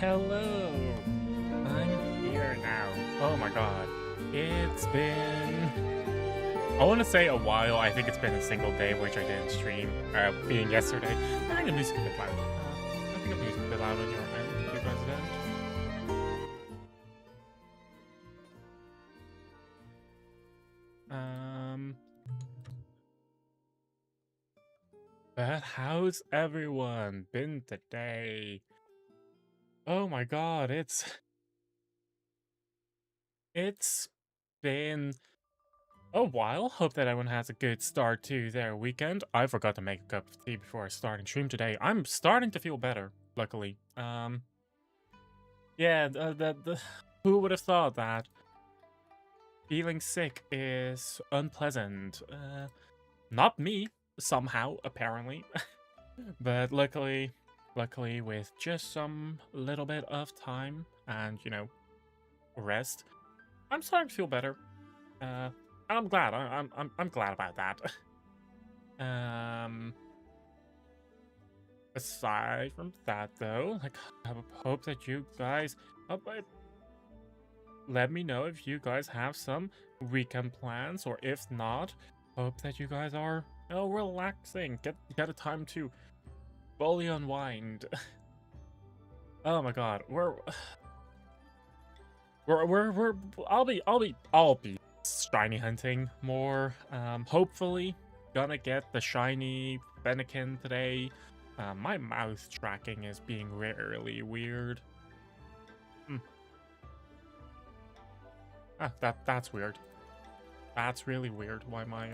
hello! I'm here now. Oh my god. It's been... I want to say a while. I think it's been a single day which I didn't stream, being yesterday. I think the music's a bit loud. I think the music's a bit loud on your end, you resident. But how's everyone been today? Oh my god, it's been a while. Hope that everyone has a good start to their weekend. I forgot to make a cup of tea before I started stream today. I'm starting to feel better, luckily. Yeah, who would have thought that feeling sick is unpleasant? Not me, somehow, apparently. But luckily, with just some little bit of time and, rest, I'm starting to feel better. And I'm glad. I'm glad about that. Aside from that, though, like, I hope that you guys, let me know if you guys have some weekend plans, or if not, hope that you guys are, relaxing. Get a time to fully unwind. Oh my god, I'll be shiny hunting more. Hopefully gonna get the shiny Fennekin today. My mouth tracking is being really weird. That's weird. That's really weird. Why my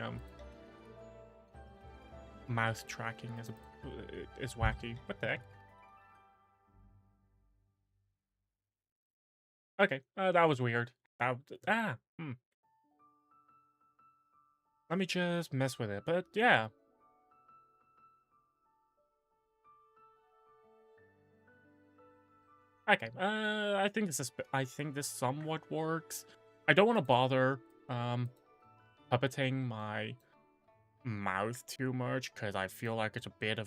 mouth tracking is wacky. What the heck? Okay, that was weird. Let me just mess with it, but yeah. Okay, I think this somewhat works. I don't want to bother puppeting my mouth too much because I feel like it's a bit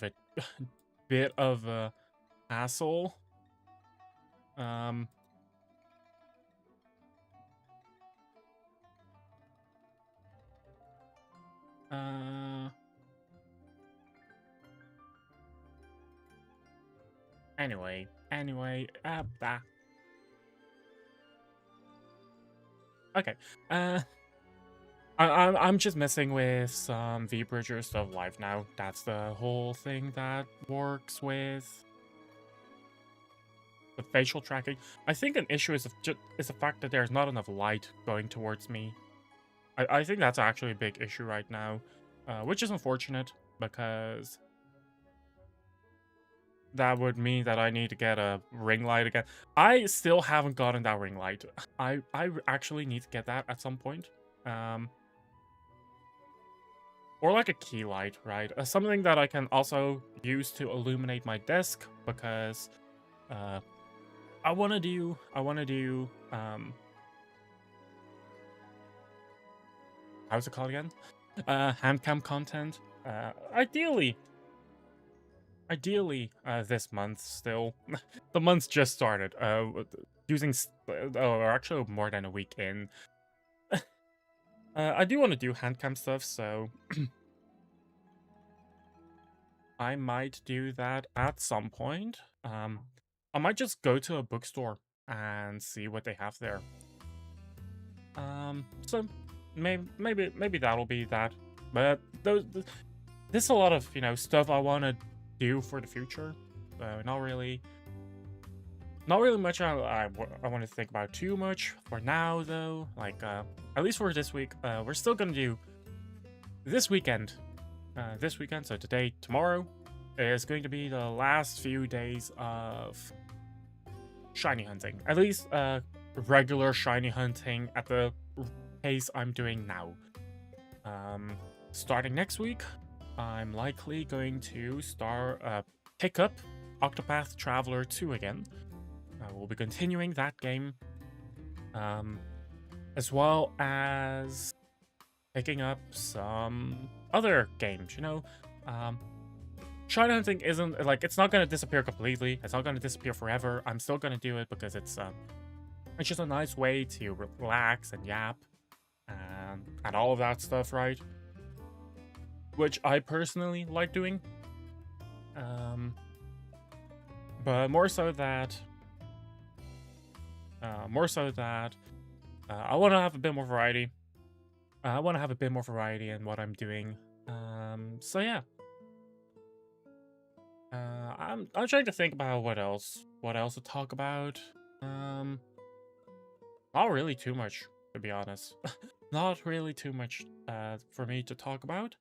of a hassle. Anyway, okay, I'm just messing with some V-bridgers of life now. That's the whole thing that works with the facial tracking. I think an issue is the fact that there's not enough light going towards me. I think that's actually a big issue right now, which is unfortunate because that would mean that I need to get a ring light again. I still haven't gotten that ring light. I actually need to get that at some point. Or like a key light, right? Something that I can also use to illuminate my desk, because I want to do how's it called again? Handcam content. Ideally this month still. The month's just started. Or actually more than a week in. I do want to do handcam stuff, so I might do that at some point. I might just go to a bookstore and see what they have there. So maybe that'll be that. But there's a lot of stuff I want to do for the future. Not really much I want to think about too much for now, though. Like at least for this week, we're still gonna do this weekend. So today, tomorrow is going to be the last few days of shiny hunting. At least regular shiny hunting at the pace I'm doing now. Starting next week, I'm likely going to pick up Octopath Traveler 2 again. We'll be continuing that game, as well as picking up some other games, Shiny hunting isn't like it's not gonna disappear completely. It's not gonna disappear forever. I'm still gonna do it because it's just a nice way to relax and yap and all of that stuff, right? Which I personally like doing. But more so that I want to have a bit more variety. I want to have a bit more variety in what I'm doing. So yeah. I'm trying to think about what else to talk about. Not really too much, to be honest. Not really too much for me to talk about.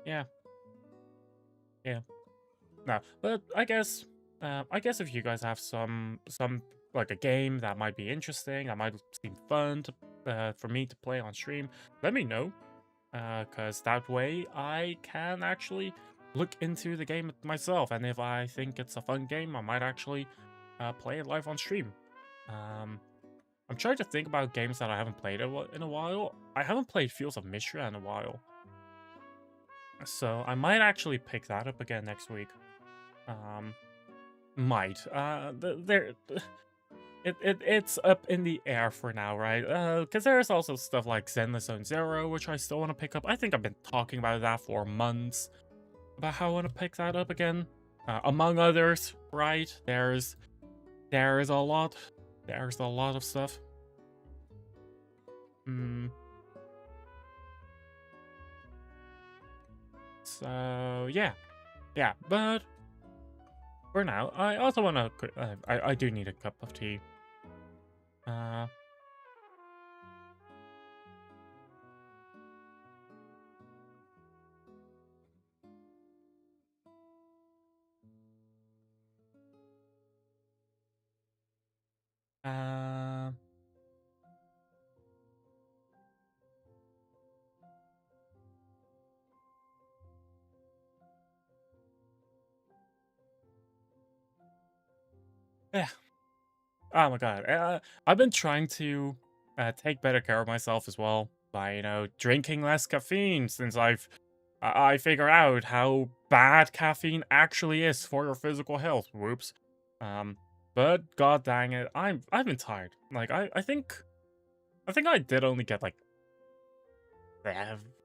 Yeah. Yeah. No, but I guess if you guys have some like a game that might be interesting, that might seem fun to for me to play on stream, let me know. Cause that way I can actually look into the game myself, and if I think it's a fun game, I might actually play it live on stream. I'm trying to think about games that I haven't played in a while. I haven't played Fields of Mishra in a while, so I might actually pick that up again next week. Might. It's up in the air for now, right? Because there's also stuff like Zenless Zone Zero, which I still want to pick up. I think I've been talking about that for months, about how I want to pick that up again. Among others, right? There's a lot of stuff. So yeah, but for now, I also want to. I do need a cup of tea. Yeah. Oh my god. I've been trying to take better care of myself as well by, drinking less caffeine since I figure out how bad caffeine actually is for your physical health. Whoops. But god dang it, I've been tired. Like I think I did only get like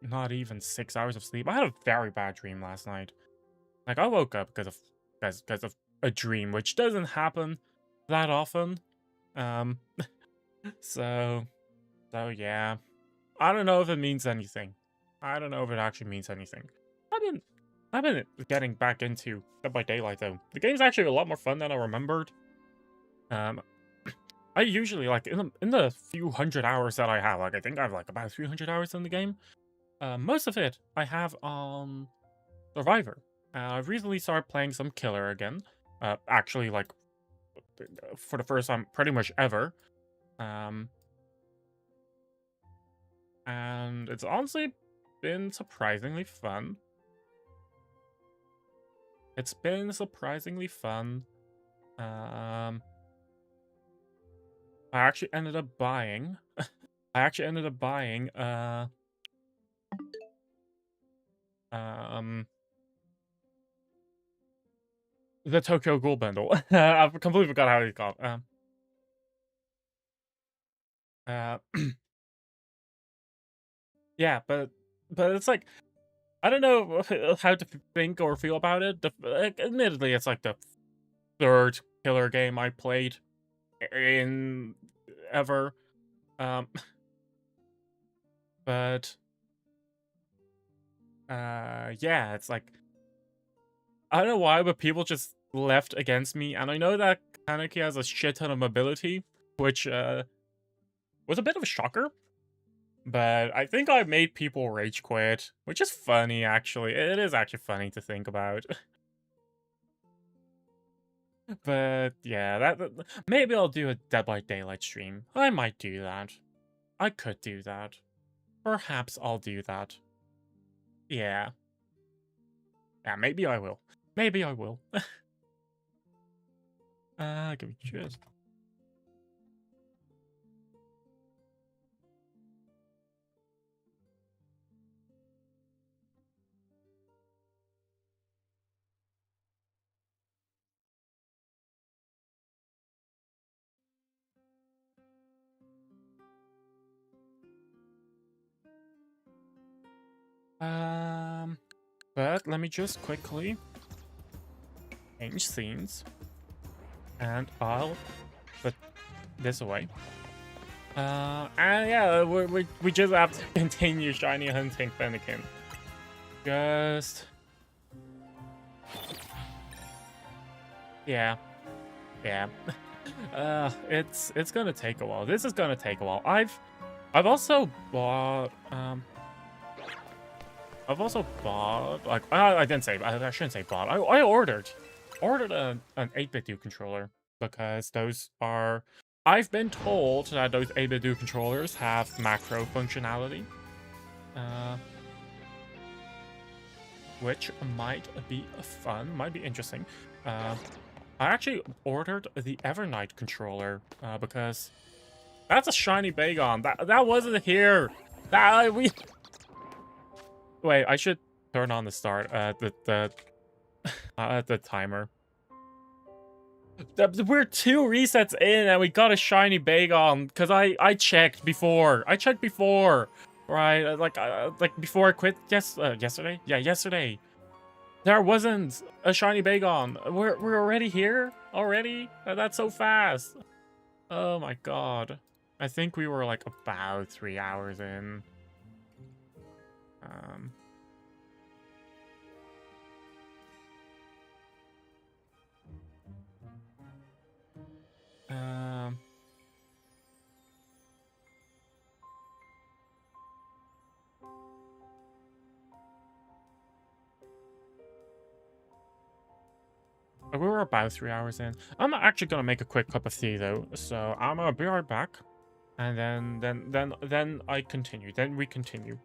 not even 6 hours of sleep. I had a very bad dream last night. Like I woke up because of a dream, which doesn't happen that often. So yeah. I don't know if it means anything. I don't know if it actually means anything. I've been getting back into Dead by Daylight though. The game's actually a lot more fun than I remembered. I usually like in the few hundred hours that I have, like I think I have like about 300 hours in the game. Most of it I have on Survivor. I've recently started playing some Killer again. Actually, like for the first time pretty much ever. And it's honestly been surprisingly fun. It's been surprisingly fun. I actually ended up buying the Tokyo Ghoul bundle. I completely forgot how it's called. Yeah, but it's like I don't know how to think or feel about it. Admittedly, it's like the third Killer game I played in ever. But yeah, it's like I don't know why, but people just left against me, and I know that Kaneki has a shit ton of mobility, which was a bit of a shocker. But I think I made people rage quit, which is funny, actually. It is actually funny to think about. But yeah, that maybe I'll do a Dead by Daylight stream. I might do that. I could do that. Perhaps I'll do that. Yeah. Yeah, maybe I will. Maybe I will. Give me cheers. But let me just quickly change scenes, and I'll put this away. And yeah, we just have to continue shiny hunting Fennekin. Just yeah. It's gonna take a while. This is gonna take a while. I've also bought like I didn't say, I shouldn't say bought. I ordered an 8-bit do controller because those are, I've been told that those 8-bit do controllers have macro functionality, which might be fun, might be interesting. I actually ordered the Evernight controller because that's a shiny Bagon. That wasn't here. Wait, I should turn on the start the timer. We're 2 resets in and we got a shiny Bagon because I checked before. Right? Like before I quit yesterday. Yeah, yesterday. There wasn't a shiny Bagon. We're already here? Already? That's so fast. Oh my god. I think we were like about 3 hours in. We were about 3 hours in. I'm actually gonna make a quick cup of tea though, so I'm gonna be right back, and then I continue. Then we continue.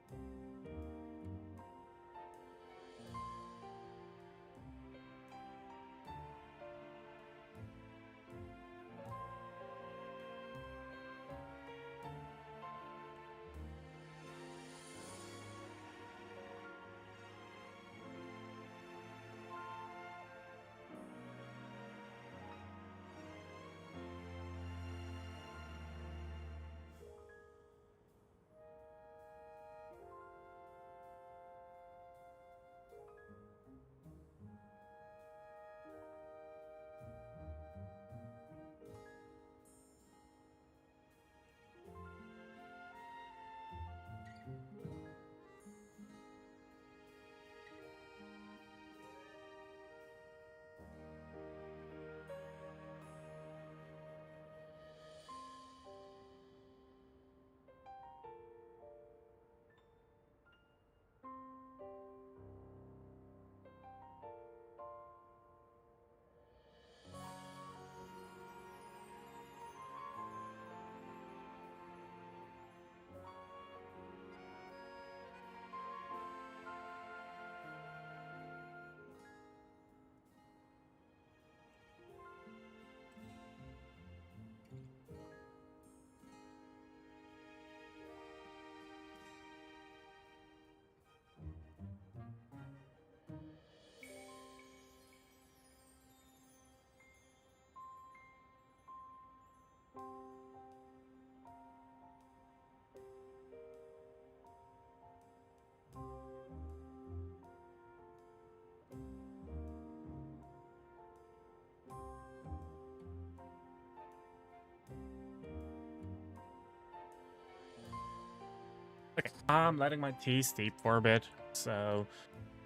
Okay, I'm letting my tea steep for a bit, so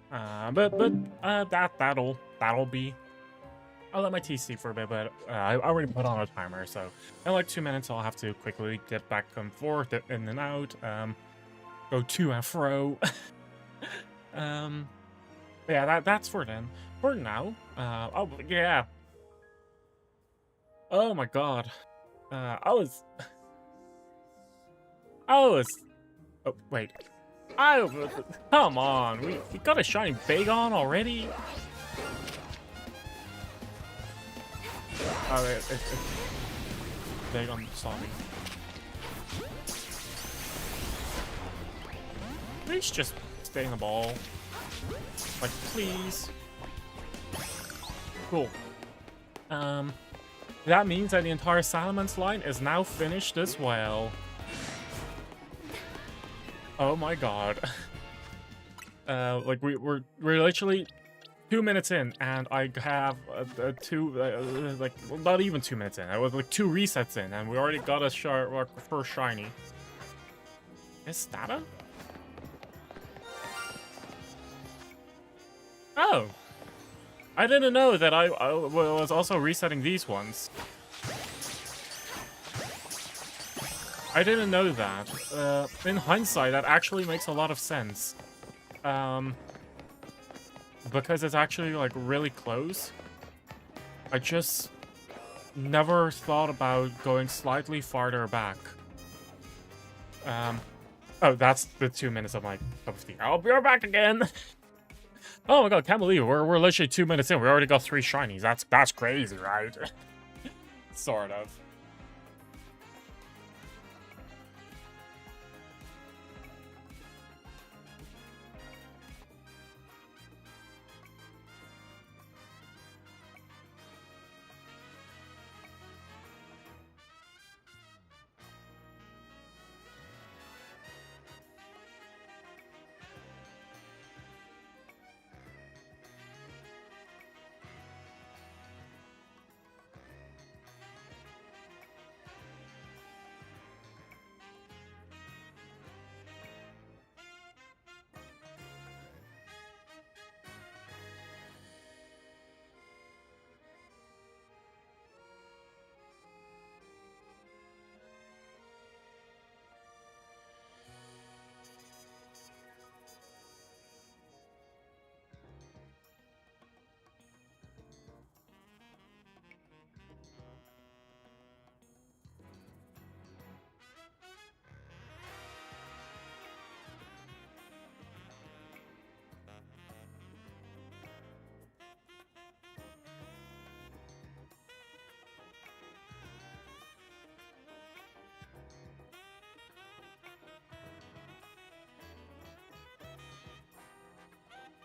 that'll be. I'll let my tea steep for a bit, but I already put on a timer, so in like 2 minutes I'll have to quickly get back and forth, in and out, go to and fro. Yeah, that's for then. For now, oh yeah. Oh my god, I was. Oh wait. Come on, we got a shiny Bagon already. Oh, it's Bagon saw me. Please just stay in the ball. Like, please. Cool. That means that the entire Salamence line is now finished as well. Oh my god. Like we're literally 2 minutes in, and I have like well, not even 2 minutes in. I was like 2 resets in, and we already got a first shiny. Is that a? Oh, I didn't know that I was also resetting these ones. I didn't know that. In hindsight, that actually makes a lot of sense. Because it's actually like really close. I just never thought about going slightly farther back. Oh, that's the 2 minutes of my cup of tea. I'll be right back again. Oh my god, can't believe it. We're literally 2 minutes in. We already got 3 shinies. That's crazy, right? Sort of.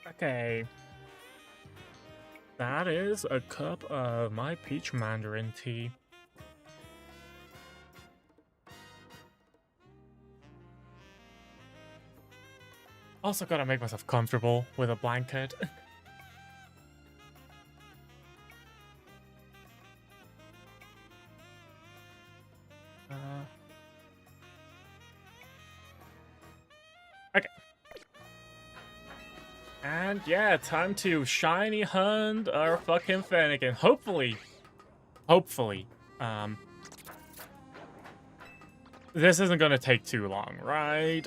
Okay. That is a cup of my peach mandarin tea. Also gotta make myself comfortable with a blanket. Okay. And yeah, time to shiny hunt our fucking Fennekin. Hopefully, this isn't gonna take too long, right?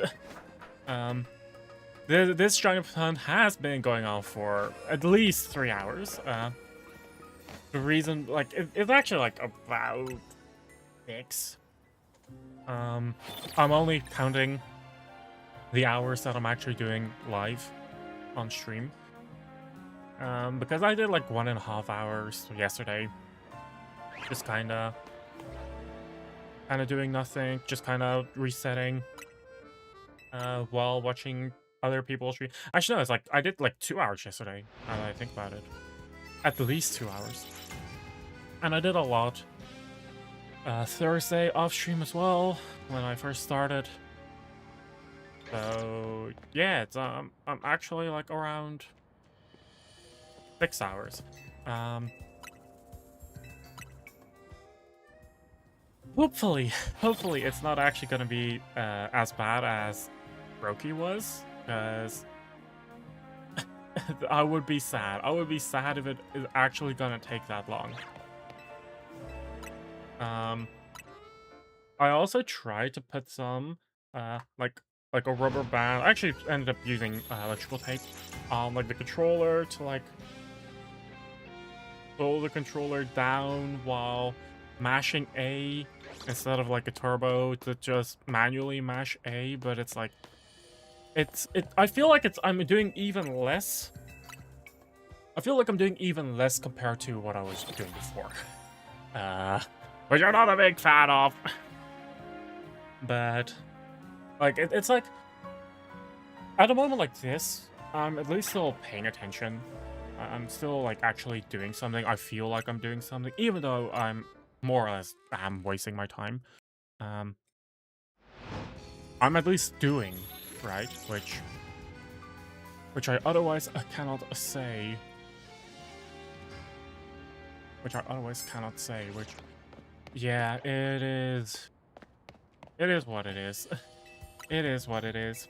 This shiny hunt has been going on for at least 3 hours. The reason, like, it's actually like about 6. I'm only counting the hours that I'm actually doing live on stream. Because I did like 1.5 hours yesterday. Just kinda doing nothing, just kinda resetting while watching other people stream. Actually no, it's like I did like 2 hours yesterday, now that I think about it. At least 2 hours. And I did a lot Thursday off stream as well when I first started. So yeah, it's I'm actually like around 6 hours. Hopefully it's not actually gonna be as bad as Roki was, because I would be sad. I would be sad if it is actually gonna take that long. I also tried to put some like a rubber band. I actually ended up using electrical tape on like the controller to like pull the controller down while mashing A instead of like a turbo to just manually mash A, but it's like I feel like I'm doing even less. I feel like I'm doing even less compared to what I was doing before. Which I'm not a big fan of. But like it's like at a moment like this, I'm at least still paying attention. I'm still like actually doing something. I feel like I'm doing something, even though I'm more or less wasting my time. I'm at least doing, right? Which which I otherwise cannot say. Which, yeah, it is. It is what it is. It is what it is.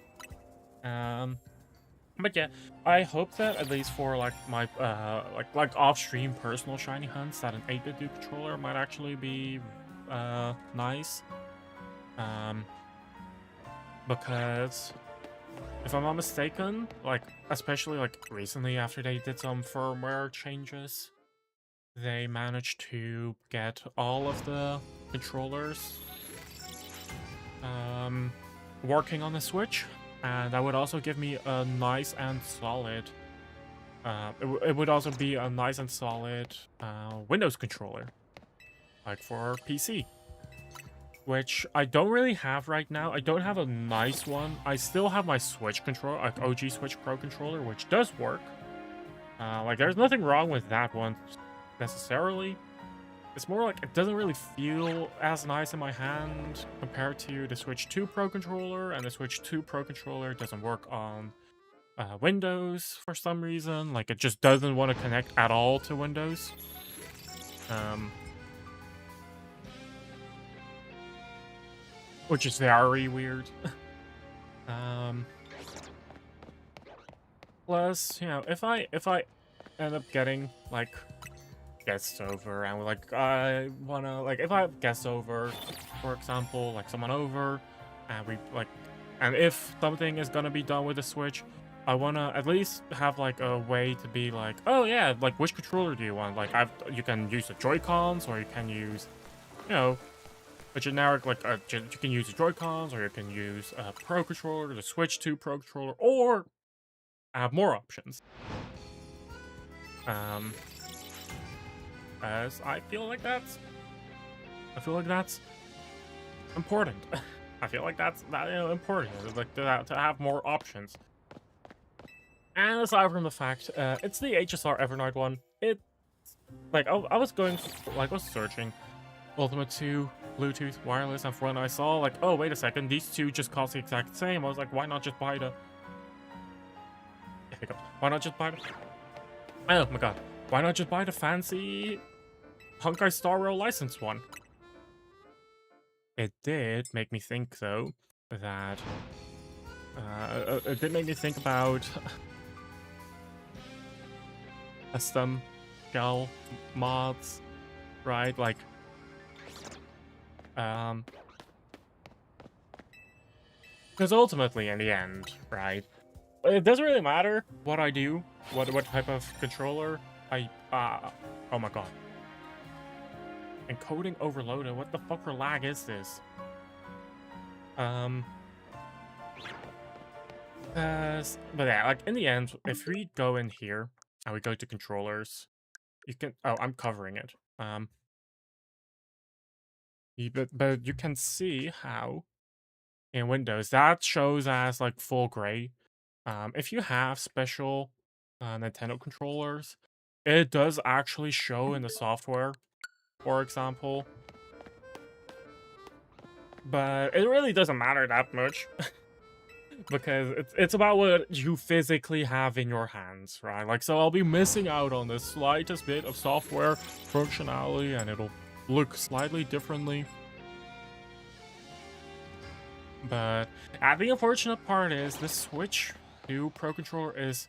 But yeah, I hope that at least for like my like off-stream personal shiny hunts, that an 8-bit Duke controller might actually be nice. Because if I'm not mistaken, like especially like recently after they did some firmware changes, they managed to get all of the controllers working on the Switch, and that would also give me a nice and solid it would also be a nice and solid Windows controller, like for PC, which I don't really have right now. I don't have a nice one. I still have my Switch controller, like OG Switch Pro controller, which does work. Like there's nothing wrong with that one necessarily. It's more like it doesn't really feel as nice in my hand compared to the Switch 2 Pro controller, and the Switch 2 Pro controller doesn't work on Windows for some reason. Like it just doesn't want to connect at all to Windows. Which is very weird. Plus, you know, if I end up getting like guests over and like I wanna like if I have guests over, for example, like someone over, and we like, and if something is gonna be done with the Switch, I wanna at least have like a way to be like, oh yeah, like which controller do you want? Like you can use the Joy-Cons, or you can use, you know, a generic like you can use the Joy-Cons, or you can use a Pro controller, the Switch 2 Pro controller, or have more options. As I feel like that's important. I feel like that's important, like to have more options. And aside from the fact, it's the HSR Evernight one. It like I was going like I was searching Ultimate 2 Bluetooth wireless, and when I saw like, oh wait a second, these two just cost the exact same, I was like, why not just buy the why not just buy the oh my god, why not just buy the fancy Honkai Star Rail licensed one? It did make me think though that it did make me think about custom shell mods, right? Like because ultimately in the end, right, it doesn't really matter what I do, what type of controller I oh my god, encoding overloaded, what the fuck for lag is this? But yeah, like in the end, if we go in here and we go to controllers, you can, oh, I'm covering it. But you can see how in Windows that shows as like full gray. If you have special Nintendo controllers, it does actually show in the software, for example. But it really doesn't matter that much. Because it's about what you physically have in your hands, right? Like, so I'll be missing out on the slightest bit of software functionality, and it'll look slightly differently. But the unfortunate part is the Switch 2 Pro controller is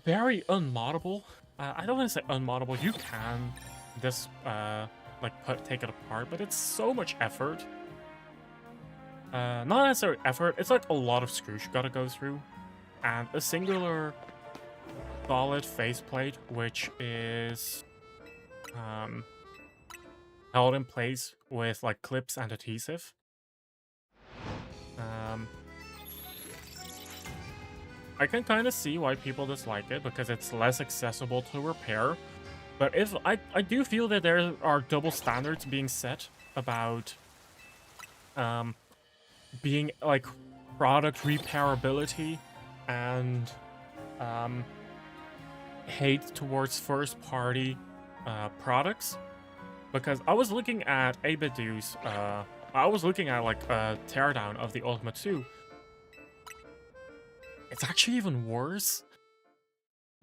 very unmoddable. I don't want to say unmoddable. You can just like take it apart, but it's so much effort. Not necessarily effort, it's like a lot of screws you gotta go through. And a singular solid faceplate, which is held in place with like clips and adhesive. I can kind of see why people dislike it, because it's less accessible to repair. But if I do feel that there are double standards being set about being like product repairability and hate towards first-party products. Because I was looking at Abidu's, I was looking at like a teardown of the Ultimate 2. it's actually even worse.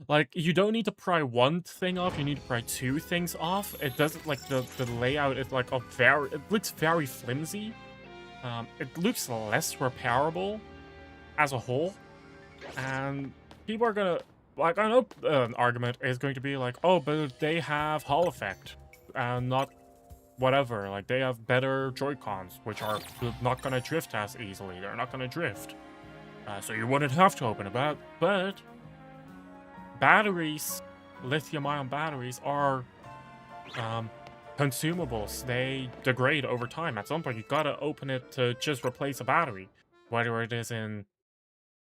Like, you don't need to pry one thing off, you need to pry two things off. It doesn't, like, the layout is, like, it looks very flimsy. It looks less repairable as a whole. And people are gonna, like, I know an argument is going to be like, oh, but they have Hall effect, and not whatever. Like, they have better Joy-Cons, which are not gonna drift as easily. They're not gonna drift. So you wouldn't have to open it, but batteries, lithium-ion batteries, are consumables. They degrade over time. At some point, you gotta open it to just replace a battery, whether it is in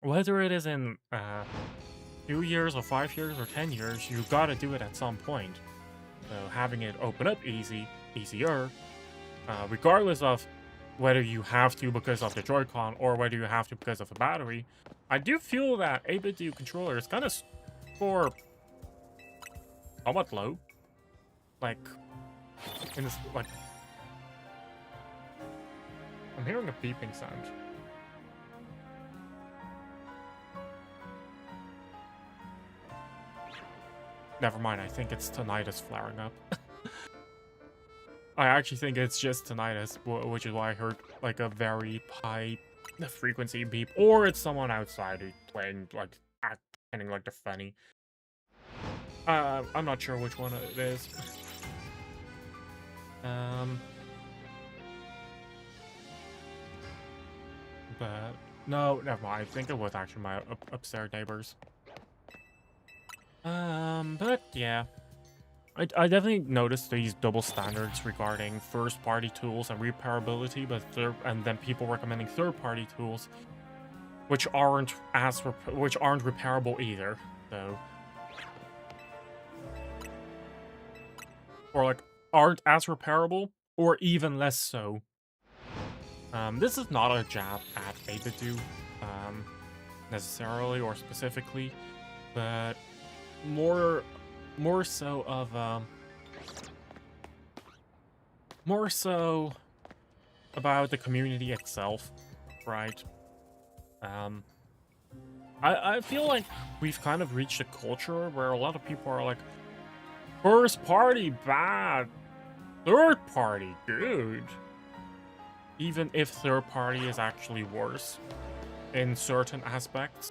2 years or 5 years or 10 years. You gotta do it at some point. So having it open up easier, regardless of whether you have to because of the Joy-Con or whether you have to because of the battery, I do feel that 8BitDo controller is kind of score somewhat low. Like, in this, like, I'm hearing a beeping sound. Never mind, I think it's tinnitus flaring up. I actually think it's just tinnitus, which is why I heard, like, a very high frequency beep. Or it's someone outside who's playing, like, acting like they're funny. I'm not sure which one it is. But, no, never mind. I think it was actually my upstairs neighbors. But, yeah. I definitely noticed these double standards regarding first-party tools and repairability, and then people recommending third-party tools, which aren't repairable either. So, or like aren't as repairable, or even less so. This is not a jab at 8BitDo, necessarily or specifically, but more so about the community itself, right? I feel like we've kind of reached a culture where a lot of people are like, first party bad, third party good, even if third party is actually worse in certain aspects,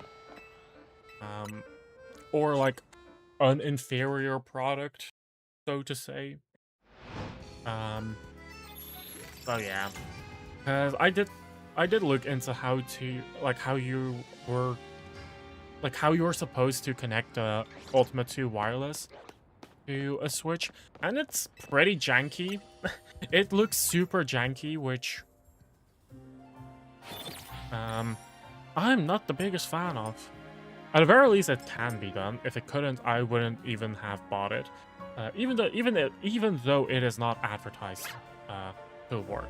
or like an inferior product, so to say. So yeah, because I did look into how you were supposed to connect Ultima 2 wireless to a Switch, and it's pretty janky. It looks super janky, which I'm not the biggest fan of. At the very least, it can be done. If it couldn't, I wouldn't even have bought it. Even though it is not advertised to work.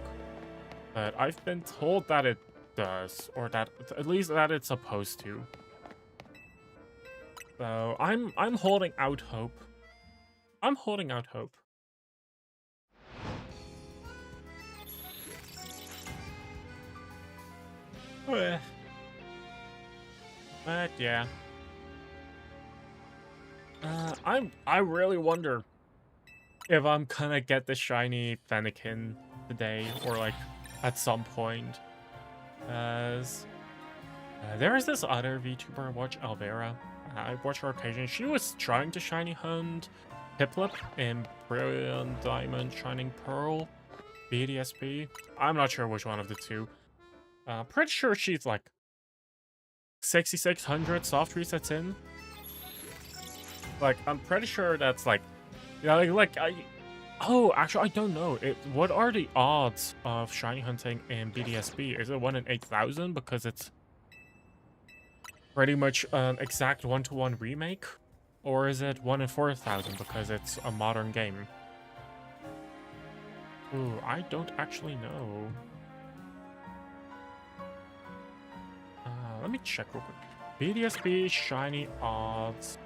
But I've been told that it does, or that at least that it's supposed to. So I'm holding out hope. I'm holding out hope. But yeah. I really wonder if I'm gonna get the shiny Fennekin today, or like at some point. As there is this other VTuber I watch, Alvera. I watch her occasionally. She was trying to shiny hunt Piplup in Brilliant Diamond Shining Pearl BDSP. I'm not sure which one of the two. Pretty sure she's like 6600 soft resets in. Like, I'm pretty sure that's like, yeah, oh, actually, I don't know. What are the odds of shiny hunting in BDSP? Is it 1 in 8,000 because it's pretty much an exact 1-to-1 remake? Or is it 1 in 4,000 because it's a modern game? Ooh, I don't actually know. Let me check real quick. BDSP shiny odds.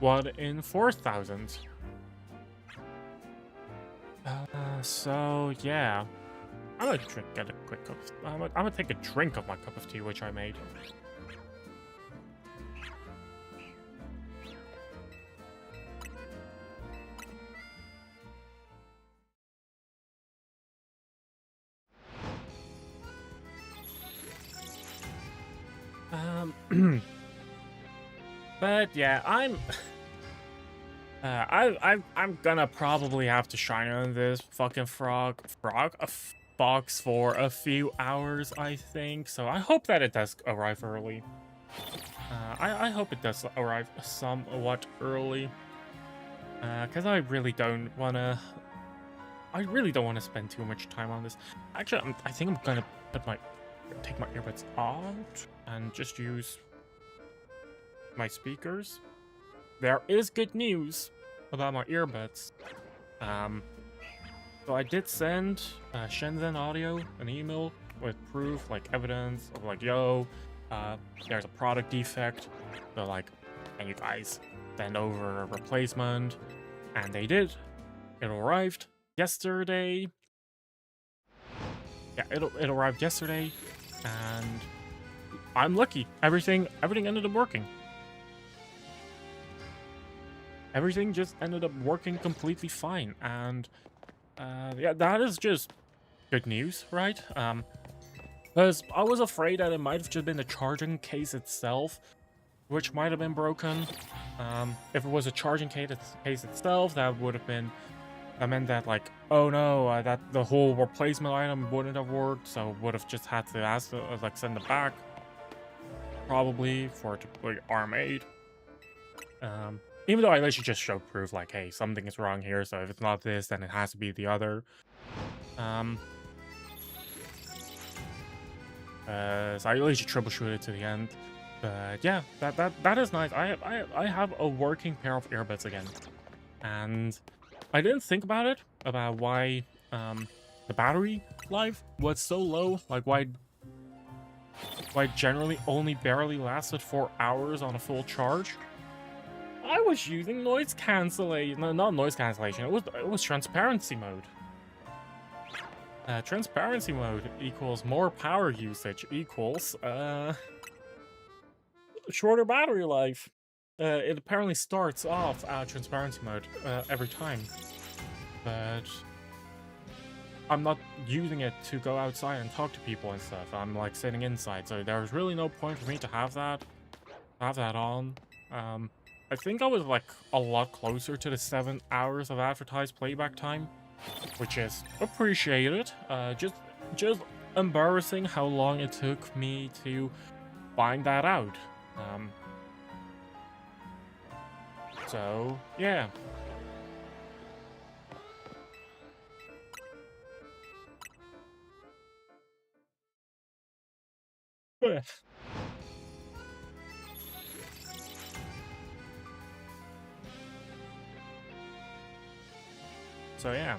1 in 4,000. So yeah, I'm gonna get a quick cup. I'm gonna take a drink of my cup of tea, which I made. But yeah, I'm gonna probably have to shine on this fucking box for a few hours, I think. So I hope that it does arrive early. I hope it does arrive somewhat early. Because I really don't wanna spend too much time on this. Actually, I think I'm gonna take my earbuds out and just use my speakers. There is good news about my earbuds. So I did send Shenzhen Audio an email with proof, like evidence of like, yo, there's a product defect. So like, can you guys send over a replacement? And they did. It arrived yesterday. Yeah, it arrived yesterday, and I'm lucky. Everything ended up working. Everything just ended up working completely fine, and yeah, that is just good news, right? Because I was afraid that it might have just been the charging case itself, which might have been broken. If it was a charging case itself, that would have been, that meant that like, oh no, that the whole replacement item wouldn't have worked, so would have just had to ask, like, send it back, probably for it to be R-made. Even though I literally just showed proof, like, hey, something is wrong here, so if it's not this, then it has to be the other. So I literally troubleshoot it to the end. But yeah, that is nice. I have a working pair of earbuds again, and I didn't think about it, about why the battery life was so low, like why generally only barely lasted 4 hours on a full charge. I was using noise cancellation. No, not noise cancellation. It was transparency mode. Transparency mode equals more power usage equals shorter battery life. It apparently starts off transparency mode every time, but I'm not using it to go outside and talk to people and stuff. I'm like sitting inside, so there's really no point for me to have that on. I think I was like a lot closer to the 7 hours of advertised playback time, which is appreciated. Just embarrassing how long it took me to find that out. So yeah. So yeah.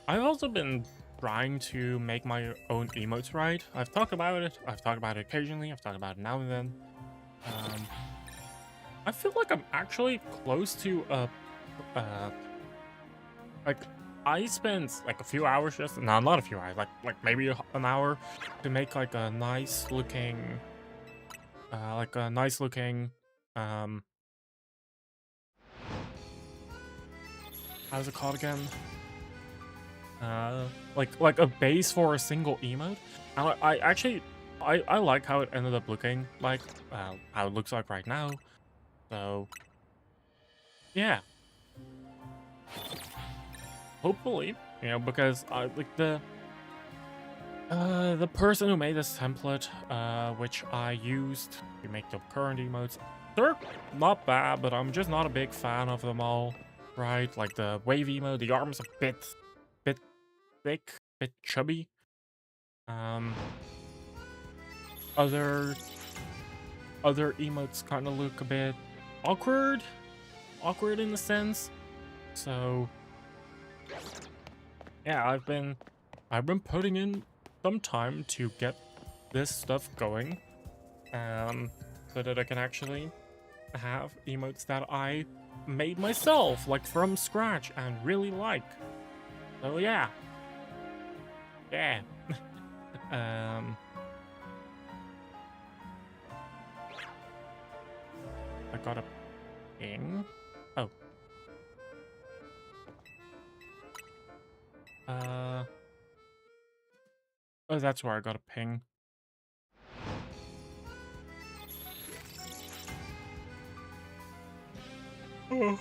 I've also been trying to make my own emotes, right? I've talked about it occasionally, I've talked about it now and then. I feel like I'm actually close to like, I spent like a few hours not a few hours, like maybe an hour to make like a nice looking how's it called again? Like a base for a single emote. And I actually like how it ended up looking like, how it looks like right now. So yeah, hopefully, you know, because I like the person who made this template, which I used to make the current emotes, they're not bad, but I'm just not a big fan of them all, right? Like the wave emote, the arm's a bit thick, bit chubby. Other emotes kind of look a bit awkward in a sense. So yeah, I've been putting in some time to get this stuff going, so that I can actually have emotes that I made myself, like from scratch, and really like. So yeah. Yeah. I got a ping. Oh. Oh, that's where I got a ping. Oh.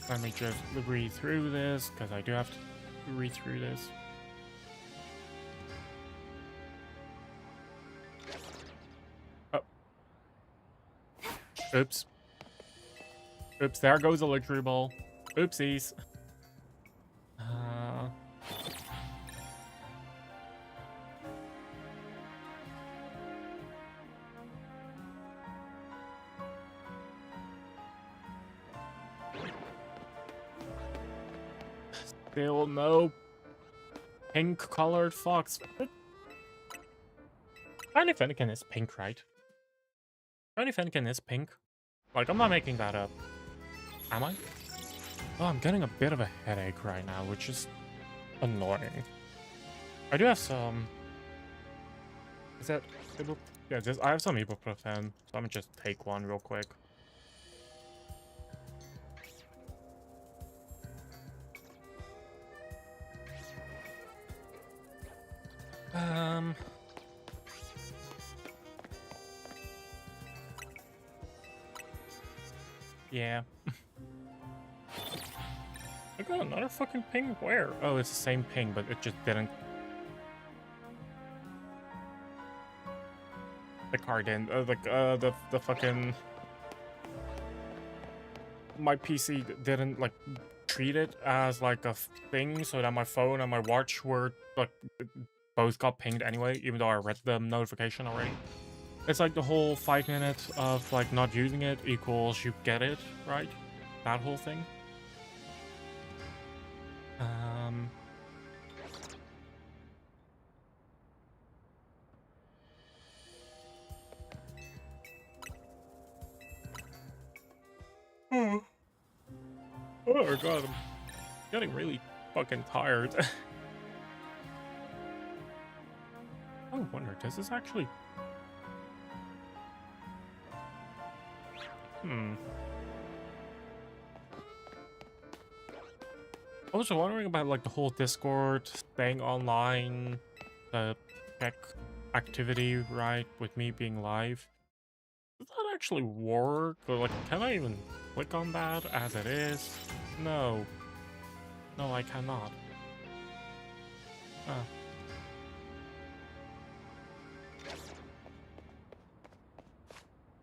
Let me just read through this, because I do have to read through this. Oh. Oops. Oops, there goes a luxury ball. Oopsies. Still no pink-colored fox. Shiny Fennekin is pink, right? Shiny Fennekin is pink. Like, I'm not making that up. Am I? Oh, I'm getting a bit of a headache right now, which is annoying. I do have some... Is that... Yeah, I have some ibuprofen, so I'm gonna just take one real quick. Yeah. I got another fucking ping. Where? Oh, it's the same ping, but it just didn't. The card didn't. The fucking. My PC didn't like treat it as like a thing, so that my phone and my watch were like both got pinged anyway, even though I read the notification already. It's like the whole 5 minutes of like not using it equals you get it, right? That whole thing. Oh god, I'm getting really fucking tired. I wonder, does this actually... I was wondering about like the whole Discord staying online, the check activity, right, with me being live. Does that actually work? Or like, can I even click on that as it is? No. No, I cannot. Ah.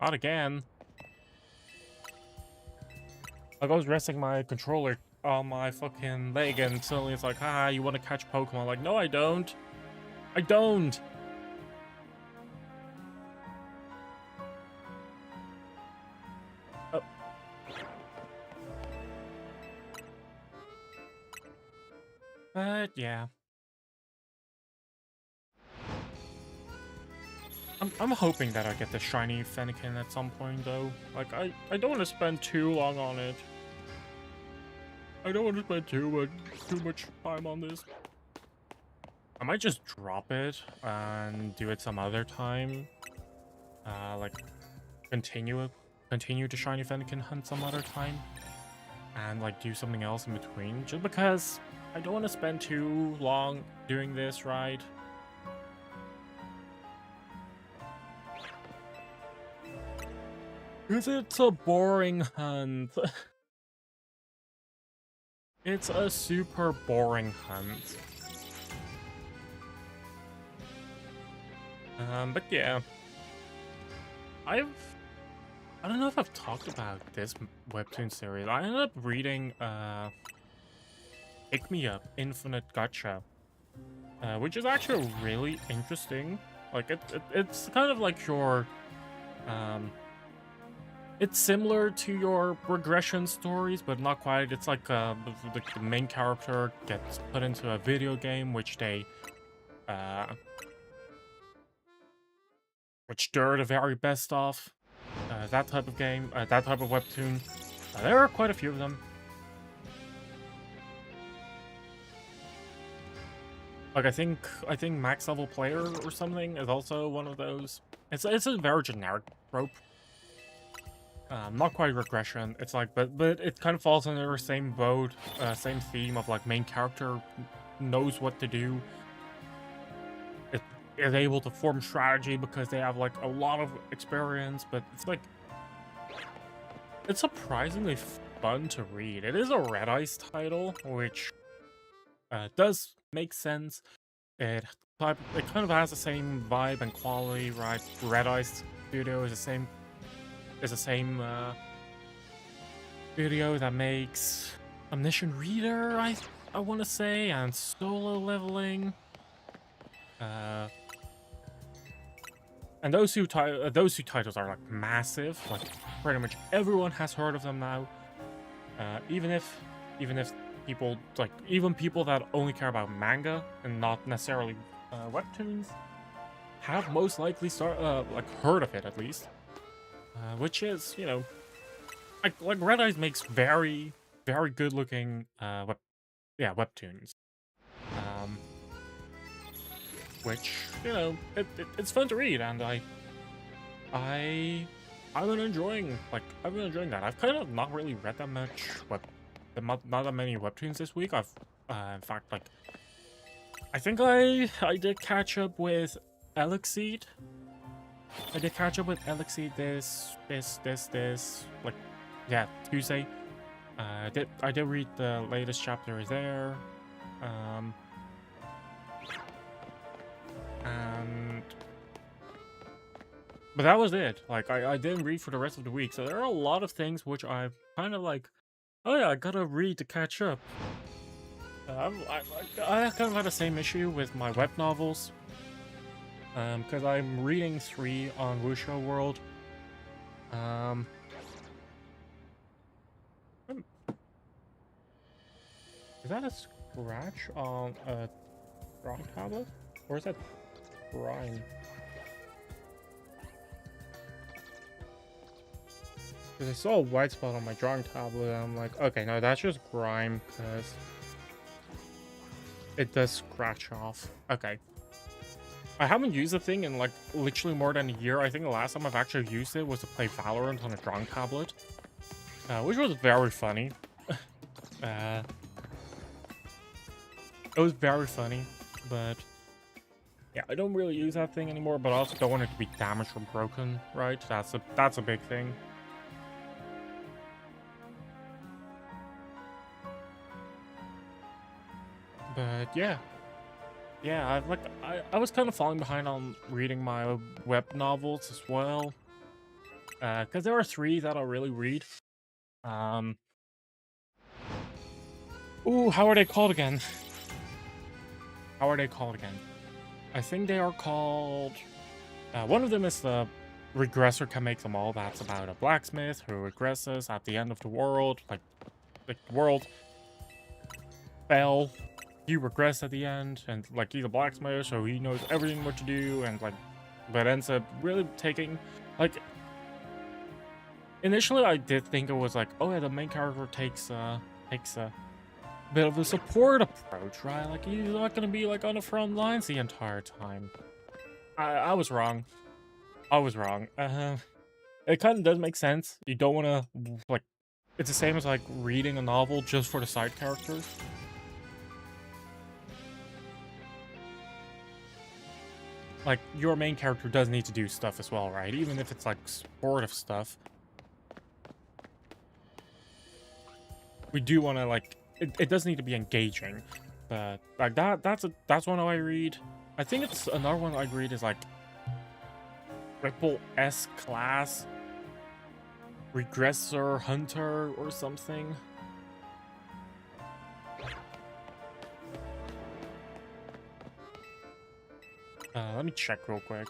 Not again. Like, I was resting my controller on my fucking leg and suddenly it's like, ah, you want to catch Pokemon? Like, no, I don't. I don't. Oh. But yeah. I'm hoping that I get the shiny Fennekin at some point though. Like, I don't want to spend too long on it. I don't want to spend too much time on this. I might just drop it and do it some other time. Like continue to shiny Fennekin hunt some other time, and like do something else in between. Just because I don't want to spend too long doing this, right? Because it's a boring hunt. It's a super boring hunt. But yeah, I don't know if I've talked about this webtoon series. I ended up reading Pick Me Up Infinite Gotcha, which is actually really interesting. Like it's kind of like your it's similar to your regression stories, but not quite. It's like the main character gets put into a video game, which they're the very best of. That type of game, that type of webtoon. There are quite a few of them. Like I think Max Level Player or something is also one of those. It's a very generic trope. Not quite regression. It's like, but it kind of falls under the same boat, same theme of like main character knows what to do. It is able to form strategy because they have like a lot of experience, but it's like it's surprisingly fun to read. It is a Red Eyes title, which does make sense. It kind of has the same vibe and quality, right? Red Eyes Studio is the same. Is the same studio that makes Omniscient Reader, I want to say, and Solo Leveling. And those two titles are like massive. Like pretty much everyone has heard of them now. Even if people even people that only care about manga and not necessarily webtoons have most likely heard of it at least. Which is, you know, like Red Eyes makes very good looking webtoons. Which, you know, it's fun to read, and I've been enjoying that. I've kind of not really read that much not that many webtoons this week. I've in fact, like, I think I did catch up with Elixir. I did catch up with Elixir this like, yeah, Tuesday. I did read the latest chapter there. But that was it. Like I didn't read for the rest of the week, so there are a lot of things which I've kind of like, oh yeah, I gotta read to catch up. I kind of had the same issue with my web novels. Because I'm reading 3 on Wuxia World. Is that a scratch on a drawing tablet? Or is that grime? Because I saw a white spot on my drawing tablet and I'm like, okay, no, that's just grime, because it does scratch off. Okay. I haven't used the thing in like literally more than a year. I think the last time I've actually used it was to play Valorant on a drawing tablet, which was very funny. It was very funny, but yeah, I don't really use that thing anymore. But I also don't want it to be damaged or broken, right? That's a big thing. But yeah. Yeah, I was kind of falling behind on reading my web novels as well. Because there are 3 that I'll really read. Ooh, how are they called again? I think they are called... one of them is the Regressor Can Make Them All. That's about a blacksmith who regresses at the end of the world. Like the world fell. He regressed at the end, and like he's a blacksmith, so he knows everything what to do, and like, but ends up really taking, like, initially I did think it was like, oh yeah, the main character takes a bit of a support approach, right? Like he's not gonna be like on the front lines the entire time. I was wrong. It kind of does make sense. You don't want to, like, it's the same as like reading a novel just for the side characters. Like, your main character does need to do stuff as well, right? Even if it's, like, sportive stuff. We do want to, like... It does need to be engaging. But, like, that's one I read. I think it's another one I read is, like... triple S class regressor hunter or something. Let me check real quick.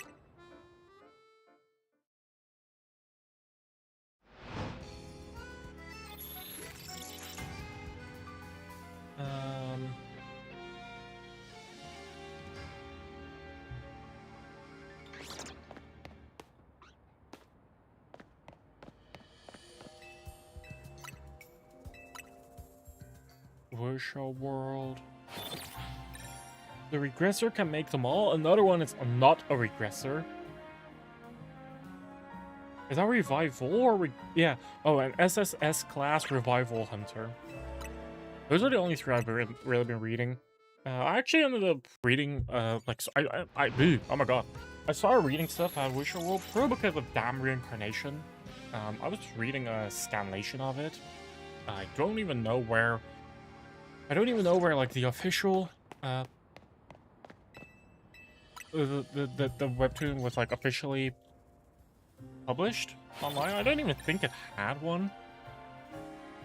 Virtual world. The regressor can make them all. Another one is not a regressor. Is that revival or yeah? Oh, an SSS class revival hunter. Those are the only three I've really been reading. I actually ended up reading like oh my god, I started reading stuff on Virtual World Pro because of Damn Reincarnation. I was reading a scanlation of it. I don't even know where like the official the webtoon was like officially published online. I don't even think it had one.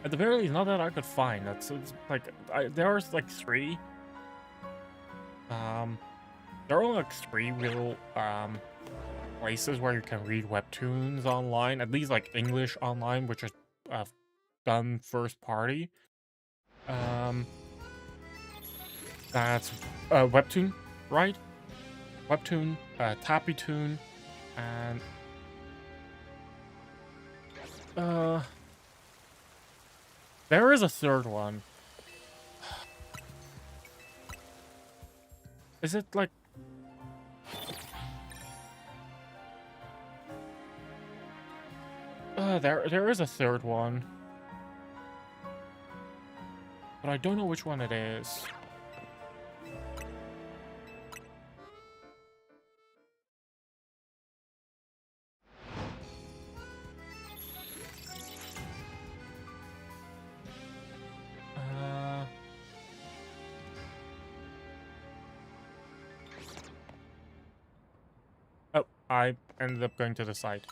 At the very least, not that I could find. It's like there's like three. There are only like three real places where you can read webtoons online, at least like English online, which is done first party. That's Webtoon, right? Webtoon, Tappytoon, and there is a third one. Is it like there is a third one, but I don't know which one it is. Oh, I ended up going to the site.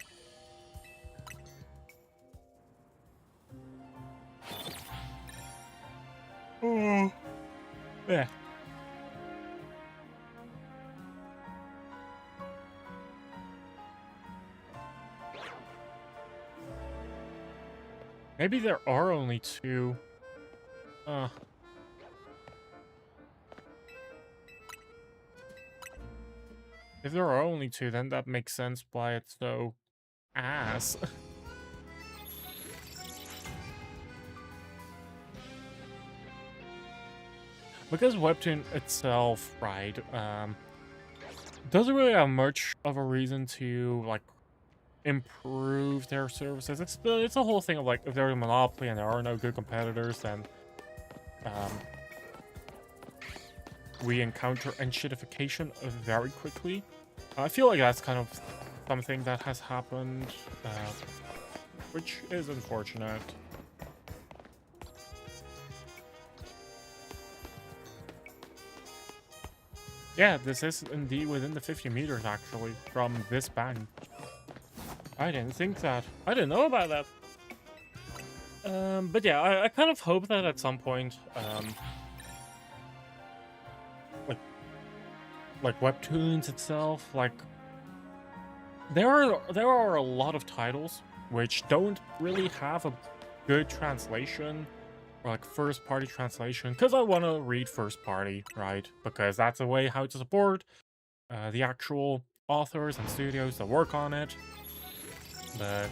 Oh, yeah. Maybe there are only two. If there are only two, then that makes sense why it's so ass. Because Webtoon itself, right, doesn't really have much of a reason to, like, improve their services. It's a whole thing of, like, if they're a monopoly and there are no good competitors, then, we encounter enshittification very quickly. I feel like that's kind of something that has happened, which is unfortunate. Yeah, this is indeed within the 50 meters, actually, from this bank. I didn't think that. I didn't know about that. But yeah, I kind of hope that at some point, like Webtoons itself, like, there are a lot of titles which don't really have a good translation, or like first-party translation, because I want to read first-party, right? Because that's a way how to support the actual authors and studios that work on it. But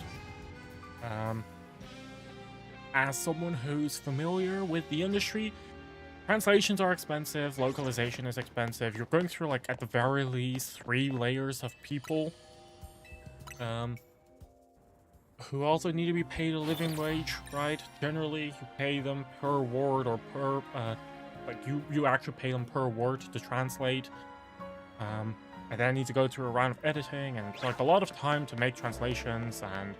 as someone who's familiar with the industry, translations are expensive, localization is expensive. You're going through, like, at the very least 3 layers of people who also need to be paid a living wage, right? Generally, you pay them per word or per, like, you actually pay them per word to translate. And then need to go through a round of editing, and it's, like, a lot of time to make translations, and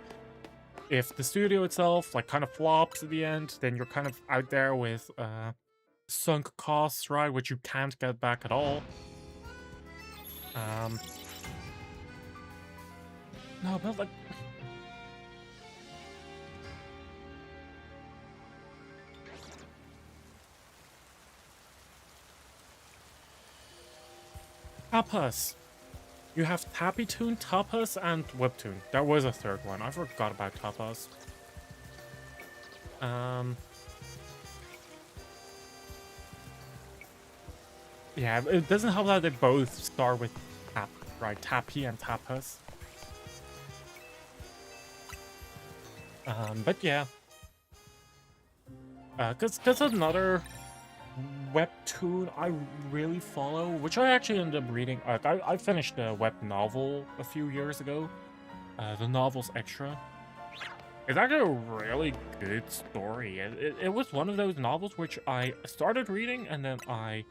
if the studio itself, like, kind of flops at the end, then you're kind of out there with, sunk costs, right, which you can't get back at all. No, but like, tapas. You have Tappy Toon, Tapas, and Webtoon. There was a third one. I forgot about Tapas. Yeah, it doesn't help that they both start with tap, right? Tappy and Tapas. But yeah. Cause another webtoon I really follow, which I actually ended up reading. Like, I finished a web novel a few years ago. The novel's Extra. It's actually a really good story. It was one of those novels which I started reading and then I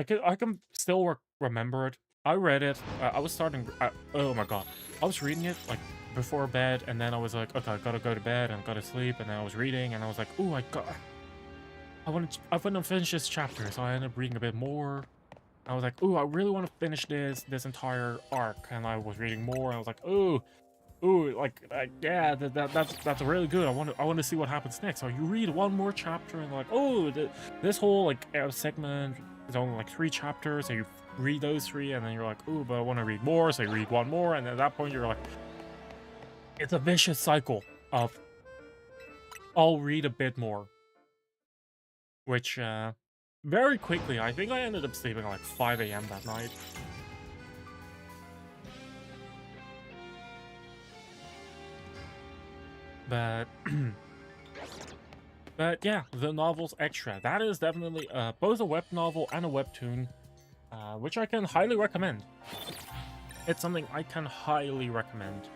can still remember it. I read it. I was starting. Oh my god, I was reading it like before bed, and then I was like, okay, I gotta go to bed and gotta sleep, and then I was reading, and I was like, oh, I want to finish this chapter, so I ended up reading a bit more. I was like, oh, I really want to finish this entire arc, and I was reading more, and I was like, oh, like yeah, that's really good. I want to see what happens next. So you read one more chapter, and like, oh, this whole like segment is only like 3 chapters, so you read those 3, and then you're like, oh, but I want to read more, so you read one more, and at that point you're like, it's a vicious cycle of I'll read a bit more, which very quickly, I think I ended up sleeping at like 5 a.m. that night. But but yeah, the novel's Extra. That is definitely both a web novel and a webtoon, which I can highly recommend. It's something I can highly recommend.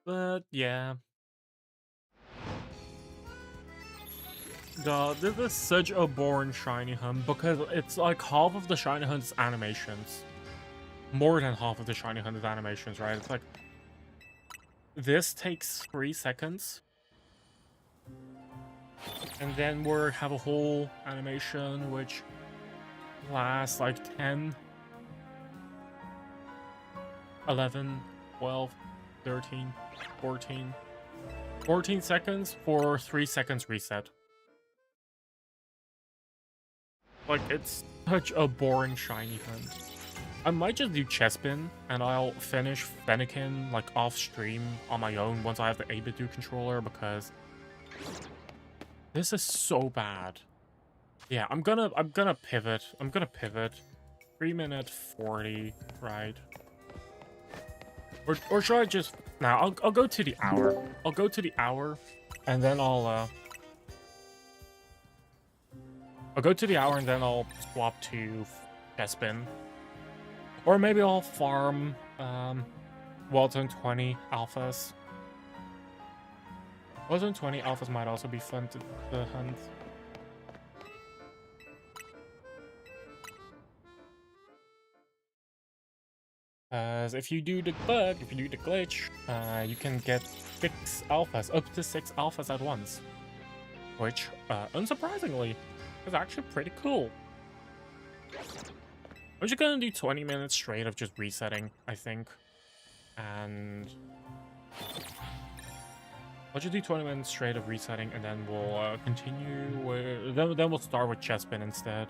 But yeah. God, this is such a boring Shiny Hunt because it's like half of the Shiny Hunt's animations. More than half of the Shiny Hunt's animations, right? It's like this takes 3 seconds. And then we have a whole animation which lasts like 10, 11, 12, 13, 14. 14 seconds for 3 seconds reset. Like, it's such a boring Shiny Hunt. I might just do Chespin, and I'll finish Fennekin, like, off-stream on my own once I have the 8-bit controller, because this is so bad. Yeah, I'm gonna pivot. 3-minute 40, right? Or should I just... Nah, I'll go to the hour. I'll go to the hour, and then I'll go to the hour, and then I'll swap to Chespin. Or maybe I'll farm Walton 20 alphas. Walton 20 alphas might also be fun to hunt. As if you do the bug, if you do the glitch, you can get 6 alphas, up to 6 alphas at once. Which, unsurprisingly, is actually pretty cool. I'm just gonna do 20 minutes straight of just resetting, I think. And I'll just do 20 minutes straight of resetting, and then we'll continue with... Then we'll start with Chespin instead.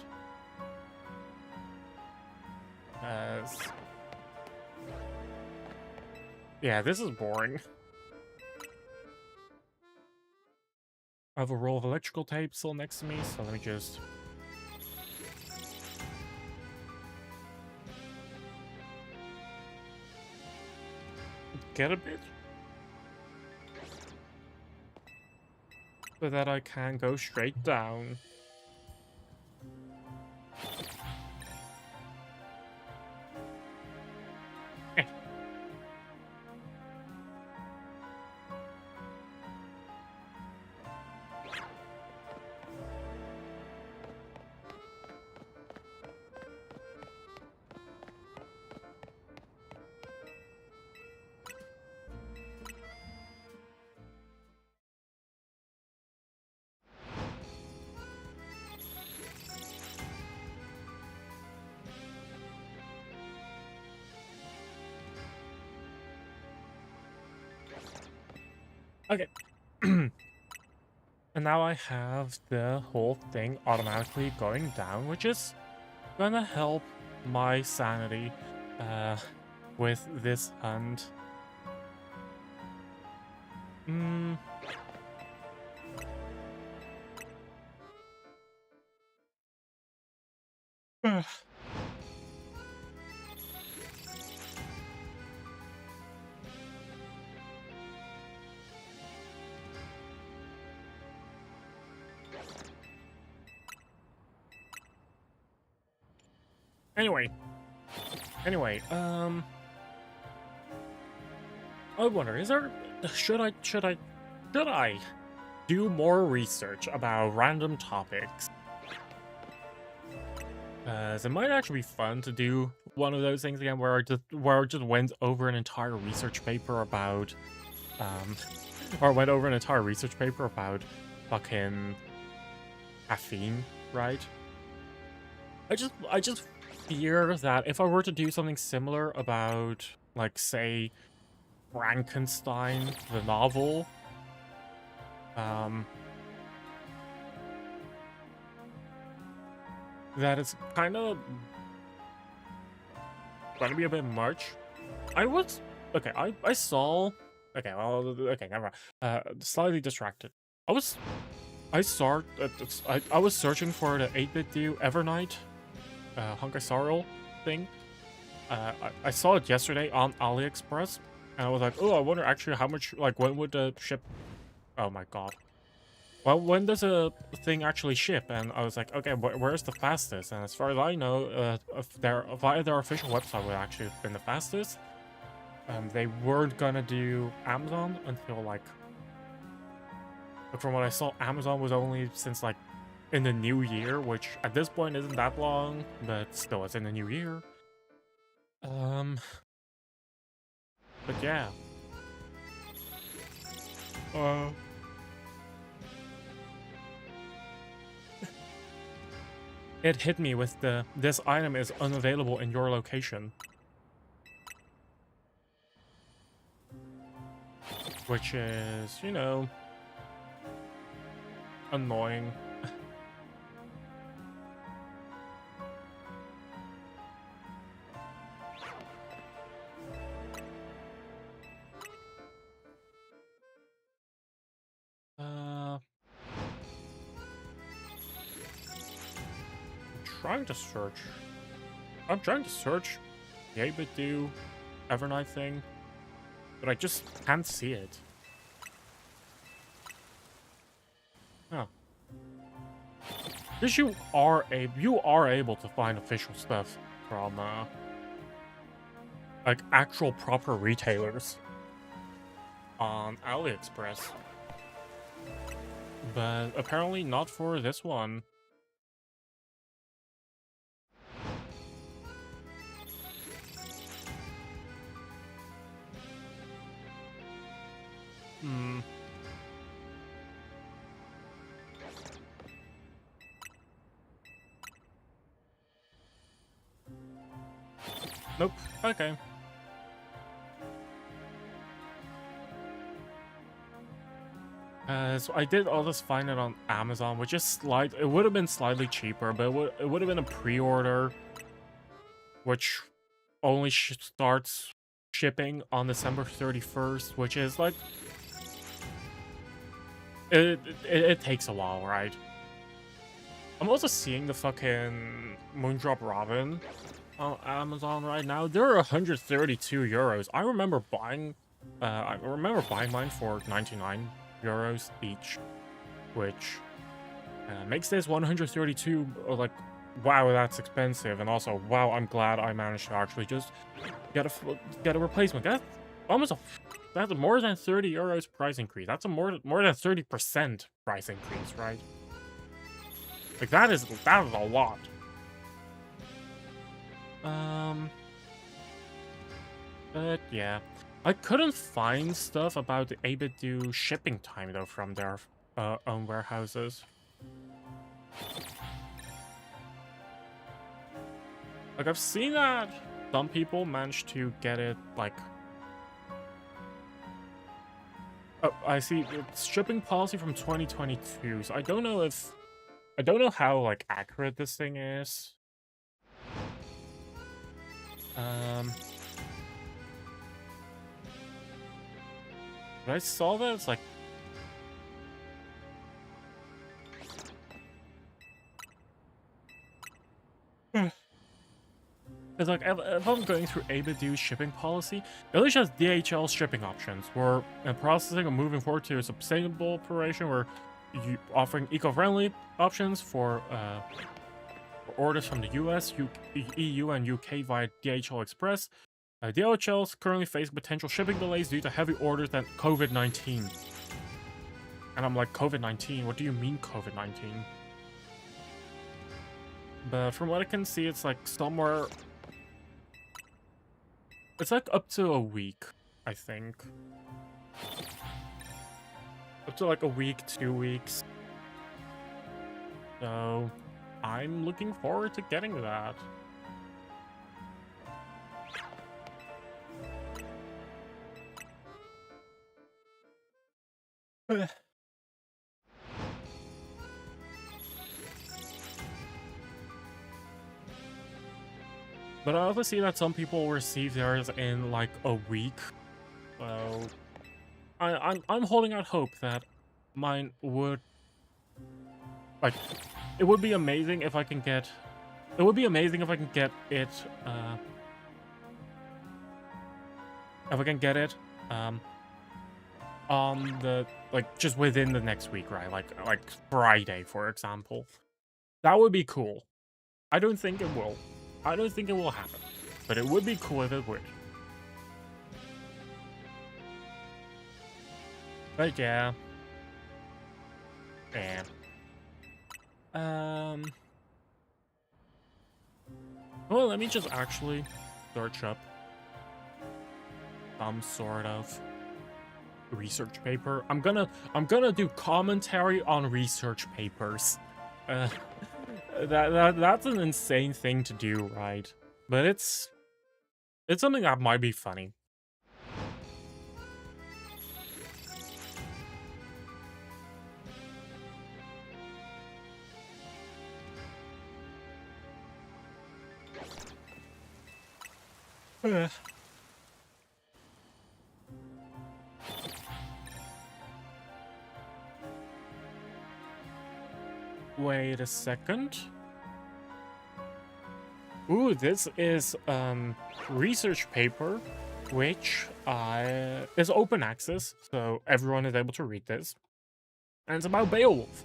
As... Yeah, this is boring. I have a roll of electrical tape still next to me, so let me just... get a bit. So that I can go straight down. Okay. And now I have the whole thing automatically going down, which is gonna help my sanity with this hunt. Hmm. Anyway, I wonder, should I do more research about random topics? It might actually be fun to do one of those things again where I just went over an entire research paper about, or went over an entire research paper about fucking caffeine, right? I just fear that if I were to do something similar about, like, say, Frankenstein, the novel, that it's kind of gonna be a bit much. Okay, I saw, okay, well, okay, never mind. Slightly distracted. I saw, I was searching for the 8-bit do Evernight, Honkai Sorrow thing. I saw it yesterday on AliExpress, and I was like, oh, I wonder actually how much, like, when would the ship, oh my god. Well, when does a thing actually ship? And I was like, okay, where's the fastest? And as far as I know, via their official website would actually have been the fastest. They weren't gonna do Amazon until, like, from what I saw, Amazon was only since, like, in the new year, which at this point isn't that long, but still, it's in the new year. But yeah. It hit me with this item is unavailable in your location. Which is, you know, annoying. I'm trying to search. I'm trying to search the 8-bit do Evernight thing, but I just can't see it. Oh. Because you are able to find official stuff from like actual proper retailers on AliExpress. But apparently not for this one. Hmm. Nope. Okay. So I did all this find it on Amazon, which is it would have been slightly cheaper, but it would have been a pre-order, which only starts shipping on December 31st, which is like it takes a while, right? I'm also seeing the fucking Moondrop Robin on Amazon right now. They're 132 euros. I remember buying mine for 99 euros each, which makes this 132 like, wow, that's expensive, and also, wow, I'm glad I managed to actually just get a replacement. That's more than 30 euros price increase. That's a more than 30% price increase, right? Like, that is a lot. But yeah, I couldn't find stuff about the 8-bit do shipping time though from their own warehouses. Like, I've seen that some people managed to get it, like, Oh, I see. It's shipping policy from 2022. So I don't know how like accurate this thing is. But I saw that it's like it's like if I'm going through Abadu's shipping policy, it only shows DHL shipping options. We're in processing and moving forward to a sustainable operation where you offering eco-friendly options for orders from the US, EU, and UK via DHL Express. DHL is currently facing potential shipping delays due to heavy orders and COVID-19. And I'm like, COVID-19? What do you mean COVID-19? But from what I can see, it's like somewhere... It's like up to a week, I think. Up to like a week, 2 weeks. So, I'm looking forward to getting that. But I also see that some people receive theirs in like a week. So I'm holding out hope that mine would like it would be amazing if I can get it would be amazing if I can get it if I can get it on the like just within the next week, right? Like Friday, for example. That would be cool. I don't think it will. I don't think it will happen, but it would be cool if it would. But yeah. Yeah. Well, let me just actually search up some sort of research paper. I'm gonna do commentary on research papers. That's an insane thing to do, right? But it's something that might be funny. Wait a second. Ooh, this is research paper, which is open access, so everyone is able to read this. And it's about Beowulf.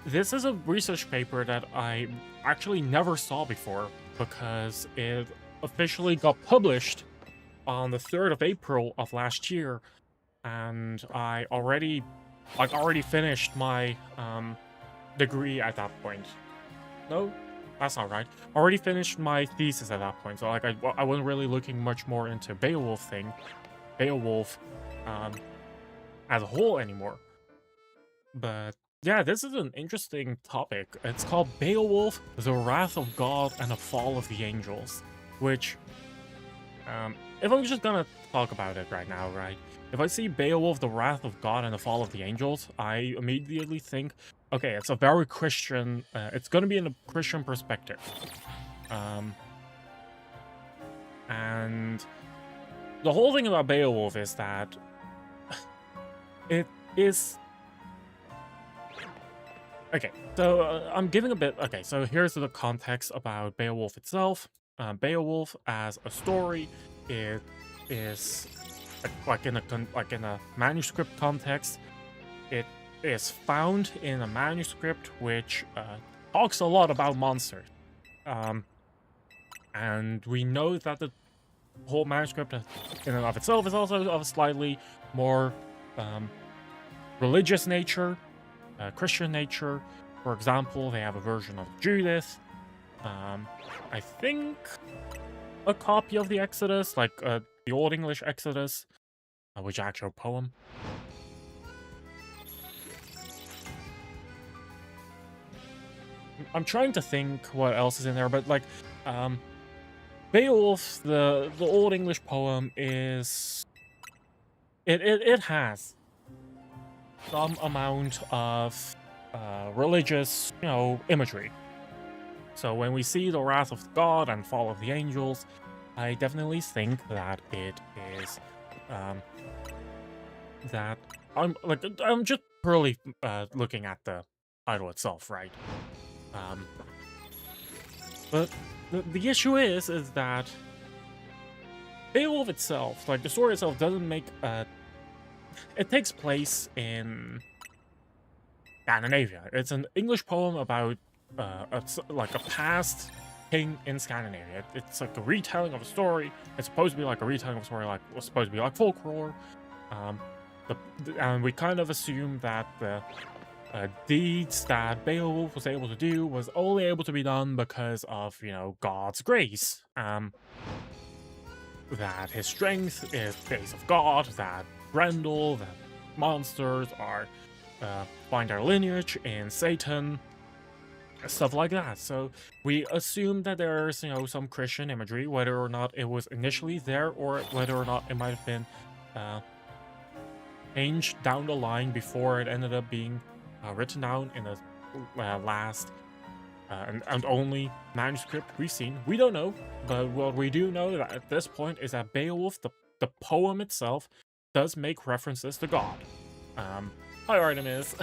This is a research paper that I actually never saw before, because it officially got published on the 3rd of April of last year, and I already finished my degree at that point. No, that's not right. Already finished my thesis at that point, so like I wasn't really looking much more into Beowulf as a whole anymore. But yeah, this is an interesting topic. It's called Beowulf, the Wrath of God and the Fall of the Angels, which if I'm just gonna talk about it right now, right? If I see Beowulf, the Wrath of God and the Fall of the Angels, I immediately think, okay, it's a very Christian, it's gonna be in a Christian perspective. And the whole thing about Beowulf is that it is... Okay, so I'm giving a bit... Okay, so here's the context about Beowulf itself. Beowulf as a story, it is like in a manuscript context. It is found in a manuscript which talks a lot about monsters, and we know that the whole manuscript in and of itself is also of a slightly more religious nature, Christian nature. For example, they have a version of Judith. I think a copy of the Exodus, like the Old English Exodus, which actual poem. I'm trying to think what else is in there, but like, Beowulf, the Old English poem is it has some amount of religious, imagery. So when we see the wrath of God and fall of the angels, I definitely think that it is that I'm just purely looking at the title itself, right? But the issue is that Beowulf itself, like the story itself, doesn't make it takes place in Scandinavia. It's an English poem about like a past king in Scandinavia. It's like a retelling of a story. It's supposed to be like a retelling of a story, like it's supposed to be like folklore. And we kind of assume that the deeds that Beowulf was able to do was only able to be done because of, God's grace. That his strength is based of God, that Grendel, that monsters are find their lineage in Satan, stuff like that. So we assume that there's, some Christian imagery, whether or not it was initially there or whether or not it might have been changed down the line before it ended up being written down in the last and only manuscript we've seen. We don't know, but what we do know that at this point is that Beowulf, the poem itself, does make references to God. Hi Artemis,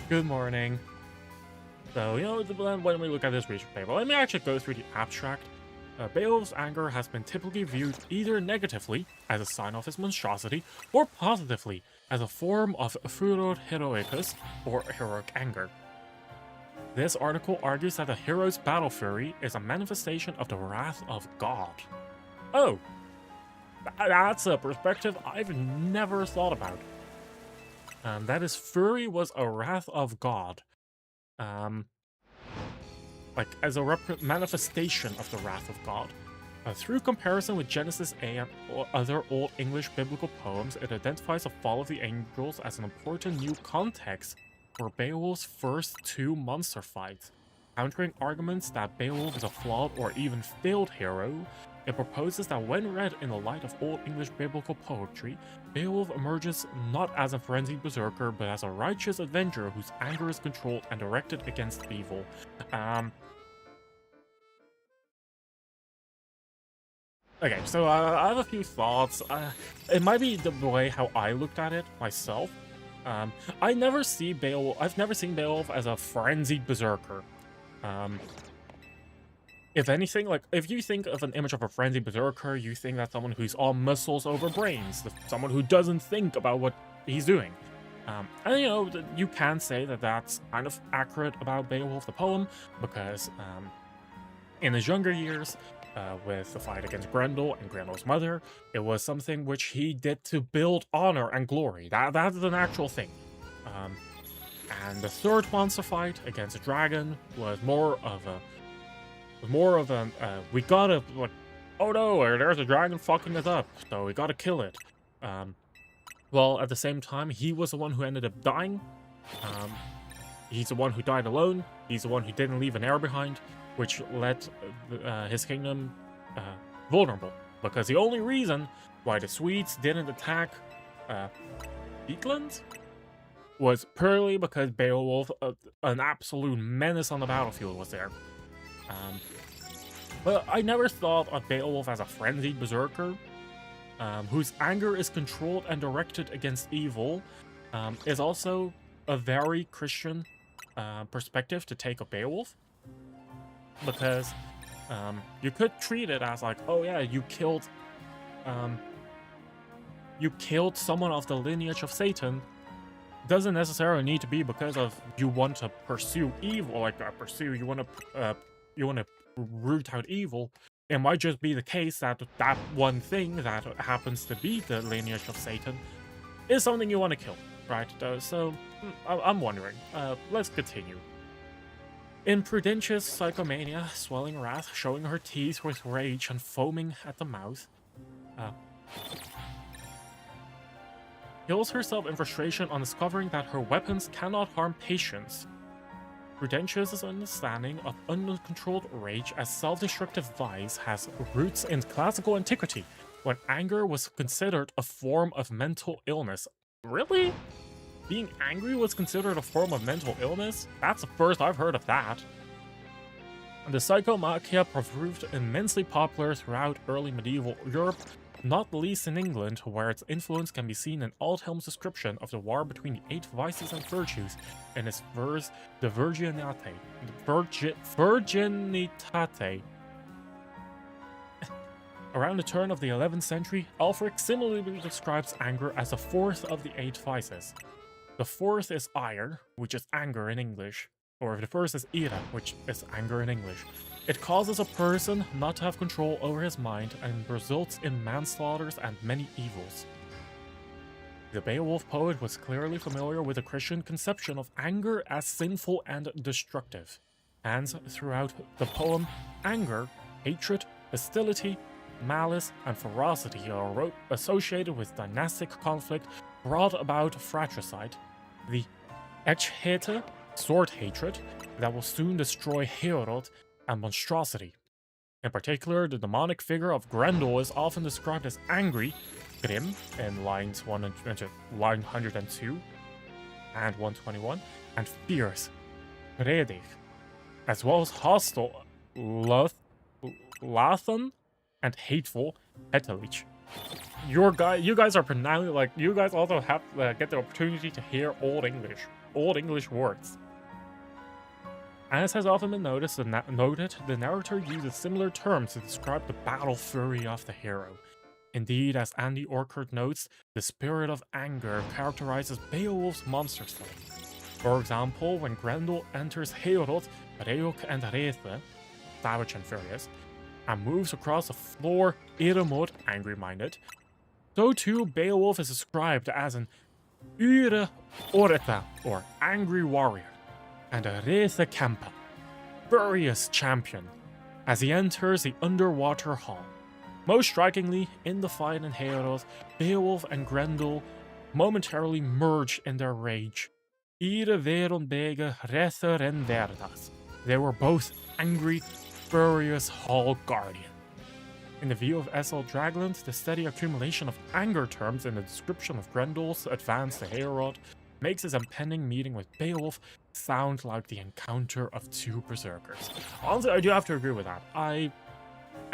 good morning. So, when we look at this research paper, let me actually go through the abstract. Beowulf's anger has been typically viewed either negatively, as a sign of his monstrosity, or positively, as a form of furor heroicus, or heroic anger. This article argues that the hero's battle fury is a manifestation of the wrath of God. Oh, that's a perspective I've never thought about. That his fury was a wrath of God. Like as a manifestation of the wrath of God. Through comparison with Genesis A and other Old English biblical poems, it identifies the fall of the angels as an important new context for Beowulf's first two monster fights. Countering arguments that Beowulf is a flawed or even failed hero, it proposes that when read in the light of Old English biblical poetry, Beowulf emerges not as a frenzied berserker, but as a righteous avenger whose anger is controlled and directed against evil. Okay, so I have a few thoughts. It might be the way how I looked at it myself. I've never seen Beowulf as a frenzied berserker. If anything, like, if you think of an image of a frenzied berserker, you think that's someone who's all muscles over brains, someone who doesn't think about what he's doing. And you can say that that's kind of accurate about Beowulf the poem, because in his younger years, with the fight against Grendel and Grendel's mother, it was something which he did to build honor and glory. That's an actual thing. And the third monster fight against the dragon was more of an we gotta, like, oh no, there's a dragon fucking us up, so we gotta kill it. Well, at the same time, he was the one who ended up dying. He's the one who died alone. He's the one who didn't leave an heir behind, which left his kingdom vulnerable. Because the only reason why the Swedes didn't attack Beekland was purely because Beowulf, an absolute menace on the battlefield, was there. But I never thought of Beowulf as a frenzied berserker, whose anger is controlled and directed against evil, is also a very Christian perspective to take of Beowulf. Because you could treat it as like, oh yeah, you killed someone of the lineage of Satan. Doesn't necessarily need to be because of you want to pursue evil, like you want to root out evil. It might just be the case that that one thing that happens to be the lineage of Satan is something you want to kill, right? So I'm wondering. Let's continue. In Prudentia's psychomania, swelling wrath, showing her teeth with rage and foaming at the mouth, kills herself in frustration on discovering that her weapons cannot harm patients. Prudentia's understanding of uncontrolled rage as self-destructive vice has roots in classical antiquity, when anger was considered a form of mental illness. Really? Being angry was considered a form of mental illness? That's the first I've heard of that. The psychomachia proved immensely popular throughout early medieval Europe, not least in England, where its influence can be seen in Aldhelm's description of the war between the 8 vices and virtues in his verse De Virginitate. Virginitate. Around the turn of the 11th century, Alfric similarly describes anger as the 4th of the 8 vices. The 4th is ire, which is anger in English, or the first is ira, which is anger in English. It causes a person not to have control over his mind and results in manslaughters and many evils. The Beowulf poet was clearly familiar with the Christian conception of anger as sinful and destructive. Hence, throughout the poem, anger, hatred, hostility, malice, and ferocity are associated with dynastic conflict brought about fratricide, the Echhete, sword hatred, that will soon destroy Heorot, and monstrosity. In particular, the demonic figure of Grendel is often described as angry, grim, in lines 102 and 121, and fierce, redig, as well as hostile, Lathan, and hateful, Hetelich. You guys are pronouncing, like, you guys also have get the opportunity to hear Old English words. As has often been noted, the narrator uses similar terms to describe the battle fury of the hero. Indeed, as Andy Orchard notes, the spirit of anger characterizes Beowulf's monster slaying. For example, when Grendel enters Heorot, Reok and Rethe, savage and furious, and moves across the floor, Iremod, angry-minded, so too Beowulf is described as an Ure Oreta, or angry warrior, and a Rethe Kempa, furious champion, as he enters the underwater hall. Most strikingly, in the fight in Heorot, Beowulf and Grendel momentarily merge in their rage. Ire veron bege Rethe ren verdas. They were both angry, furious hall guardian. In the view of S.L. Dragland, the steady accumulation of anger terms in the description of Grendel's advance to Heorot makes his impending meeting with Beowulf sound like the encounter of two berserkers. Honestly, I do have to agree with that. I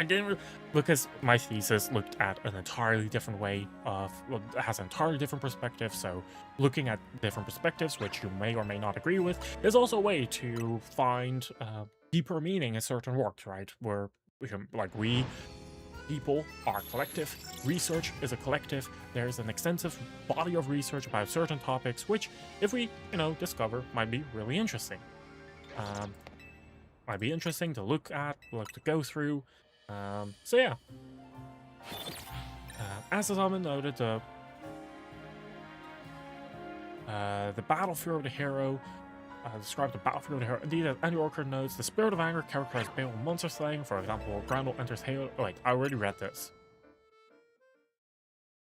didn't, because my thesis looked at an entirely different way of, well, it has an entirely different perspective, so looking at different perspectives, which you may or may not agree with, is also a way to find deeper meaning in certain works, right? Where, like, we people are collective, research is a collective, there's an extensive body of research about certain topics, which, if we, discover, might be really interesting. Might be interesting to look at, to go through. So yeah. As has been noted, the battlefield of the hero described the battlefield of the hero. Indeed, as Andy Orchard notes, the spirit of anger characterized Beowulf monster slaying. For example, Grendel enters Halo. Oh wait, I already read this.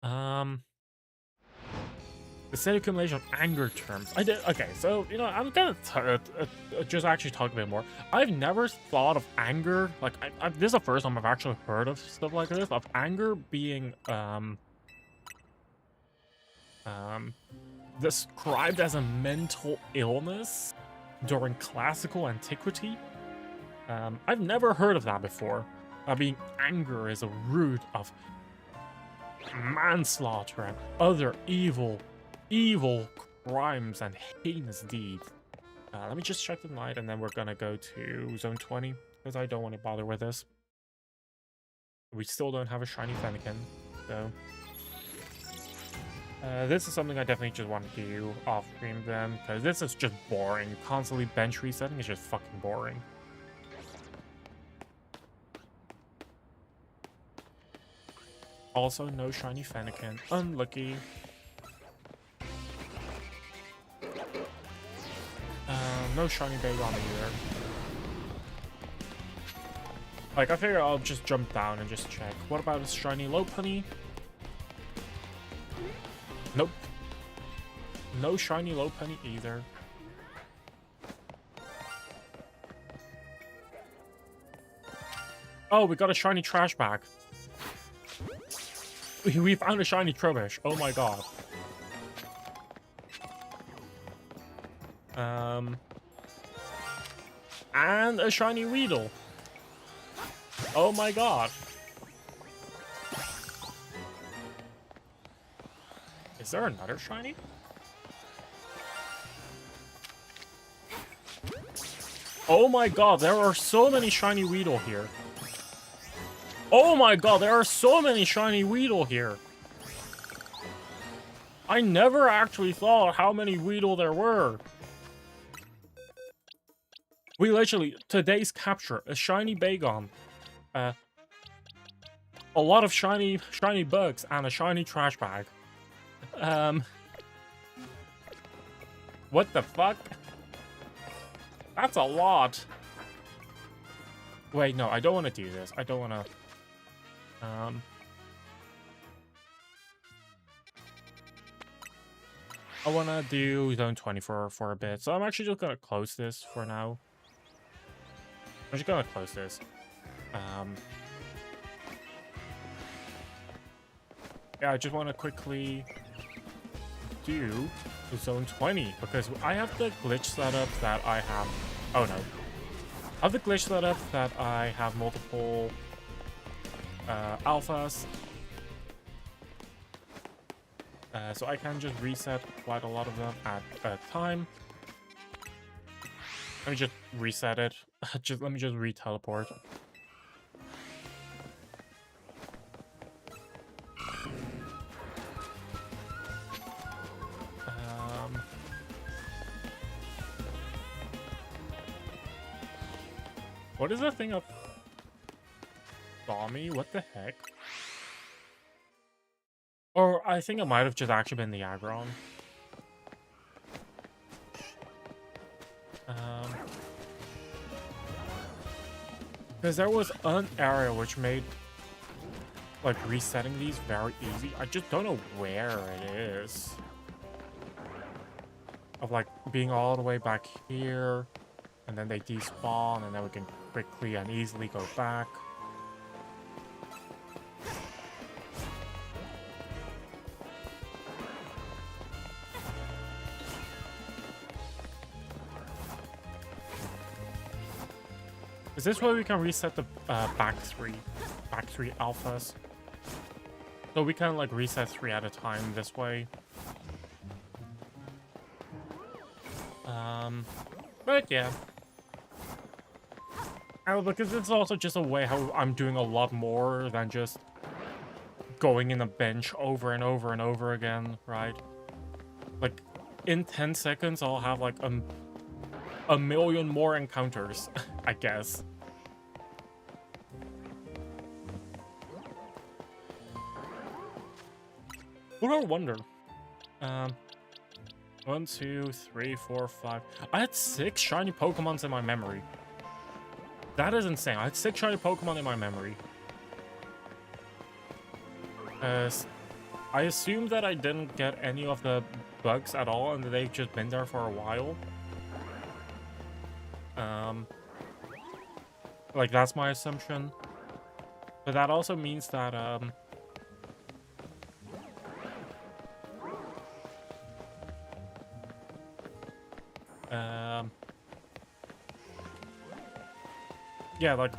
The steady accumulation of anger terms. I did. Okay, so I'm gonna just actually talk a bit more. I've never thought of anger like this is the first time I've actually heard of stuff like this, of anger being described as a mental illness during classical antiquity. I've never heard of that before. Being anger is a root of manslaughter and other evil crimes and heinous deeds. Let me just check the night, and then we're gonna go to zone 20, because I don't want to bother with this. We still don't have a shiny Fennekin, so this is something I definitely just want to do off stream then, because this is just boring. Constantly bench resetting is just fucking boring. Also, no shiny Fennekin. Unlucky. No shiny Bagon either. Like, I figure I'll just jump down and just check. What about a shiny Lopunny? Nope. No shiny Lopunny either. Oh, we got a shiny trash bag. We found a shiny Trubbish. Oh my god. And a shiny Weedle. Oh my god. Is there another shiny? Oh my god, there are so many shiny Weedle here. Oh my god, there are so many shiny Weedle here. I never actually thought how many Weedle there were. We literally, today's capture, a shiny Bagon, a lot of shiny bugs, and a shiny trash bag. What the fuck? That's a lot. Wait, no, I don't want to do this. I don't want to... I want to do Zone 20 for a bit. So I'm actually just going to close this for now. I'm just going to close this. Yeah, I just want to quickly do Zone 20 because I have the glitch setup that I have... Oh, no. I have the glitch setup that I have multiple alphas. So I can just reset quite a lot of them at a time. Let me just reset it. Let me just re-teleport. What is the thing of Tommy? What the heck? Or I think it might have just actually been the Aggron. Because there was an area which made like resetting these very easy. I just don't know where it is. Of like being all the way back here, and then they despawn, and then we can quickly and easily go back. Is this where we can reset the back three alphas? So we can like reset 3 at a time this way. But yeah. And because it's also just a way how I'm doing a lot more than just going in a bench over and over and over again, right? Like in 10 seconds I'll have like a million more encounters, I guess. What I wonder. 1, 2, 3, 4, 5. I had 6 shiny Pokemons in my memory. That is insane. I had 6 shiny Pokemon in my memory. I assume that I didn't get any of the bugs at all, and that they've just been there for a while. Like, that's my assumption. But that also means that, yeah, like,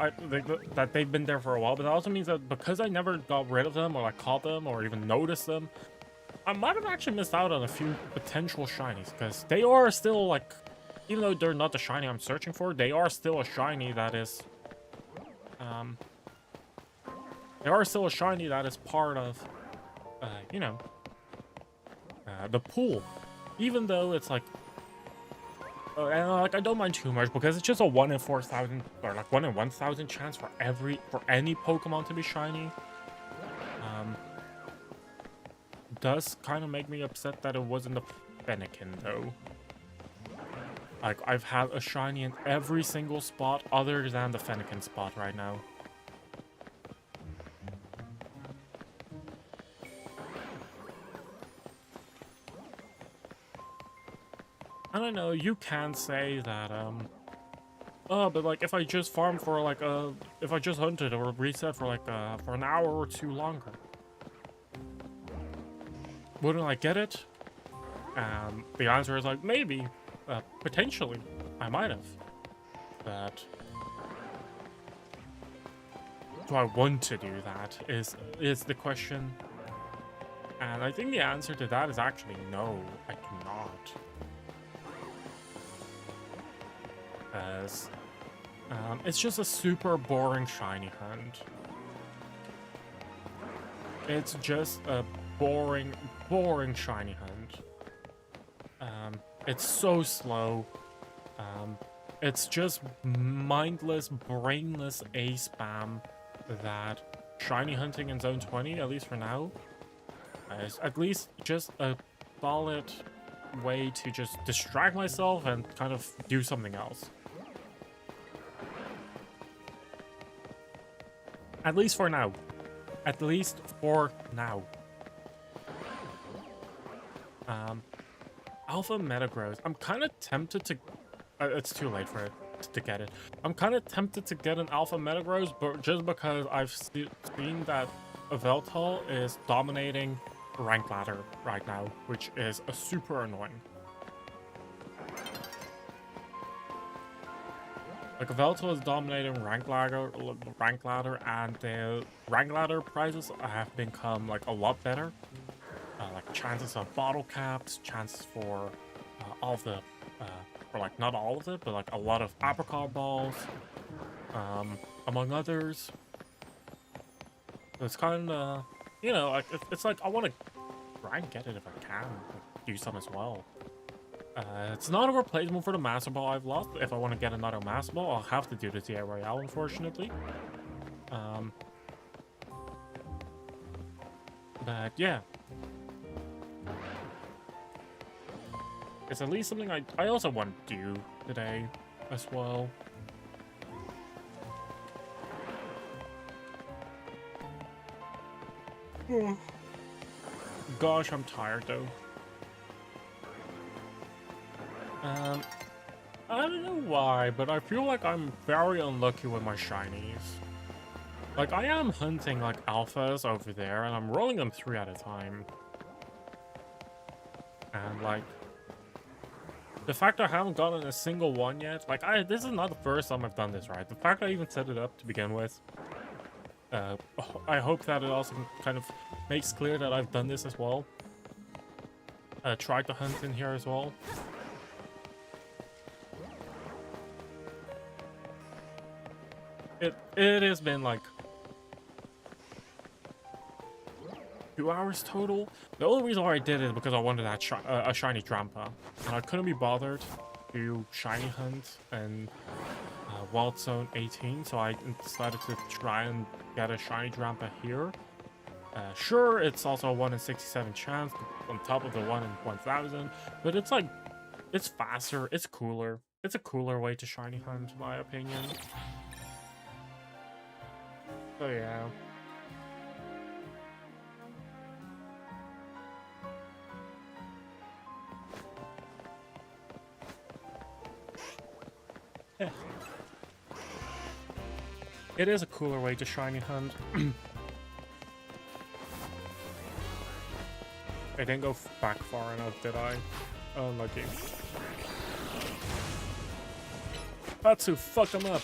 that they've been there for a while, but that also means that because I never got rid of them, or like caught them, or even noticed them, I might have actually missed out on a few potential shinies, because they are still, like, even though they're not the shiny I'm searching for, they are still a shiny that is, they are still a shiny that is part of, you know, the pool, even though it's like, and like I don't mind too much because it's just a 1 in 4,000 or like 1 in 1,000 chance for any Pokemon to be shiny. Does kind of make me upset that it wasn't the Fennekin though. Like I've had a shiny in every single spot other than the Fennekin spot right now. And I know you can say that, oh, but like if I just farm for like if I just hunted or reset for like for an hour or 2 longer, wouldn't I get it? The answer is like, maybe, potentially, I might have. But do I want to do that is the question. And I think the answer to that is actually no, I do not. As it's just a super boring shiny hunt. It's just a boring shiny hunt. It's so slow. It's just mindless, brainless A spam that shiny hunting in Zone 20, at least for now, is at least just a solid way to just distract myself and kind of do something else. At least for now. At least for now. Alpha Metagross. I'm kind of tempted to... it's too late for it to get it. I'm kind of tempted to get an Alpha Metagross, but just because I've seen that Veltal is dominating rank ladder right now, which is a super annoying. Like, Veltal is dominating rank ladder, and the rank ladder prizes have become like a lot better. Like chances of bottle caps, chances for all of the, or like not all of it, but like a lot of apricot balls, among others. So it's kind of, you know, like it's like I want to try and get it if I can, like, do some as well. It's not a replacement for the Master Ball I've lost. If I want to get another Master Ball, I'll have to do the TA Royale, unfortunately. But yeah. It's at least something I also want to do today as well. Gosh, I'm tired though. I don't know why, but I feel like I'm very unlucky with my shinies. Like, I am hunting like alphas over there, and I'm rolling them 3 at a time. And like, the fact I haven't gotten a single one yet, like, this is not the first time I've done this, right? The fact I even set it up to begin with, I hope that it also kind of makes clear that I've done this as well. Tried to hunt in here as well. It has been like 2 hours total. The only reason why I did it is because I wanted that a shiny Drampa, and I couldn't be bothered to shiny hunt and Wild Zone 18, so I decided to try and get a shiny Drampa here. Sure, it's also a 1 in 67 chance on top of the 1 in 1000, but it's like, it's faster, it's cooler. It's a cooler way to shiny hunt, in my opinion. So yeah. It is a cooler way to shiny hunt. I didn't go back far enough, did I? Oh, lucky. That's who fucked him up.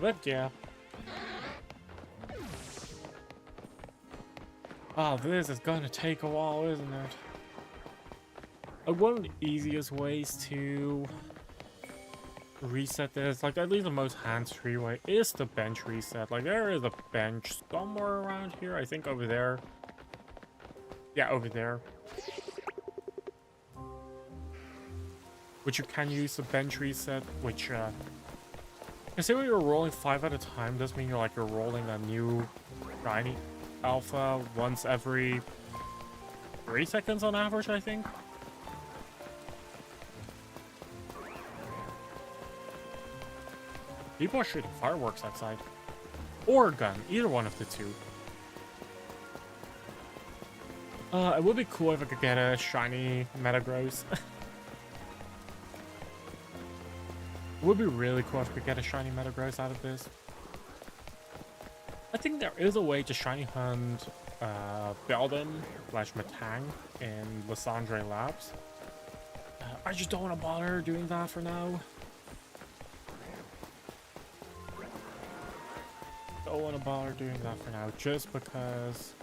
But yeah. Oh, this is gonna take a while, isn't it? One of the easiest ways to reset this, like at least the most hands-free way, is the bench reset. Like, there is a bench somewhere around here. I think over there. Yeah, over there. Which you can use the bench reset, which considering you're rolling 5 at a time, does mean you're rolling a new shiny alpha once every 3 seconds on average, I think. People are shooting fireworks outside. Or a gun, either one of the two. It would be cool if I could get a shiny Metagross. It would be really cool if I could get a shiny Metagross out of this. I think there is a way to shiny hunt Beldum slash Matang in Lysandre Labs. I just don't want to bother doing that for now. Don't want to bother doing that for now, just because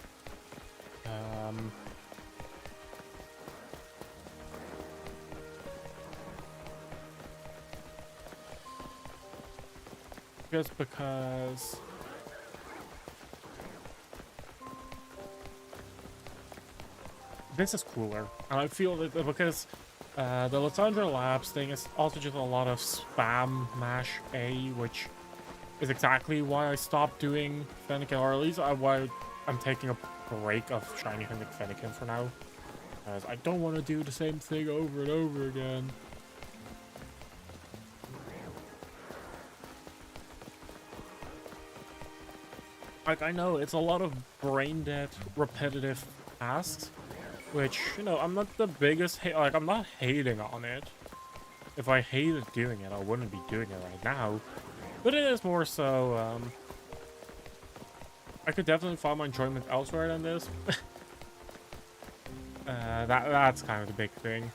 this is cooler, and I feel that because the Lysandre Labs thing is also just a lot of spam mash A, which is exactly why I stopped doing Fennekin, or at least why I'm taking a break of shiny hunting Fennekin for now, because I don't want to do the same thing over and over again. Like, I know it's a lot of brain dead, repetitive tasks, which, you know, I'm not the biggest like, I'm not hating on it. If I hated doing it, I wouldn't be doing it right now. But it is more so, I could definitely find my enjoyment elsewhere than this. That's kind of the big thing.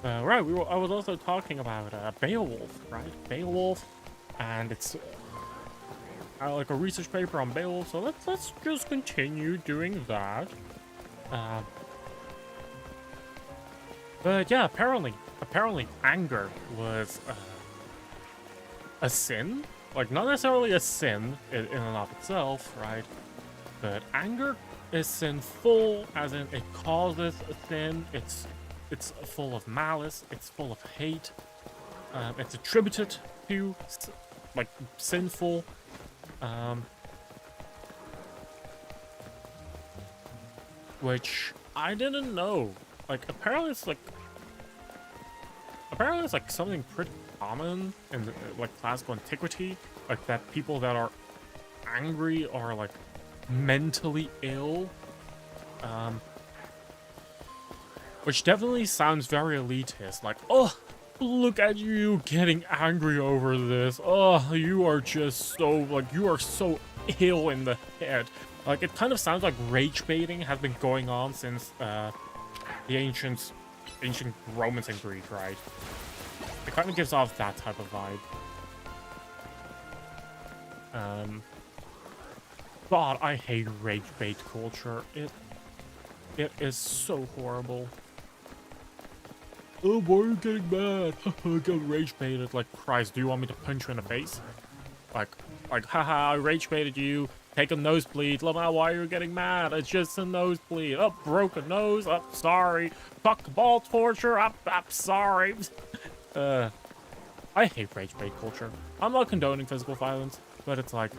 Right, I was also talking about Beowulf, right? Beowulf, and it's like a research paper on Beowulf. So let's just continue doing that. But yeah, apparently anger was a sin. Like, not necessarily a sin in and of itself, right? But anger is sinful, as in it causes a sin. It's full of malice. It's full of hate. It's attributed to like sinful. Which I didn't know. Like, apparently it's like something pretty common in like classical antiquity, like that people that are angry are like mentally ill, which definitely sounds very elitist. Like, oh, look at you getting angry over this. Oh, you are just so, like, you are so ill in the head. Like, it kind of sounds like rage baiting has been going on since the ancient Romans and Greek, right? It kind of gives off that type of vibe. God, I hate rage bait culture. It is so horrible. Oh, why are you getting mad? I got rage baited. Like, Christ, do you want me to punch you in the face? Like, haha, I rage baited you. Take a nosebleed. Why are you getting mad? It's just a nosebleed. Oh, broken nose. Oh, sorry. Fuck ball torture. I'm sorry. I hate rage bait culture. I'm not condoning physical violence, but it's like,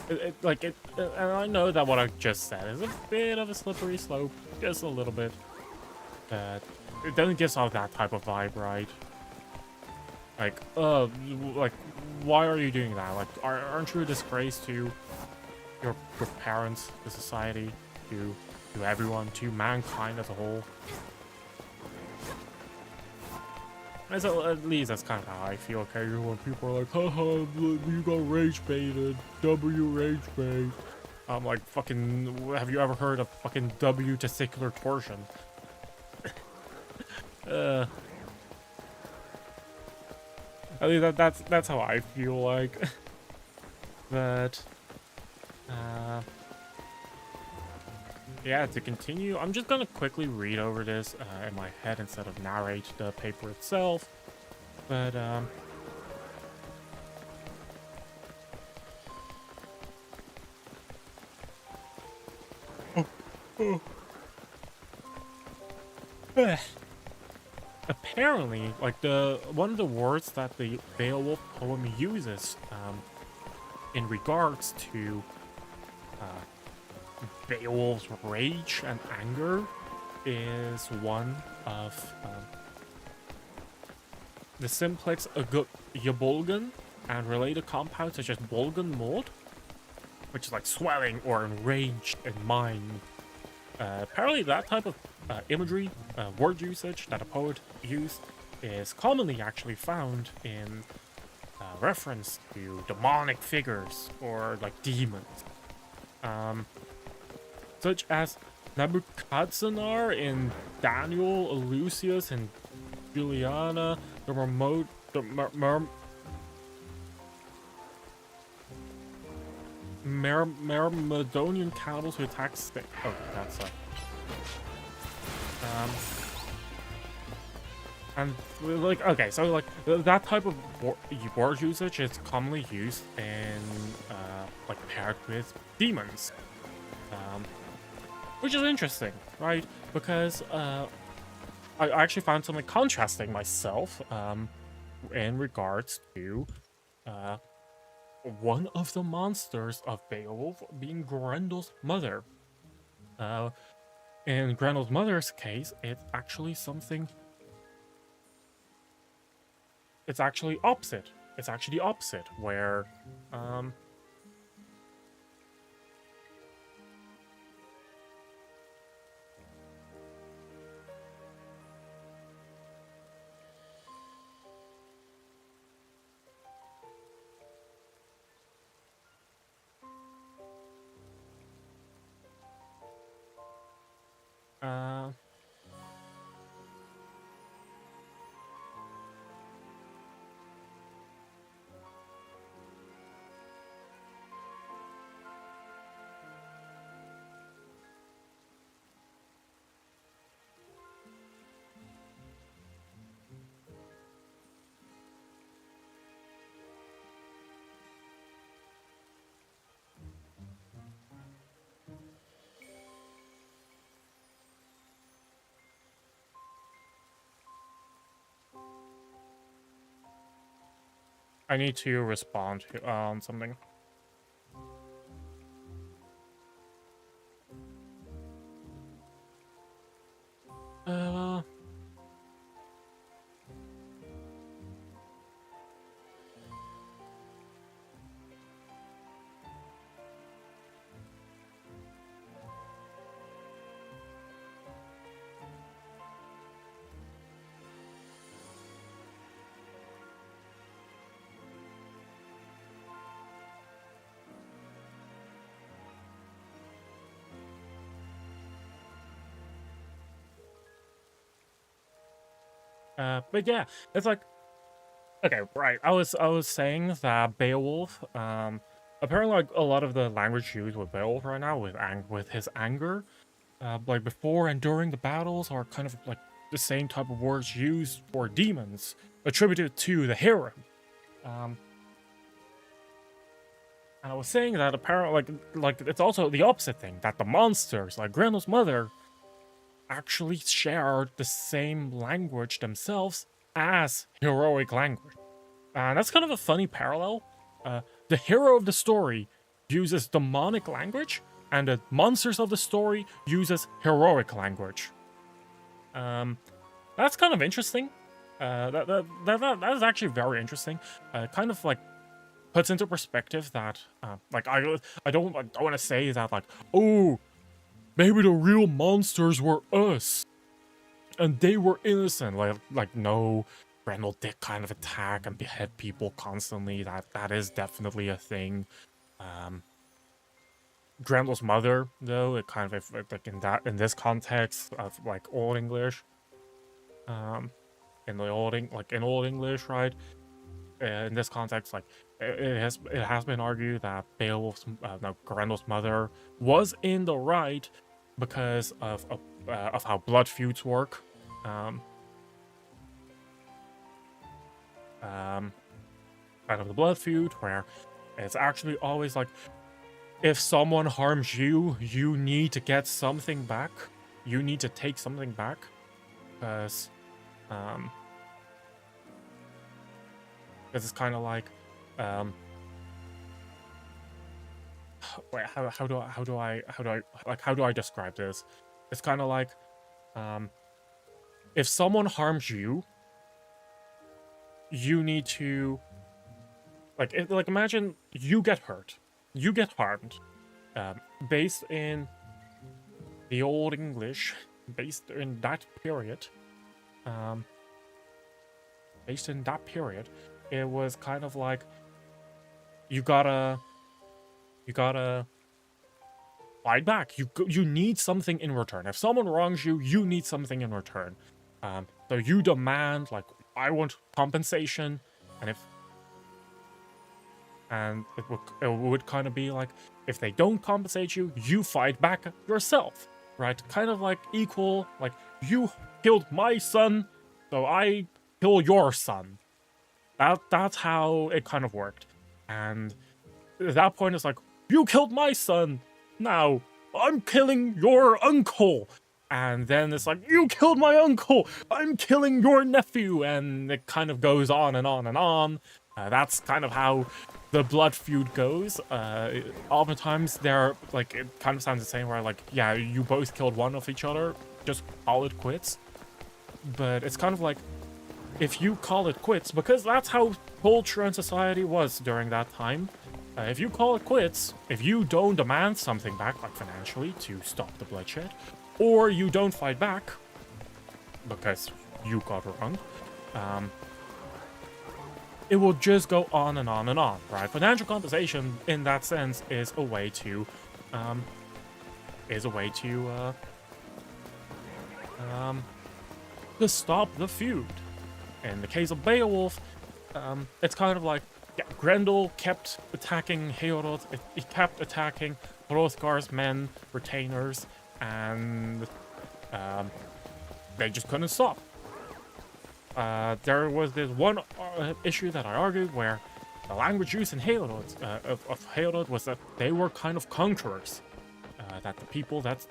and I know that what I just said is a bit of a slippery slope, just a little bit. But it doesn't give off that type of vibe, right? Like, like, why are you doing that? Like, aren't you a disgrace to your parents, to society, to everyone, to mankind as a whole? At least that's kind of how I feel, okay? When people are like, haha, you got rage baited, W rage bait. I'm like, fucking, have you ever heard of fucking W testicular torsion? I mean, that's how I feel like. But yeah, to continue, I'm just gonna quickly read over this in my head instead of narrate the paper itself. But apparently, like, one of the words that the Beowulf poem uses in regards to Beowulf's rage and anger is one of the simplex yabolgan and related compounds such as bolgan mold, which is like swelling or enraged in mind. Apparently that type of imagery, word usage that a poet used is commonly actually found in reference to demonic figures or like demons, such as Nebuchadnezzar in Daniel, Lucius, and Juliana, the remote, the Myrmidonian cannibals who attack state. Oh, that's and like, okay, so like that type of word usage is commonly used in like paired with demons, which is interesting, right? Because I actually found something contrasting myself in regards to one of the monsters of Beowulf being Grendel's mother. In Grendel's mother's case, it's actually something. It's actually opposite. It's actually the opposite, where uh, I need to respond on something. Uh, but yeah, it's like, okay, right. I was saying that Beowulf, apparently like a lot of the language used with Beowulf right now with his anger, like before and during the battles are kind of like the same type of words used for demons attributed to the hero. And I was saying that apparently like it's also the opposite thing, that the monsters like Grendel's mother actually share the same language themselves as heroic language. And that's kind of a funny parallel. The hero of the story uses demonic language, and the monsters of the story uses heroic language. That's kind of interesting. That is actually very interesting. Kind of like puts into perspective that like I don't want to say that like, oh, maybe the real monsters were us and they were innocent. Like no, Grendel did kind of attack and behead people constantly. That is definitely a thing. Grendel's mother, though, it kind of like in this context of like Old English, in Old English, right? In this context, like it has been argued that Beowulf's Grendel's mother was in the right because of how blood feuds work. Kind of the blood feud where it's actually always like, if someone harms you, you need to get something back. You need to take something back, because it's kind of like, wait, how do I describe this? It's kind of like, if someone harms you, you need to like imagine you get hurt, you get harmed, based in the Old English, based in that period, it was kind of like you gotta fight back. You need something in return. If someone wrongs you, you need something in return. So you demand, like, I want compensation, and it would kind of be like, if they don't compensate you, you fight back yourself, right? Kind of like equal, like, you killed my son, so I kill your son. That's how it kind of worked. And at that point, it's like, you killed my son, now I'm killing your uncle. And then it's like, you killed my uncle, I'm killing your nephew. And it kind of goes on and on and on. That's kind of how the blood feud goes. Oftentimes they're like, it kind of sounds the same where like, yeah, you both killed one of each other, just call it quits. But it's kind of like, if you call it quits, because that's how culture and society was during that time. If you call it quits, if you don't demand something back, like financially, to stop the bloodshed, or you don't fight back, because you got wronged, it will just go on and on and on, right? Financial compensation, in that sense, is a way to, to stop the feud. In the case of Beowulf, it's kind of like, yeah, Grendel kept attacking Heorot, he kept attacking Hrothgar's men, retainers, and they just couldn't stop. There was this one issue that I argued where the language used in Heorot, of Heorot was that they were kind of conquerors. That the people, that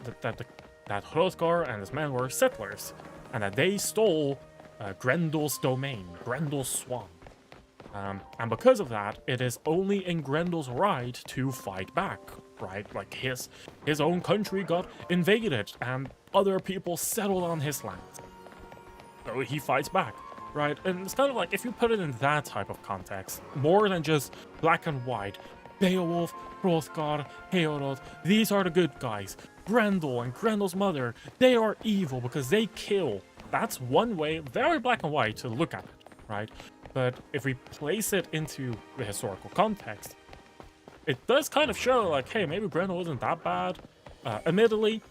Hrothgar and his men were settlers, and that they stole Grendel's domain, Grendel's swamp. And because of that, it is only in Grendel's right to fight back, right? Like his own country got invaded and other people settled on his land. So he fights back, right? And it's kind of like, if you put it in that type of context, more than just black and white, Beowulf, Hrothgar, Heorot, these are the good guys. Grendel and Grendel's mother, they are evil because they kill. That's one way, very black and white, to look at it, right? But if we place it into the historical context, it does kind of show, like, hey, maybe Grendel wasn't that bad. Admittedly,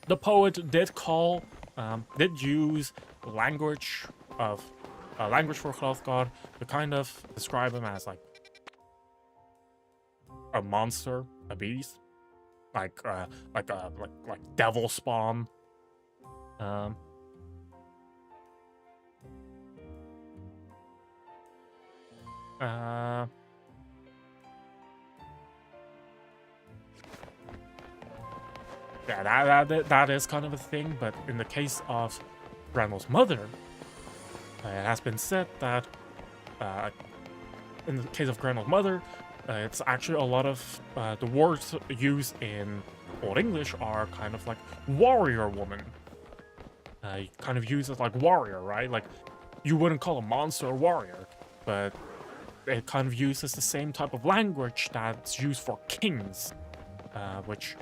the poet did use language for Hrothgar to kind of describe him as, like, a monster, a beast, like devil spawn. Yeah, that is kind of a thing, but in the case of Grendel's mother, it has been said that in the case of Grendel's mother, it's actually a lot of the words used in Old English are kind of like warrior woman. You kind of use it like warrior, right? Like, you wouldn't call a monster a warrior, but it kind of uses the same type of language that's used for kings, which,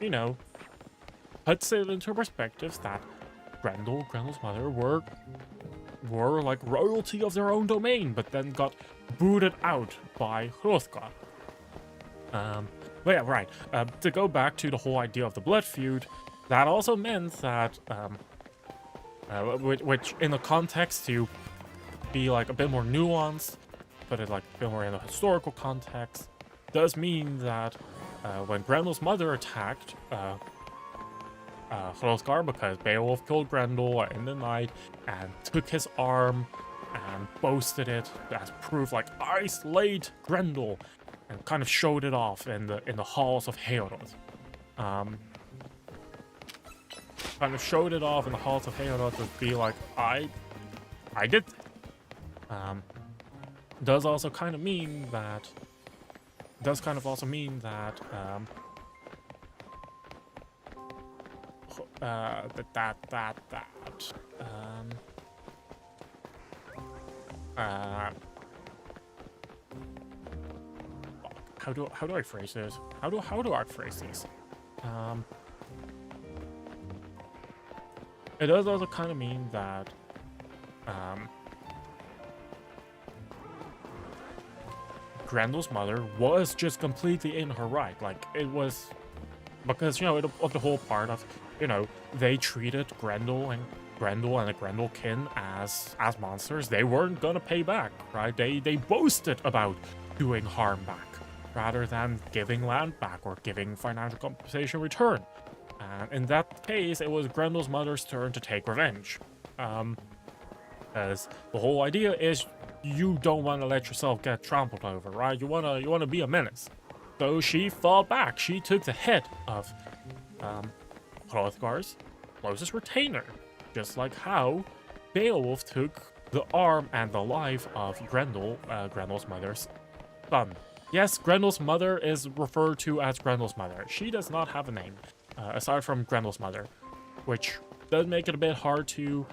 you know, puts it into perspective that Grendel's mother were like royalty of their own domain, but then got booted out by Hrothgar. But yeah, right. To go back to the whole idea of the blood feud, that also meant that, which in the context to be like a bit more nuanced, but it like a bit more in a historical context, does mean that when Grendel's mother attacked Hrothgar, because Beowulf killed Grendel in the night and took his arm and boasted it as proof, like, I slayed Grendel, and kind of showed it off in the halls of Heorot. Kind of showed it off in the halls of Heorot to be like, I did it. Does also kind of mean that. How do I phrase this? How do I phrase this? It does also kind of mean that Grendel's mother was just completely in her right. Like, it was because, of the whole part of, they treated Grendel and the Grendelkin as monsters. They weren't gonna pay back, right? They boasted about doing harm back rather than giving land back or giving financial compensation return. And in that case, it was Grendel's mother's turn to take revenge. As the whole idea is you don't want to let yourself get trampled over, right? You wanna be a menace. So she fought back. She took the head of Hrothgar's closest retainer, just like how Beowulf took the arm and the life of Grendel's mother's son. Yes, Grendel's mother is referred to as Grendel's mother. She does not have a name, aside from Grendel's mother, which does make it a bit hard to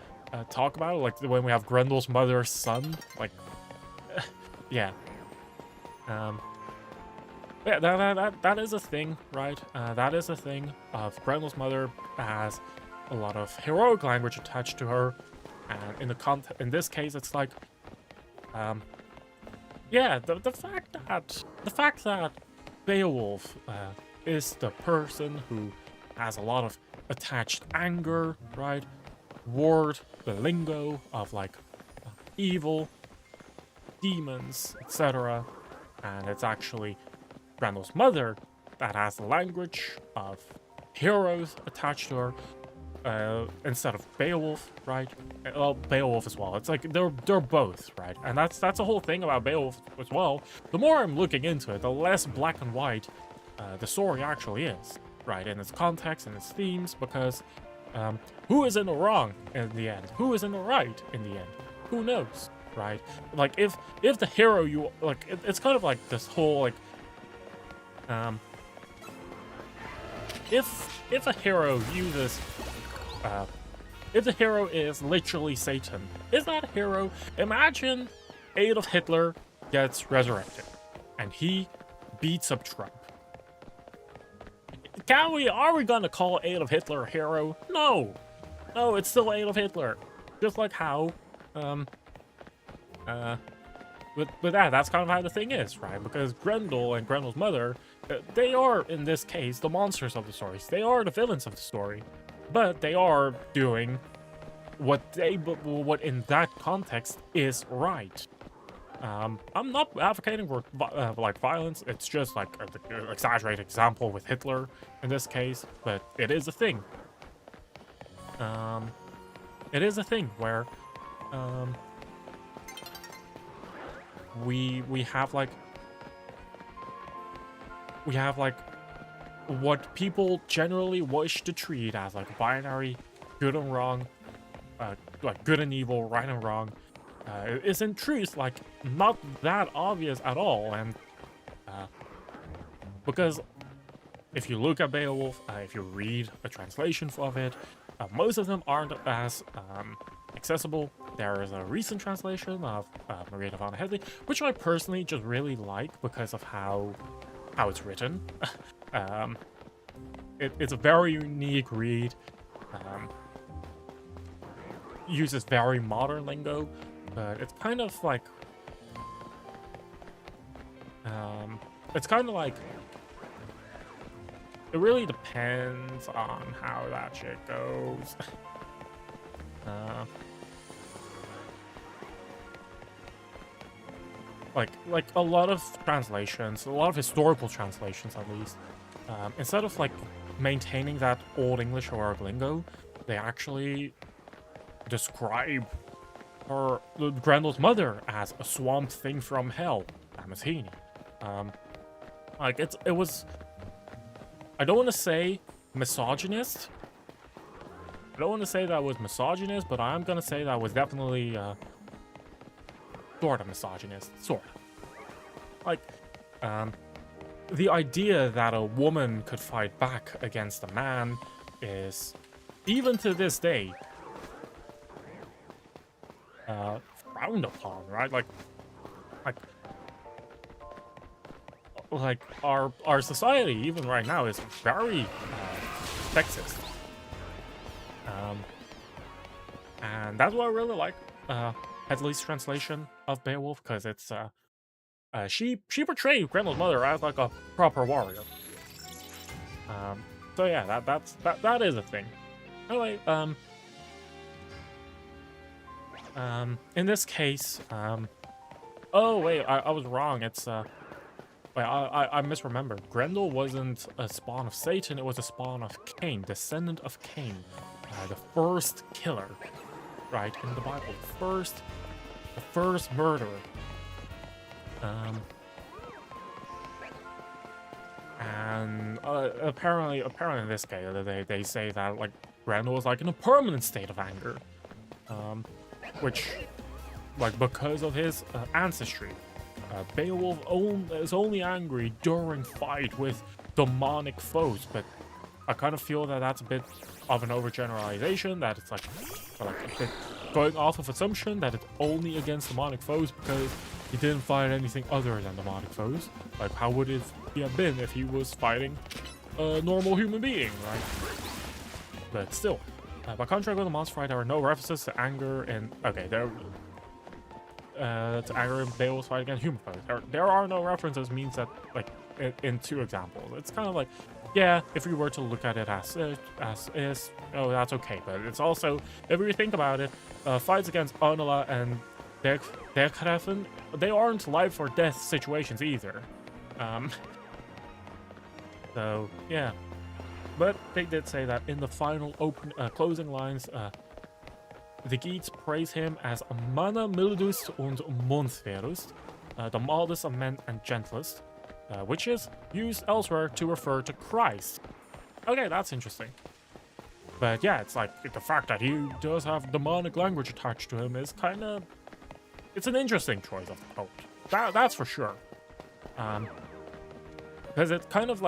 talk about, like when we have Grendel's mother's son, like, yeah. Yeah, that is a thing, right? That is a thing of Grendel's mother has a lot of heroic language attached to her, and in this case, it's like, yeah, the fact that Beowulf is the person who has a lot of attached anger, right? Word, the lingo of like evil, demons, etc., and it's actually Grendel's mother that has the language of heroes attached to her, instead of Beowulf, right? Well, Beowulf as well. It's like they're both, right? And that's the whole thing about Beowulf as well. The more I'm looking into it, the less black and white the story actually is, right? In its context and its themes, because who is in the wrong in the end? Who is in the right in the end? Who knows, right? Like if the hero it's kind of like this whole like if a hero uses if the hero is literally Satan, is that a hero? Imagine Adolf Hitler gets resurrected and he beats up Trump. Are we gonna call Adolf Hitler a hero? No, it's still Adolf Hitler. Just like how, with that's kind of how the thing is, right? Because Grendel and Grendel's mother, they are, in this case, the monsters of the stories. They are the villains of the story, but they are doing what in that context is right. I'm not advocating for like violence. It's just like an exaggerated example with Hitler in this case, but it is a thing. It is a thing where we have like what people generally wish to treat as like binary good and wrong, like good and evil, right and wrong, is in truth like not that obvious at all. And because if you look at Beowulf, if you read a translation of it, most of them aren't as accessible. There is a recent translation of Maria von Hedley, which I personally just really like because of how it's written. It's a very unique read. Uses very modern lingo, but it's kind of like it really depends on how that shit goes. Like a lot of translations, a lot of historical translations at least, instead of like maintaining that old English or lingo, they actually describe Grendel's mother as a swamp thing from hell, Amazini. Like it was, I don't want to say misogynist. I don't want to say that was misogynist, but I'm gonna say that was definitely sort of misogynist, sort of. Like, the idea that a woman could fight back against a man is, even to this day, frowned upon, right? Like our society, even right now, is very sexist. And that's what I really like Hedley's translation of Beowulf, because it's she portrayed Grendel's mother as like a proper warrior. So yeah, that is a thing. Anyway, in this case, oh wait, I was wrong. It's wait, I misremembered. Grendel wasn't a spawn of Satan; it was a spawn of Cain, descendant of Cain, the first killer, right in the Bible, the first murderer. And apparently in this case, they say that like Grendel was like in a permanent state of anger, which, like, because of his ancestry, Beowulf is only angry during fight with demonic foes. But I kind of feel that that's a bit of an overgeneralization. That it's like a bit going off of assumption that it's only against demonic foes because he didn't fight anything other than demonic foes. Like, how would it have been if he was fighting a normal human being, right? But still, by contrast with the monster fight, there are no references to anger and to anger in Beowulf's fight against human foes. There are no references means that, like, in two examples, it's kind of like, yeah, if we were to look at it as is, oh, that's okay. But it's also, if we think about it, fights against Onela and Dekrefen, they aren't life or death situations either. So yeah, but they did say that in the final closing lines, the Geats praise him as Manna mildus und mundverust, the mildest of men and gentlest, which is used elsewhere to refer to Christ. Okay, that's interesting. But yeah, it's like the fact that he does have demonic language attached to him is kind of, it's an interesting choice of the poet. That's for sure. Because it kind of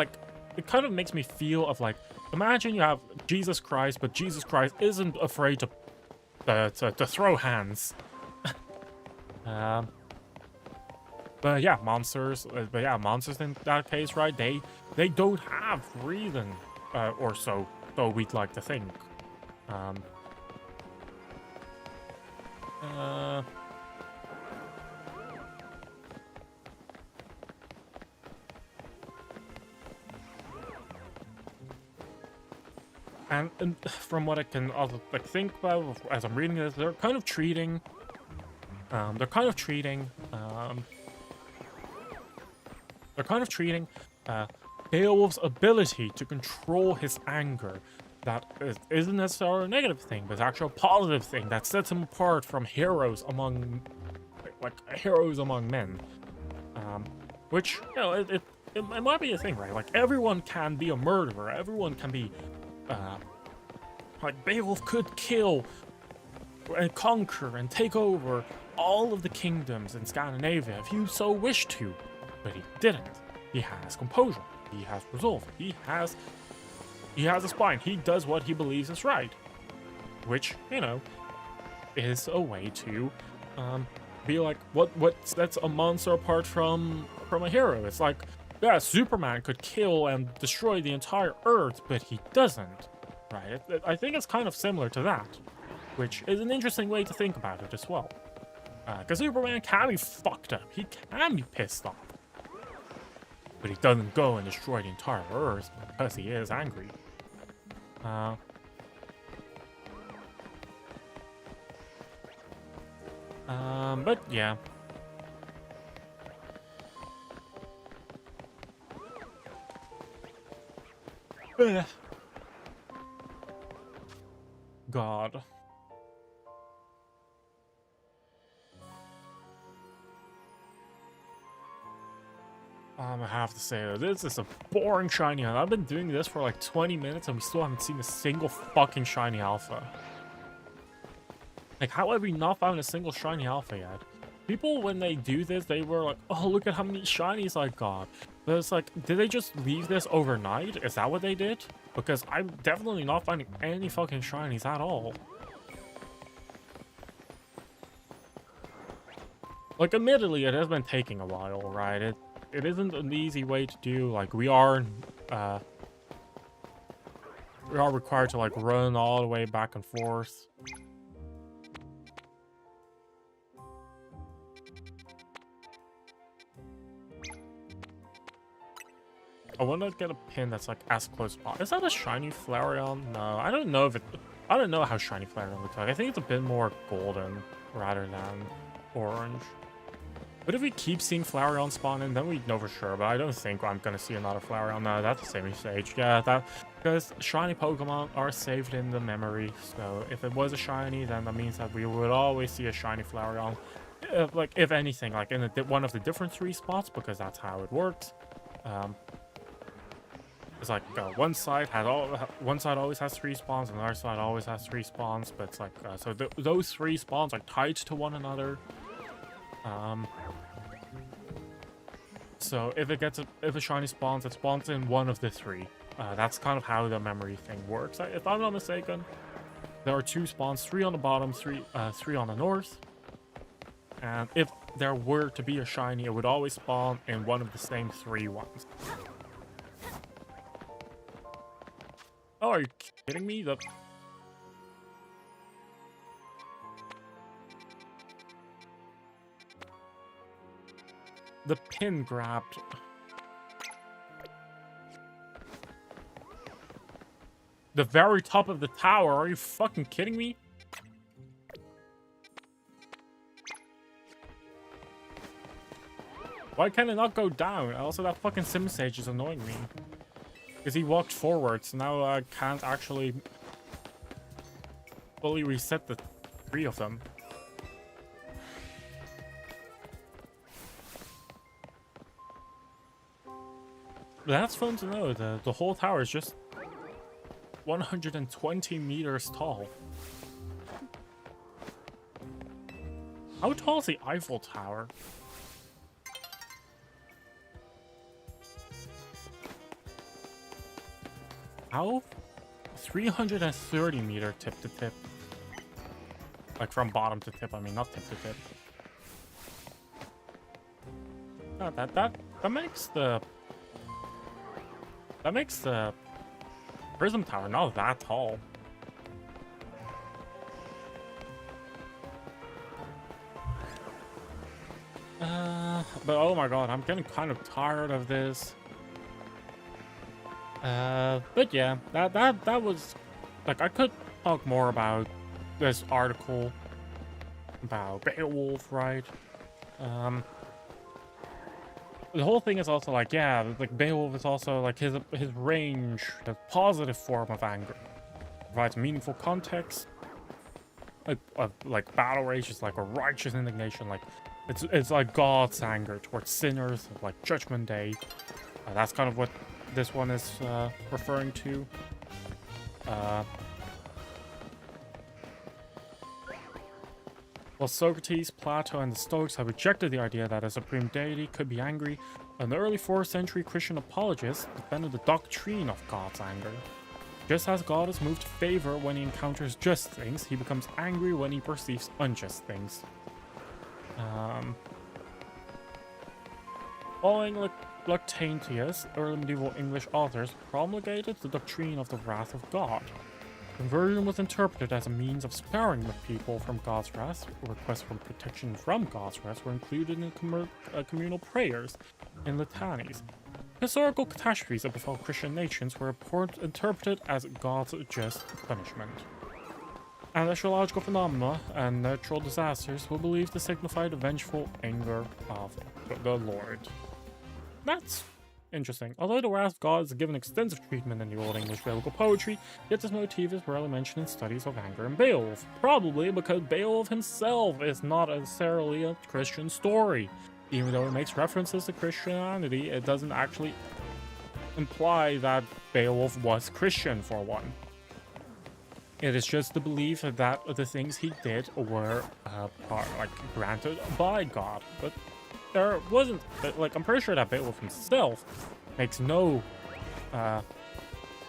makes me feel of like, imagine you have Jesus Christ, but Jesus Christ isn't afraid to throw hands. But yeah, monsters. But yeah, monsters in that case, right? They don't have reason, or so we'd like to think. And from what I can also like think about as I'm reading this, they're kind of treating Beowulf's ability to control his anger. That isn't necessarily a negative thing, but it's actually a positive thing that sets him apart from heroes among men. Which, you know, it might be a thing, right? Like, everyone can be a murderer. Everyone can be, like, Beowulf could kill and conquer and take over all of the kingdoms in Scandinavia if he so wished to, but he didn't. He has composure. He has resolve. He has a spine. He does what he believes is right, which, you know, is a way to be like, what sets a monster apart from a hero? It's like, yeah, Superman could kill and destroy the entire Earth, but he doesn't, right? I think it's kind of similar to that, which is an interesting way to think about it as well. Because Superman can be fucked up. He can be pissed off. But he doesn't go and destroy the entire Earth because he is angry. But yeah. God. I have to say that this is a boring shiny hunt. I've been doing this for like 20 minutes and we still haven't seen a single fucking shiny alpha. Like, how have we not found a single shiny alpha yet? People, when they do this, they were like, oh, look at how many shinies I got. But it's like, did they just leave this overnight? Is that what they did? Because I'm definitely not finding any fucking shinies at all. Like, admittedly, it has been taking a while, right? It isn't an easy way to do. Like, we are required to, like, run all the way back and forth. I want to get a pin that's like as close as possible. Is that a shiny Flareon? No, I don't know if it. I don't know how shiny Flareon looks like. I think it's a bit more golden rather than orange. But if we keep seeing Flareon spawn in, then we know for sure. But I don't think I'm gonna see another Flareon. No, that's the same stage. Yeah, that because shiny Pokemon are saved in the memory. So if it was a shiny, then that means that we would always see a shiny Flareon. Like if anything, like in one of the different 3 spots, because that's how it works. It's like one side always has 3 spawns, and the other side always has 3 spawns. But it's like so those 3 spawns are tied to one another. So if a shiny spawns, it spawns in one of the 3. That's kind of how the memory thing works. If I'm not mistaken, there are 2 spawns, 3 on the bottom, 3 on the north. And if there were to be a shiny, it would always spawn in one of the same 3 ones. Oh, are you kidding me? The pin grabbed. The very top of the tower. Are you fucking kidding me? Why can it not go down? Also, that fucking sim sage is annoying me. Because he walked forward, so now I can't actually fully reset the 3 of them. That's fun to know. The whole tower is just 120 meters tall. How tall is the Eiffel Tower? How? 330 meter tip to tip. Like from bottom to tip, I mean, not tip to tip. Oh, that makes the Prism Tower not that tall. But oh my god, I'm getting kind of tired of this. But yeah, that was like, I could talk more about this article about Beowulf, right? The whole thing is also like, yeah, like Beowulf is also like his range, the positive form of anger, provides meaningful context. Like battle rage is like a righteous indignation, like it's like God's anger towards sinners, like Judgment Day. That's kind of what this one is referring to. While Socrates, Plato, and the Stoics have rejected the idea that a supreme deity could be angry, an early 4th century Christian apologist defended the doctrine of God's anger. Just as God is moved to favor when he encounters just things, he becomes angry when he perceives unjust things. Following Lactantius, early medieval English authors promulgated the doctrine of the wrath of God. Conversion was interpreted as a means of sparing the people from God's wrath. Requests for protection from God's wrath were included in communal prayers and litanies. Historical catastrophes that befell Christian nations were interpreted as God's just punishment. And astrological phenomena and natural disasters were believed to signify the vengeful anger of the Lord. That's interesting. Although the wrath of God is given extensive treatment in the Old English biblical poetry, yet this motif is rarely mentioned in studies of anger and Beowulf, probably because Beowulf himself is not necessarily a Christian story. Even though it makes references to Christianity, it doesn't actually imply that Beowulf was Christian, for one. It is just the belief that the things he did were granted by God, but there wasn't, like, I'm pretty sure that Beowulf himself makes no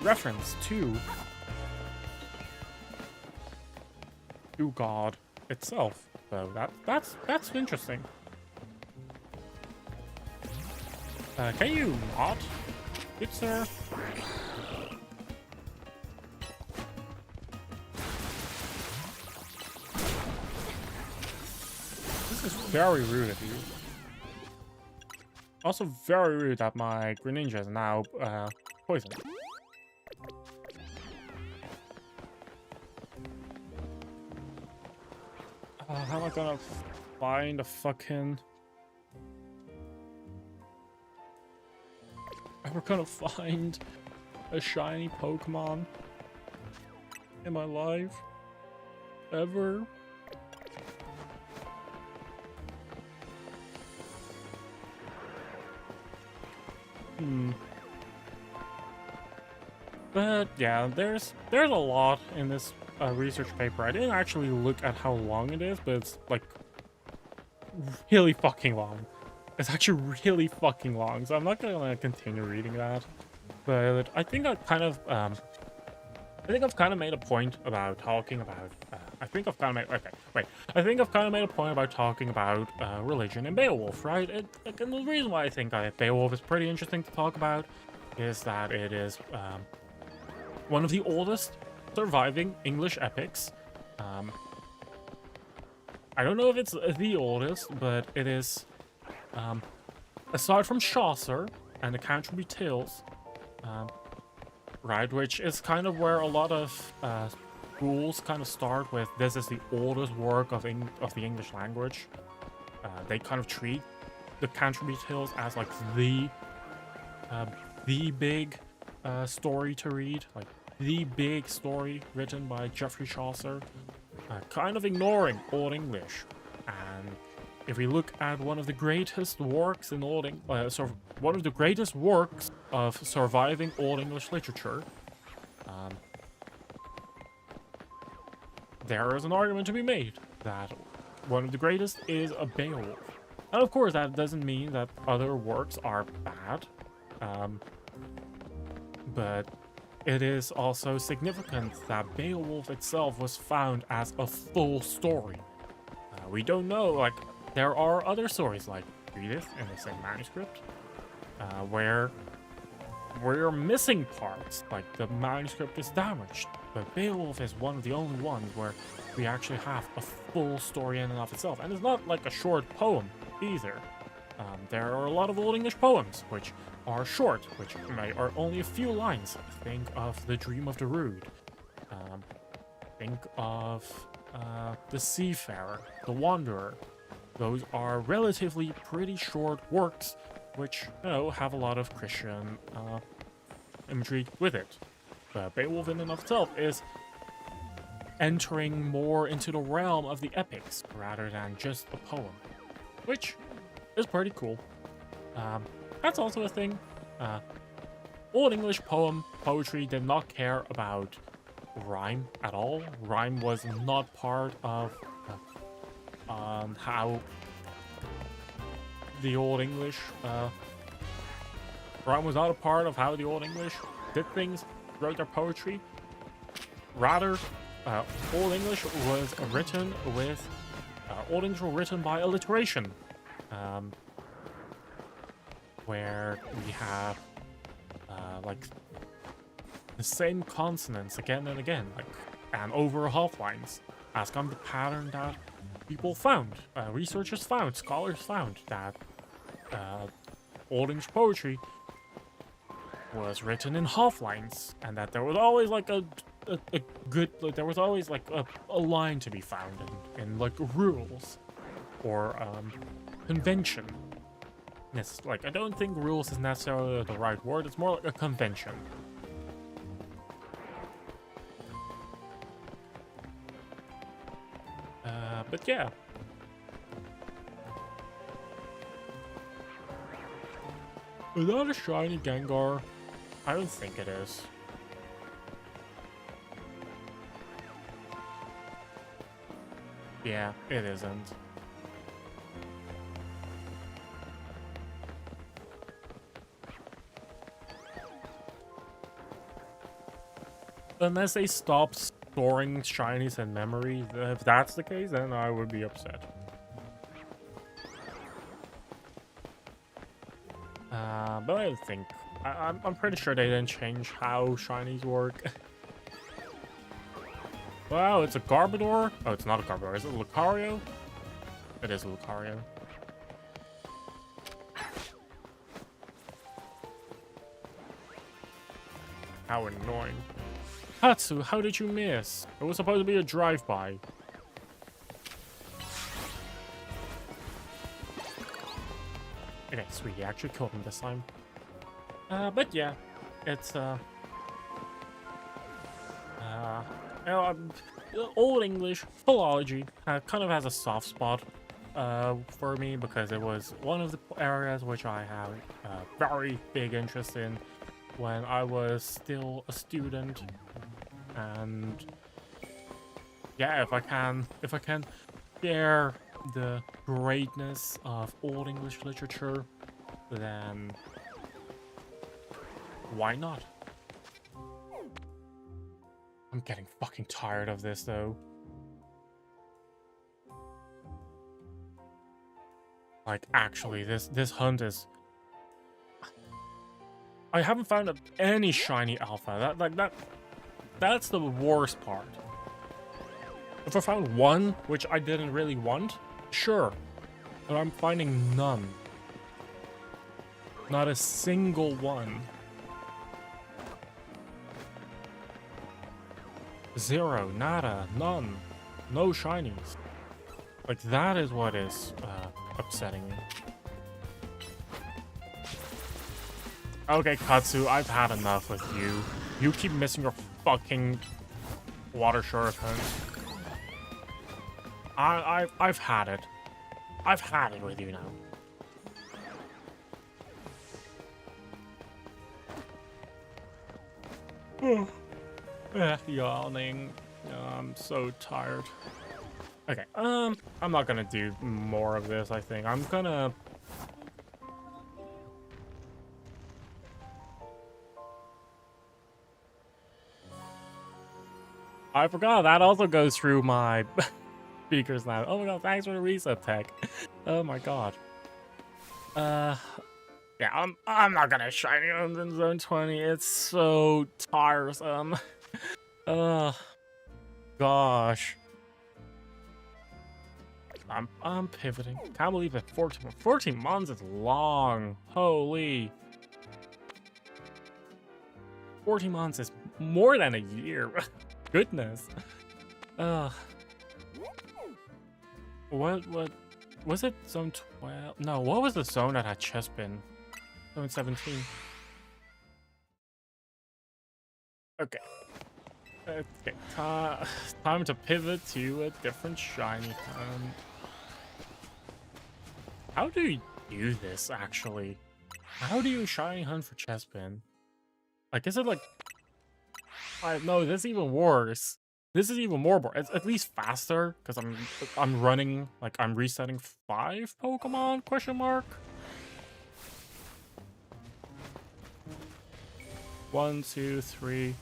reference to God itself. So that's interesting. Can you not, good sir? This is very rude of you. Also very rude that my Greninja is now poisoned. How am I gonna find a fucking... Ever gonna find a shiny Pokemon in my life? Ever? But yeah, there's a lot in this research paper. I didn't actually look at how long it is, but it's like really fucking long. It's actually really fucking long, so I'm not gonna continue reading that. But I think I've kind of made a point about talking about. I think I've kind of made a point about talking about religion in Beowulf, right? And the reason why I think Beowulf is pretty interesting to talk about is that it is one of the oldest surviving English epics. I don't know if it's the oldest, but it is. Aside from Chaucer and the Canterbury Tales, right, which is kind of where a lot of schools kind of start with. This is the oldest work of the English language. They kind of treat the Canterbury Tales as like the big story to read, like the big story written by Geoffrey Chaucer, kind of ignoring Old English. And if we look at one of the greatest works in one of the greatest works of surviving Old English literature, there is an argument to be made that one of the greatest is a Beowulf. And of course, that doesn't mean that other works are bad, but it is also significant that Beowulf itself was found as a full story. We don't know, like, there are other stories like Edith in the same manuscript, where we're missing parts, like the manuscript is damaged. But Beowulf is one of the only ones where we actually have a full story in and of itself. And it's not like a short poem either. There are a lot of Old English poems which are short, which are only a few lines. Think of The Dream of the Rood. Think of The Seafarer, The Wanderer. Those are relatively pretty short works which, you know, have a lot of Christian imagery with it. Beowulf in and of itself is entering more into the realm of the epics rather than just a poem, which is pretty cool. That's also a thing. Old English poetry did not care about rhyme at all. Rhyme was not part of how the Old English rhyme was not a part of how the Old English did things, wrote their poetry. Rather, Old English was written by alliteration, where we have like the same consonants again and again, like, and over half lines, as kind of the pattern that people found, researchers found, scholars found, that Old English poetry was written in half lines, and that there was always like there was always like a line to be found in like rules or convention. It's like, I don't think rules is necessarily the right word, it's more like a convention. But yeah. Is that a shiny Gengar? I don't think it is. Yeah, it isn't. Unless they stop storing shinies in memory, if that's the case, then I would be upset. But I don't think. I'm pretty sure they didn't change how shinies work. Wow, it's a Garbodor? Oh, it's not a Garbodor. Is it a Lucario? It is a Lucario. How annoying. Hatsu, how did you miss? It was supposed to be a drive-by. Okay, sweet, he actually killed him this time. But yeah, it's, Old English, philology, kind of has a soft spot, for me, because it was one of the areas which I have a very big interest in when I was still a student. And yeah, if I can share the greatness of Old English literature, then why not? I'm getting fucking tired of this though. Like, actually, this hunt is... I haven't found any shiny alpha. That's the worst part. If I found one, which I didn't really want, sure. But I'm finding none. Not a single one. Zero, nada, none. No shinies. Like, that is what is upsetting me. Okay, Katsu, I've had enough with you. You keep missing your fucking water shurikens. I've had it. I've had it with you now. Yawning. I'm so tired. Okay, I'm not gonna do more of this, I think. I'm gonna... I forgot, that also goes through my speakers now. Oh my god, thanks for the reset tech. Oh my god. Yeah, I'm not gonna shiny on in zone 20. It's so tiresome. Gosh. I'm pivoting. Can't believe it. 14 months is long. Holy. 14 months is more than a year. Goodness. What was it? Zone 12? No, what was the zone that had just been? Zone 17. Okay. Okay. Time to pivot to a different shiny hunt. How do you do this, actually? How do you shiny hunt for Chespin? Like, is it like... No, this is even worse. This is even more boring. It's at least faster, because I'm running, like, I'm resetting 5 Pokemon, question mark? 1, 2, 3...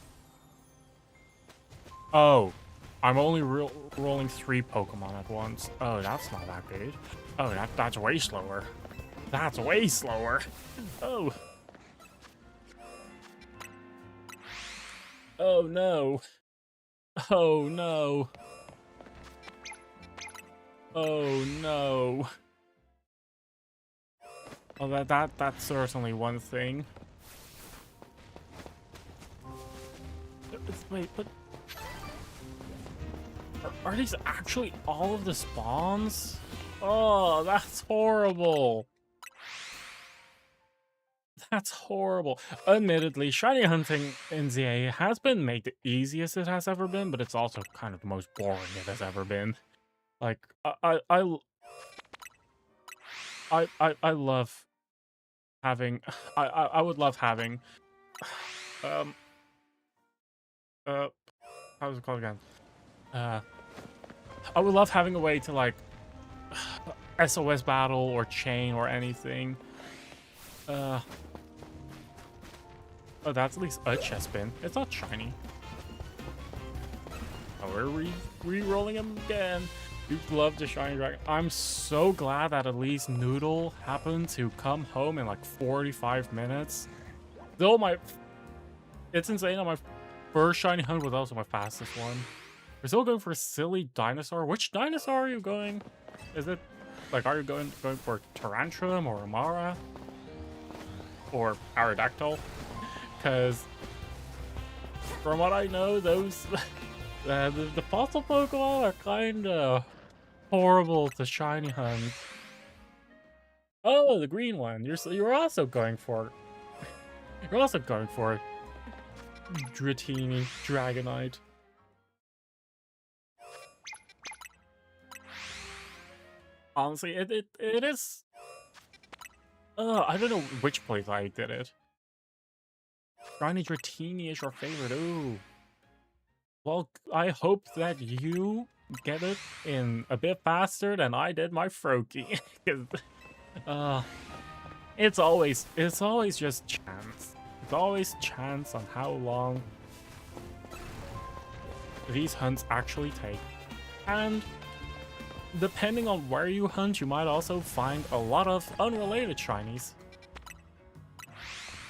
Oh, I'm only rolling 3 Pokemon at once. Oh, that's not that good. Oh, that's way slower. That's way slower. Oh. Oh no. Oh no. Oh no. Oh, that's certainly one thing. Wait, but are these actually all of the spawns? Oh, that's horrible. That's horrible. Admittedly, shiny hunting in ZA has been made the easiest it has ever been, but it's also kind of the most boring it has ever been. Like, I love having... I would love having... how's it called again? I would love having a way to, like, SOS battle or chain or anything. Oh, that's at least a Chespin. It's not shiny. Oh, we're re-rolling him again. You'd love the shiny dragon. I'm so glad that at least Noodle happened to come home in like 45 minutes. Though it's insane that my first shiny hunt was also my fastest one. We're still going for a silly dinosaur. Which dinosaur are you going? Is it like, are you going for Tyrantrum or Amara or Aerodactyl? Because From what I know, those the fossil Pokemon are kind of horrible to shiny hunt. Oh, the green one. You're also going for. You're also going for Dratini, Dragonite. Honestly, it is. I don't know which place I did it. Shiny Dratini is your favorite. Ooh. Well, I hope that you get it in a bit faster than I did my Froakie. It's always just chance. It's always chance on how long these hunts actually take. And depending on where you hunt, you might also find a lot of unrelated shinies.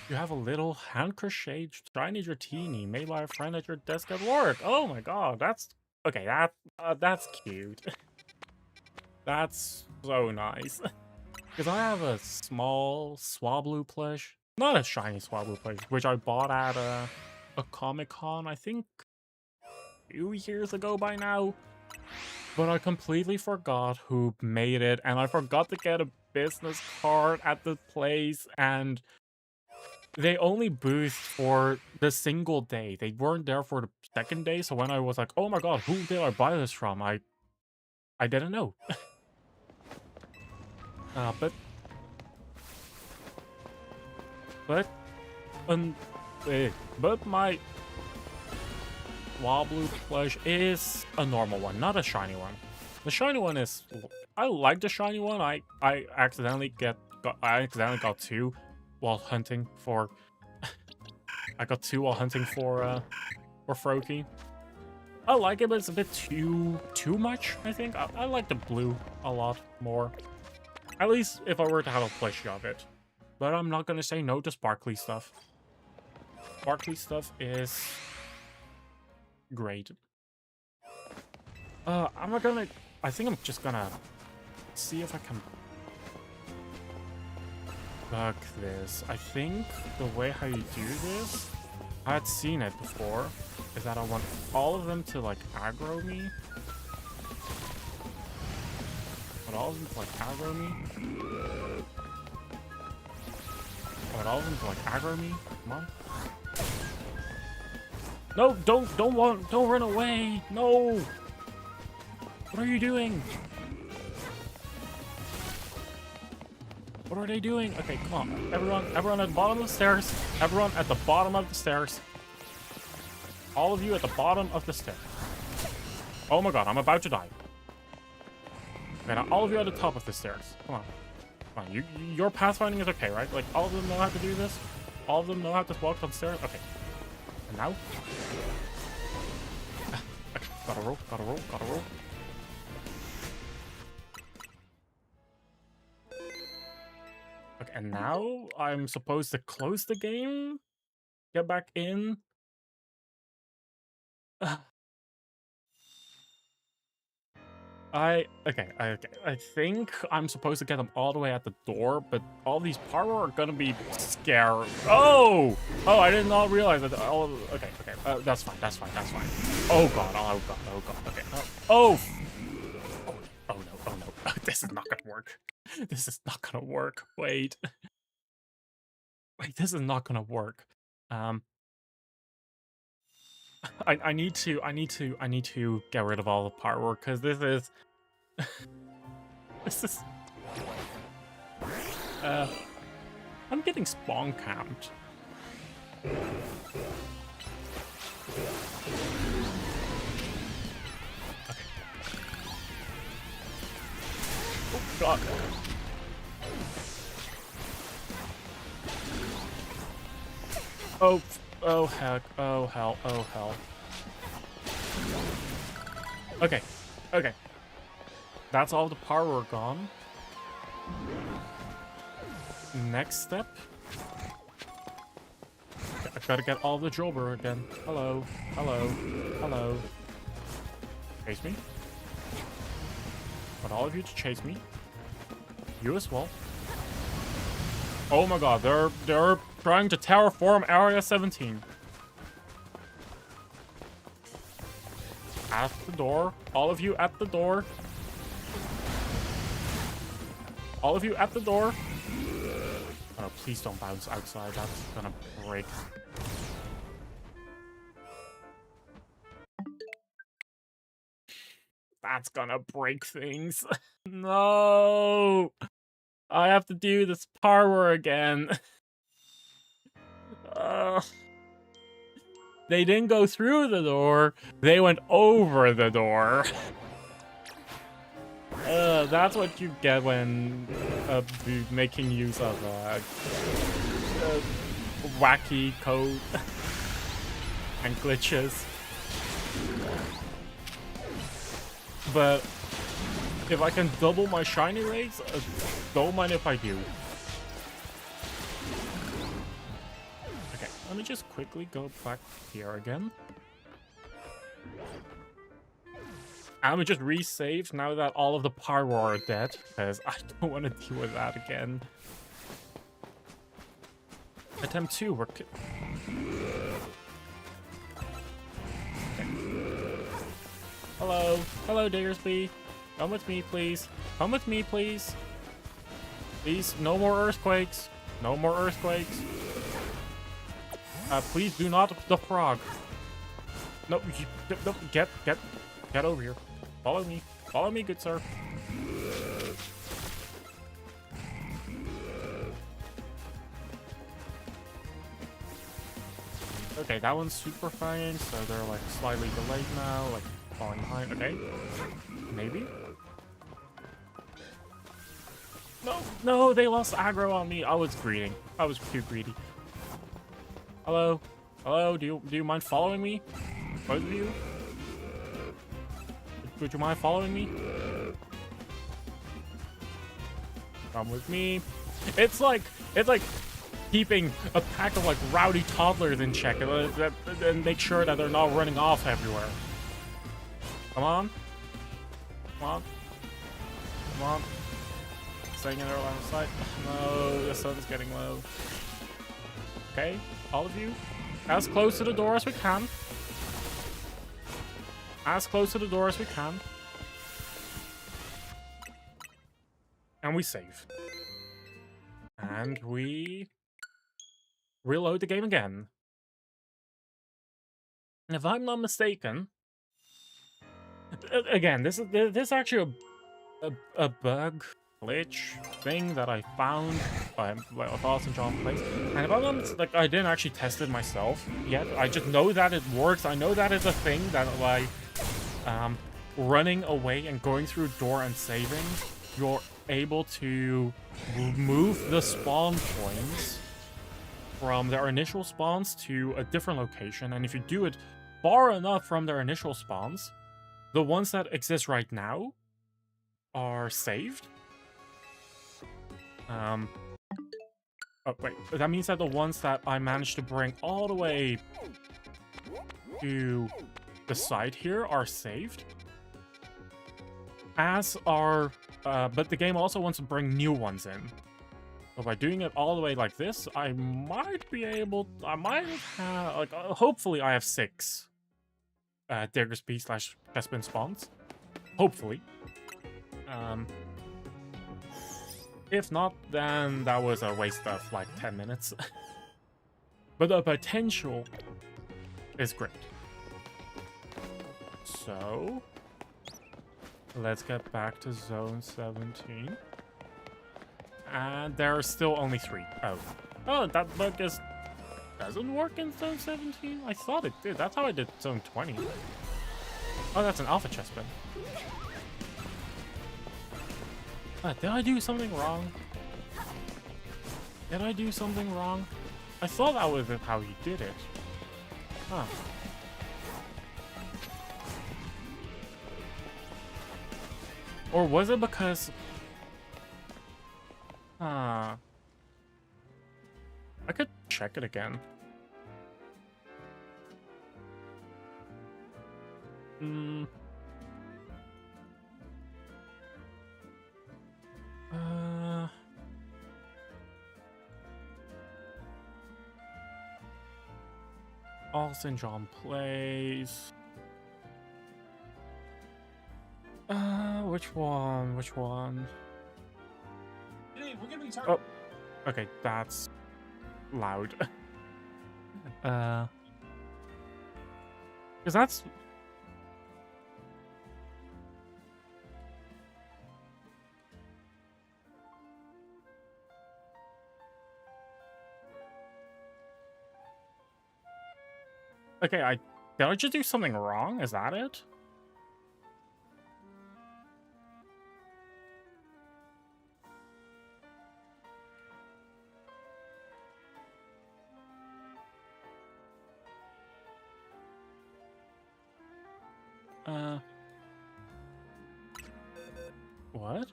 You have a little hand-crocheted shiny Dratini made by a friend at your desk at work. Oh my god, that's... Okay, that's cute. That's so nice. Because I have a small Swablu plush. Not a shiny Swablu plush, which I bought at a Comic-Con, I think 2 years ago by now. But I completely forgot who made it, and I forgot to get a business card at the place, and they only booth for the single day. They weren't there for the second day, so when I was like, oh my god, who did I buy this from? I didn't know. But my Swablu plush is a normal one, not a shiny one. The shiny one is... I like the shiny one. I accidentally got two while hunting for... I got two while hunting for Froakie. I like it, but it's a bit too much, I think. I like the blue a lot more. At least if I were to have a plushie of it. But I'm not gonna say no to sparkly stuff. Sparkly stuff is great. I think I'm just gonna see if I can bug this. I think the way how you do this, I had seen it before, is that I want all of them to like aggro me. I want all of them to like aggro me. I want all of them to like aggro me. Come on. No, don't run away. No. What are you doing? What are they doing? Okay, come on. Everyone at the bottom of the stairs. Everyone at the bottom of the stairs. All of you at the bottom of the stairs. Oh my god, I'm about to die. Okay, now all of you at the top of the stairs. Come on. Come on, your pathfinding is okay, right? Like, all of them know how to do this? All of them know how to walk downstairs? Okay. And now? Okay, gotta roll. Okay, and now I'm supposed to close the game? Get back in? I think I'm supposed to get them all the way at the door, but all these parlor are gonna be scared. Oh, I did not realize that. Okay, that's fine. Oh god, okay. Oh no. This is not gonna work. This is not gonna work. Wait, this is not gonna work. I need to get rid of all the part work because this is I'm getting spawn camped. Okay. Oh god. Oh heck, oh hell. Okay. That's all the power gone. Next step. I've got to get all the Jolber again. Hello. Chase me. I want all of you to chase me. You as well. Oh my god, they're trying to terraform Area 17. at the door. All of you at the door. All of you at the door. Oh, please don't bounce outside. That's gonna break. That's gonna break things. No! I have to do this parkour again. They didn't go through the door. They went over the door. That's what you get when making use of wacky code and glitches. But if I can double my shiny rates, don't mind if I do. Okay, let me just quickly go back here again. I'm gonna just resave now that all of the pyro are dead, because I don't want to deal with that again. Attempt 2, we're... Okay. Hello. Hello, Diggersby. Come with me, please. Come with me, please. Please, no more earthquakes. No more earthquakes. Please do not the frog. No, no, get over here. Follow me. Follow me, good sir. Okay, that one's super fine, so they're like slightly delayed now, like falling behind. Okay, maybe. No, they lost aggro on me. I was greedy. I was too greedy. Hello, do you mind following me? Both of you? Would you mind following me? Come with me. It's like keeping a pack of like rowdy toddlers in check and make sure that they're not running off everywhere. Come on. Come on. Come on. Staying in our line of sight. No, the sun's getting low. Okay, all of you, as close to the door as we can. As close to the door as we can. And we save. And we reload the game again. And if I'm not mistaken, again, this is actually a bug glitch thing that I found by Boston John Place. And if I'm not, like, I didn't actually test it myself yet. I just know that it works. I know that it's a thing that like running away and going through door and saving, you're able to move the spawn points from their initial spawns to a different location, and if you do it far enough from their initial spawns, the ones that exist right now are saved. Oh wait, that means that the ones that I managed to bring all the way to the side here are saved. As are, but the game also wants to bring new ones in. So by doing it all the way like this, I might be able, I might have, like, hopefully I have 6 Diggersby / Chespin spawns. Hopefully. If not, then that was a waste of like 10 minutes. But the potential is great. So let's get back to zone 17. And there are still only 3. Oh, that bug just doesn't work in zone 17? I thought it did. That's how I did zone 20. Oh, that's an alpha chest bin. Did I do something wrong? Did I do something wrong? I thought that was how you did it. Huh. Or was it because... I could check it again. All St. John Plays. Which one? Which one? Hey, we're gonna be talking. Oh, okay, that's loud. Because that's... Okay, did I just do something wrong? Is that it? What?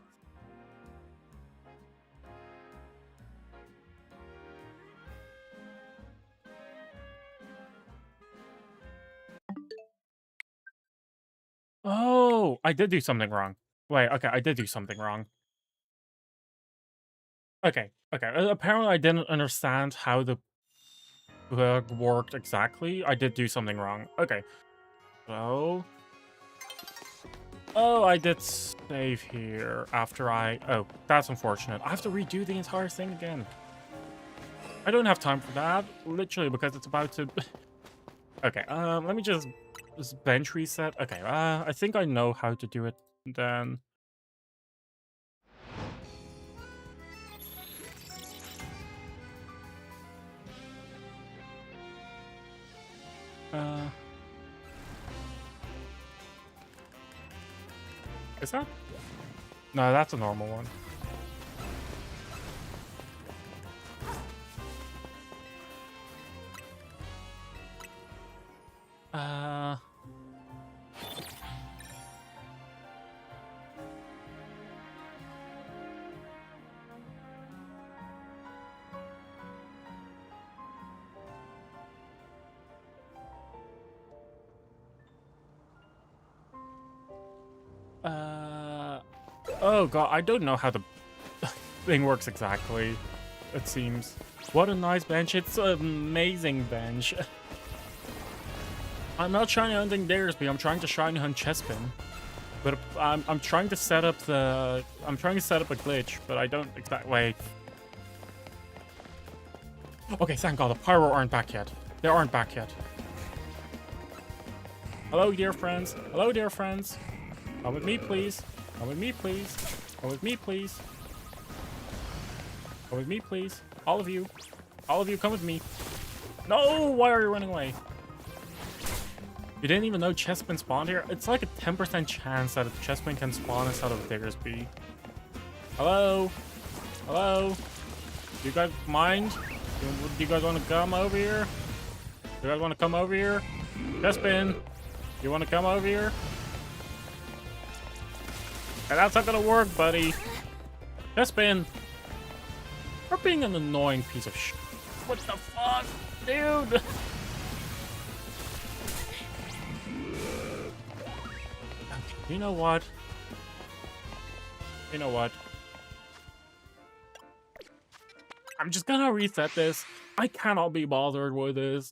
Oh, I did do something wrong. Wait, okay, I did do something wrong. Okay, okay. Apparently I didn't understand how the bug worked exactly. I did do something wrong. Okay. So... Oh, I did save here after I... Oh, that's unfortunate. I have to redo the entire thing again. I don't have time for that, literally, because it's about to... Okay, let me just bench reset. Okay, I think I know how to do it then. Is that? No, that's a normal one. Oh god, I don't know how the thing works exactly, it seems. What a nice bench. It's an amazing bench. I'm not shiny hunting Daresby, I'm trying to shiny hunt Chespin. But I'm trying to set up the... I'm trying to set up a glitch, but I don't exactly... Wait. Okay, thank god, the Pyro aren't back yet. They aren't back yet. Hello, dear friends. Hello, dear friends. Come with me, please. Come with me, please. Come with me, please. Come with me, please. All of you. All of you, come with me. No! Why are you running away? You didn't even know Chespin spawned here? It's like a 10% chance that a Chespin can spawn instead of Diggersby. Hello? Hello? Do you guys mind? Do you guys want to come over here? Do you guys want to come over here? Chespin! You want to come over here? And that's not gonna work, buddy. Chespin! You're being an annoying piece of shit. What the fuck? Dude! You know what? You know what? I'm just gonna reset this. I cannot be bothered with this.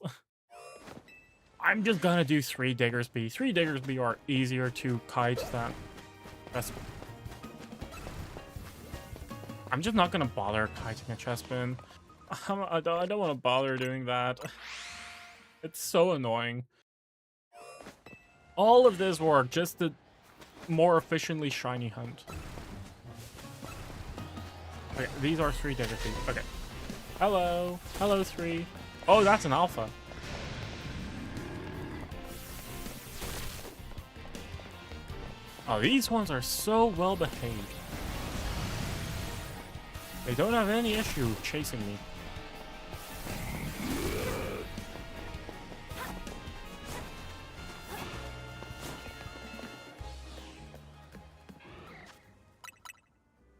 I'm just gonna do 3 Diggersby. 3 Diggersby are easier to kite than... I'm just not gonna bother kiting a Chespin. I don't want to bother doing that. It's so annoying. All of this work just to more efficiently shiny hunt. Okay, these are 3 Diggersby. Okay. Hello. Hello, 3. Oh, that's an alpha. Oh, these ones are so well behaved. They don't have any issue chasing me.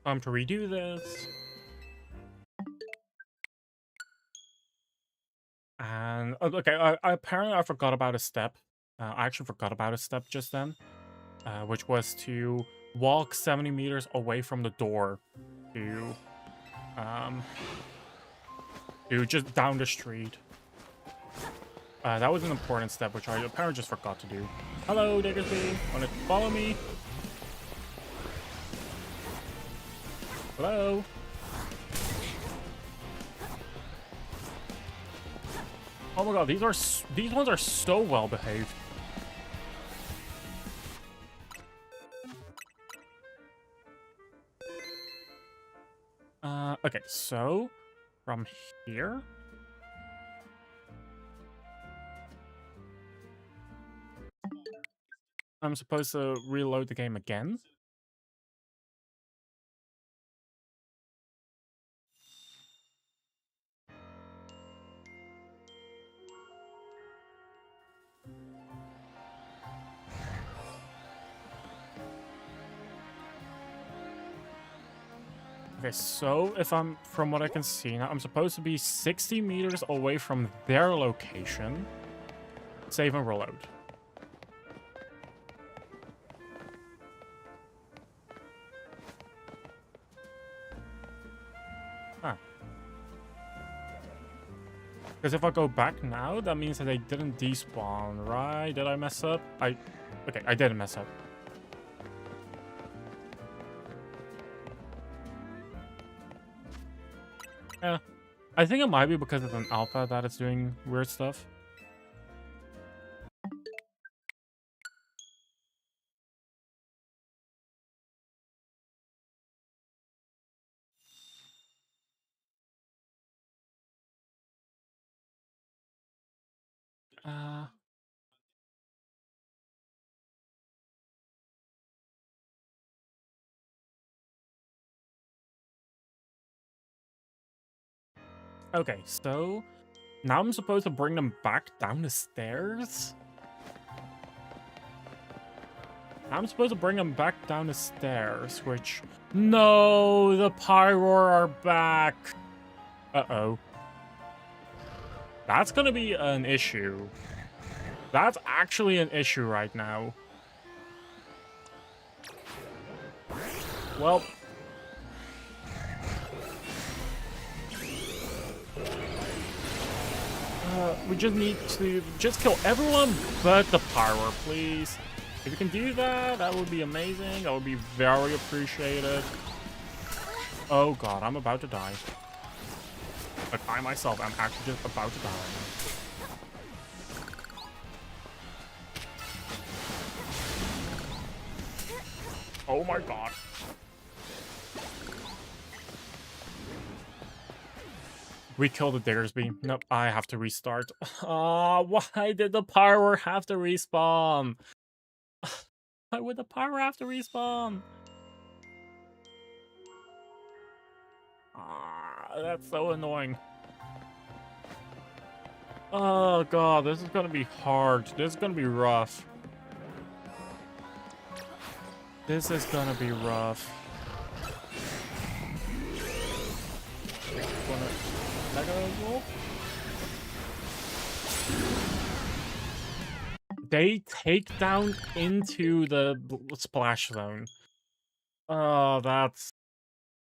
Time to redo this. And okay, apparently I forgot about a step. I actually forgot about a step just then, which was to walk 70 meters away from the door to just down the street. That was an important step, which I apparently just forgot to do. Hello, Diggersby. Want to follow me? Hello? Oh my god, these ones are so well behaved. Okay, so from here, I'm supposed to reload the game again. Okay, so if I'm, from what I can see now, I'm supposed to be 60 meters away from their location. Save and reload. Huh. Because if I go back now, that means that they didn't despawn, right? Did I mess up? Okay, I didn't mess up. Yeah, I think it might be because it's an alpha that it's doing weird stuff. Okay, so now I'm supposed to bring them back down the stairs? I'm supposed to bring them back down the stairs, which... No, the Pyroar are back. Uh-oh. That's gonna be an issue. That's actually an issue right now. Well... we just need to just kill everyone but the Pyroar, please. If you can do that, that would be amazing. That would be very appreciated. Oh god, I'm about to die. Like, I myself, I'm actually just about to die. Oh my god. We killed the Diggersby. Nope, I have to restart. Ah, why did the Pyroar have to respawn? Why would the Pyroar have to respawn? Ah, that's so annoying. Oh god, this is gonna be hard. This is gonna be rough. This is gonna be rough. They take down into the splash zone. Oh, that's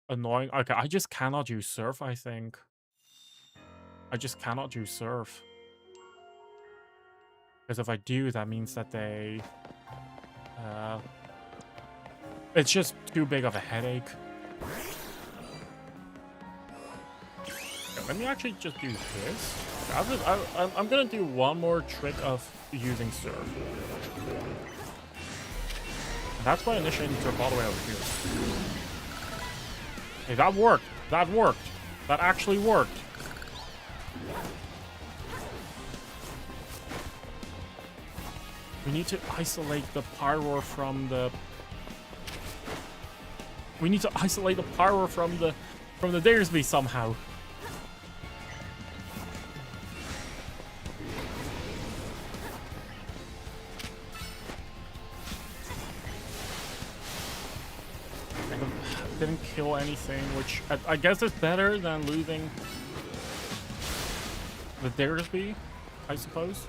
annoying. Okay, I just cannot use Surf, I think. I just cannot use Surf. Because if I do, that means that they... it's just too big of a headache. Let me actually just do this. I'm gonna do one more trick of using Surf. And that's why I initiated Surf all the way over here. Hey, that worked. That worked. That actually worked. We need to isolate the Pyroar from the... We need to isolate the Pyroar from the Diggersby somehow. Didn't kill anything, which I guess is better than losing the Diggersby, I suppose.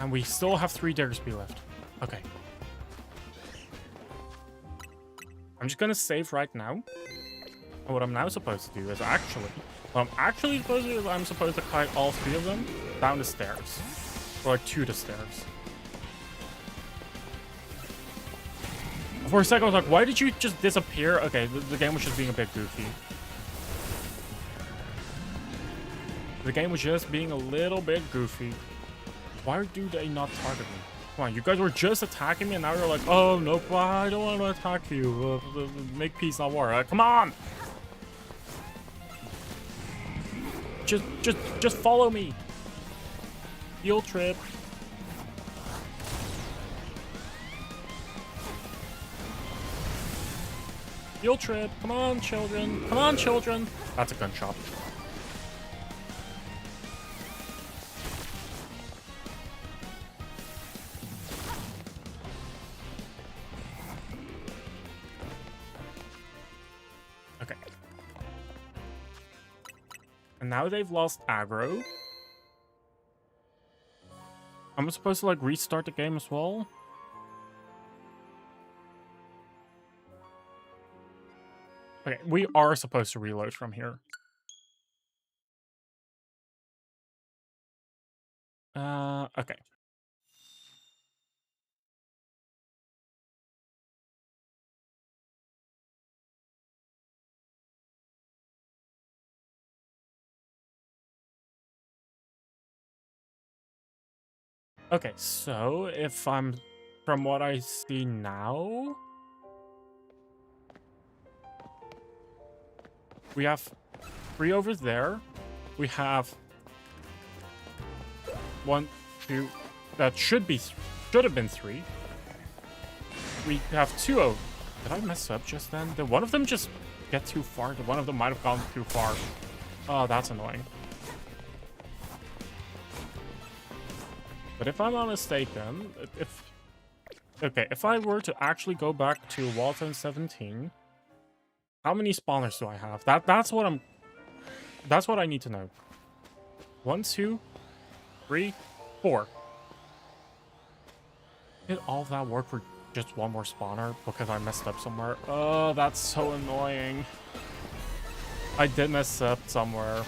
And we still have 3 Diggersby left. Okay. I'm just gonna save right now. And what I'm now supposed to do is what I'm actually supposed to do is I'm supposed to kite all 3 of them down the stairs. Or like to the stairs. For a second I was like, why did you just disappear? Okay, the game was just being a bit goofy. The game was just being a little bit goofy. Why do they not target me? Come on, you guys were just attacking me and now you're like, oh, nope, I don't want to attack you. Make peace, not war. Come on! Just follow me. Field trip. Field trip. Come on, children. Come on, children. That's a gunshot. Okay. And now they've lost aggro. I'm supposed to like restart the game as well. Okay, we are supposed to reload from here. Okay. Okay, so if I'm from what I see now, we have 3 over there. We have 1, 2. That should have been 3. We have 2 over. Did I mess up just then? Did one of them just get too far? One of them might have gone too far. Oh, that's annoying. But if I'm not mistaken, if I were to actually go back to Walton 17, how many spawners do I have? That's what I need to know. 1, 2, 3, 4. Did all of that work for just 1 more spawner because I messed up somewhere? Oh, that's so annoying. I did mess up somewhere.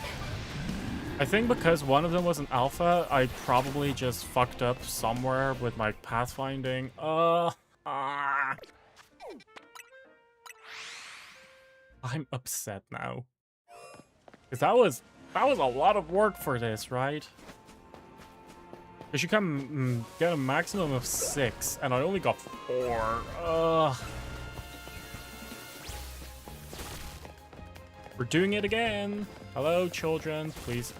I think because one of them was an alpha, I probably just fucked up somewhere with my pathfinding. I'm upset now. Because that was a lot of work for this, right? Because you can get a maximum of 6, and I only got 4. We're doing it again. Hello, children. Please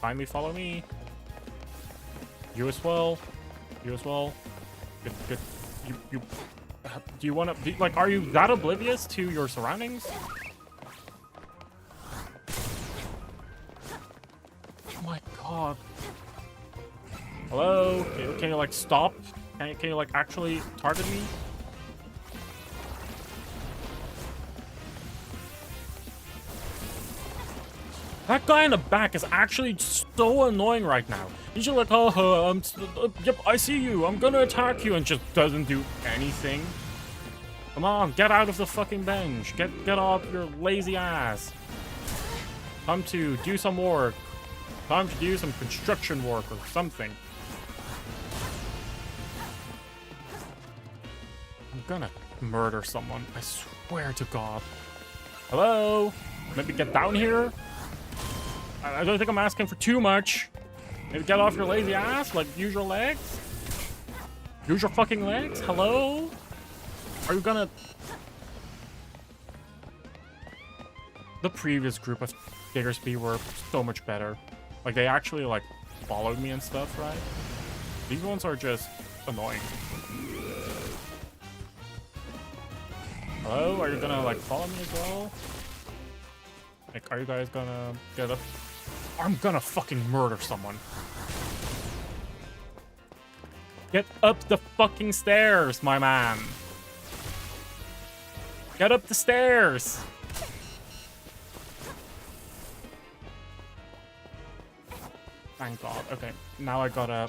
kindly follow me. You as well. You as well. Good. Do you want to... Like, are you that oblivious to your surroundings? Oh my god. Hello? Can you like, stop? Can you, like, actually target me? That guy in the back is actually so annoying right now. He's just like, oh, yep, I see you. I'm gonna attack you, and just doesn't do anything. Come on, get out of the fucking bench. Get off your lazy ass. Time to do some work. Time to do some construction work or something. I'm gonna murder someone. I swear to God. Hello? Maybe get down here? I don't think I'm asking for too much. Maybe get off your lazy ass, like use your legs. Use your fucking legs. Hello? Are you gonna... The previous group of Diggersby were so much better. Like, they actually, like, followed me and stuff, right? These ones are just annoying. Hello? Are you gonna, like, follow me as well? Like, are you guys gonna get up? I'm gonna fucking murder someone. Get up the fucking stairs, my man. Get up the stairs. Thank God. Okay, now I gotta...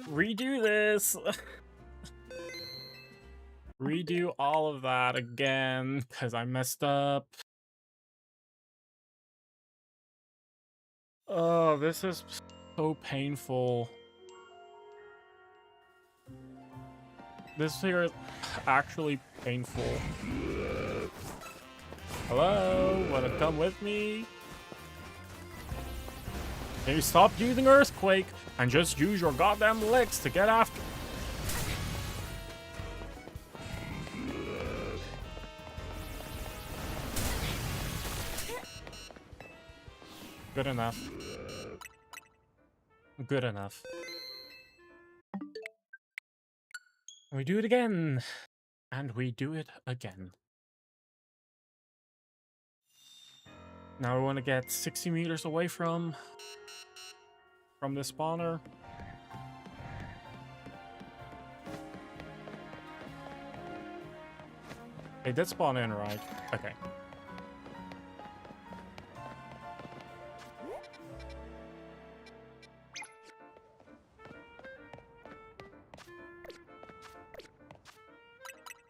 redo this. redo all of that again because I messed up. Oh, this is so painful. This here is actually painful. Hello? Wanna come with me? Can you stop using Earthquake and just use your goddamn legs to get after? Good enough. Good enough. We do it again. And we do it again. Now we want to get 60 meters away from the spawner. They did spawn in, right? Okay.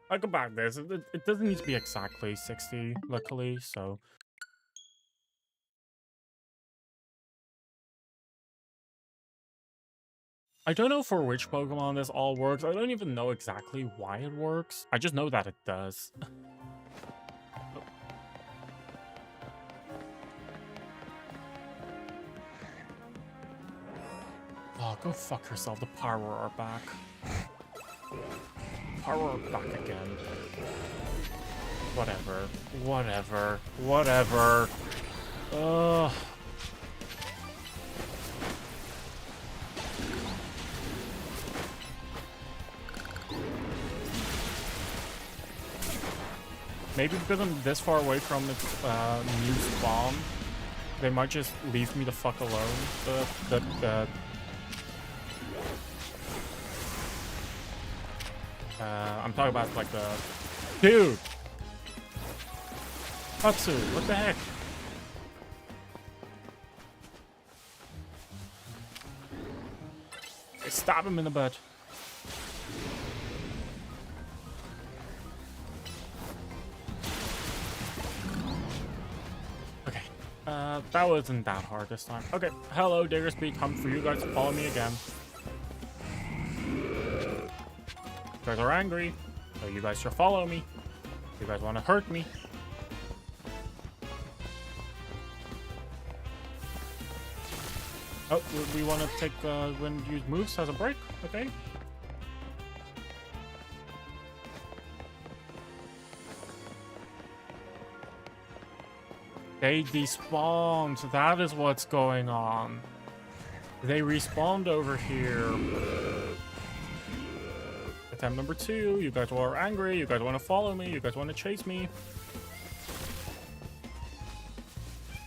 I'll go back this. It doesn't need to be exactly 60, luckily, so... I don't know for which Pokemon this all works. I don't even know exactly why it works. I just know that it does. Oh, go fuck yourself. The power are back. Power are back again. Whatever. Whatever. Whatever. Ugh. Maybe because I'm this far away from its new spawn, they might just leave me the fuck alone. I'm talking about like the... Dude! Hatsu, what the heck? Stab him in the butt. Okay. That wasn't that hard this time. Okay, hello, Diggersby, come for you guys to follow me again. You guys are angry, so you guys should follow me. You guys want to hurt me. Oh, we want to take when use moves as a break. Okay. They despawned. That is what's going on. They respawned over here. Attempt number 2. You guys are angry. You guys want to follow me. You guys want to chase me.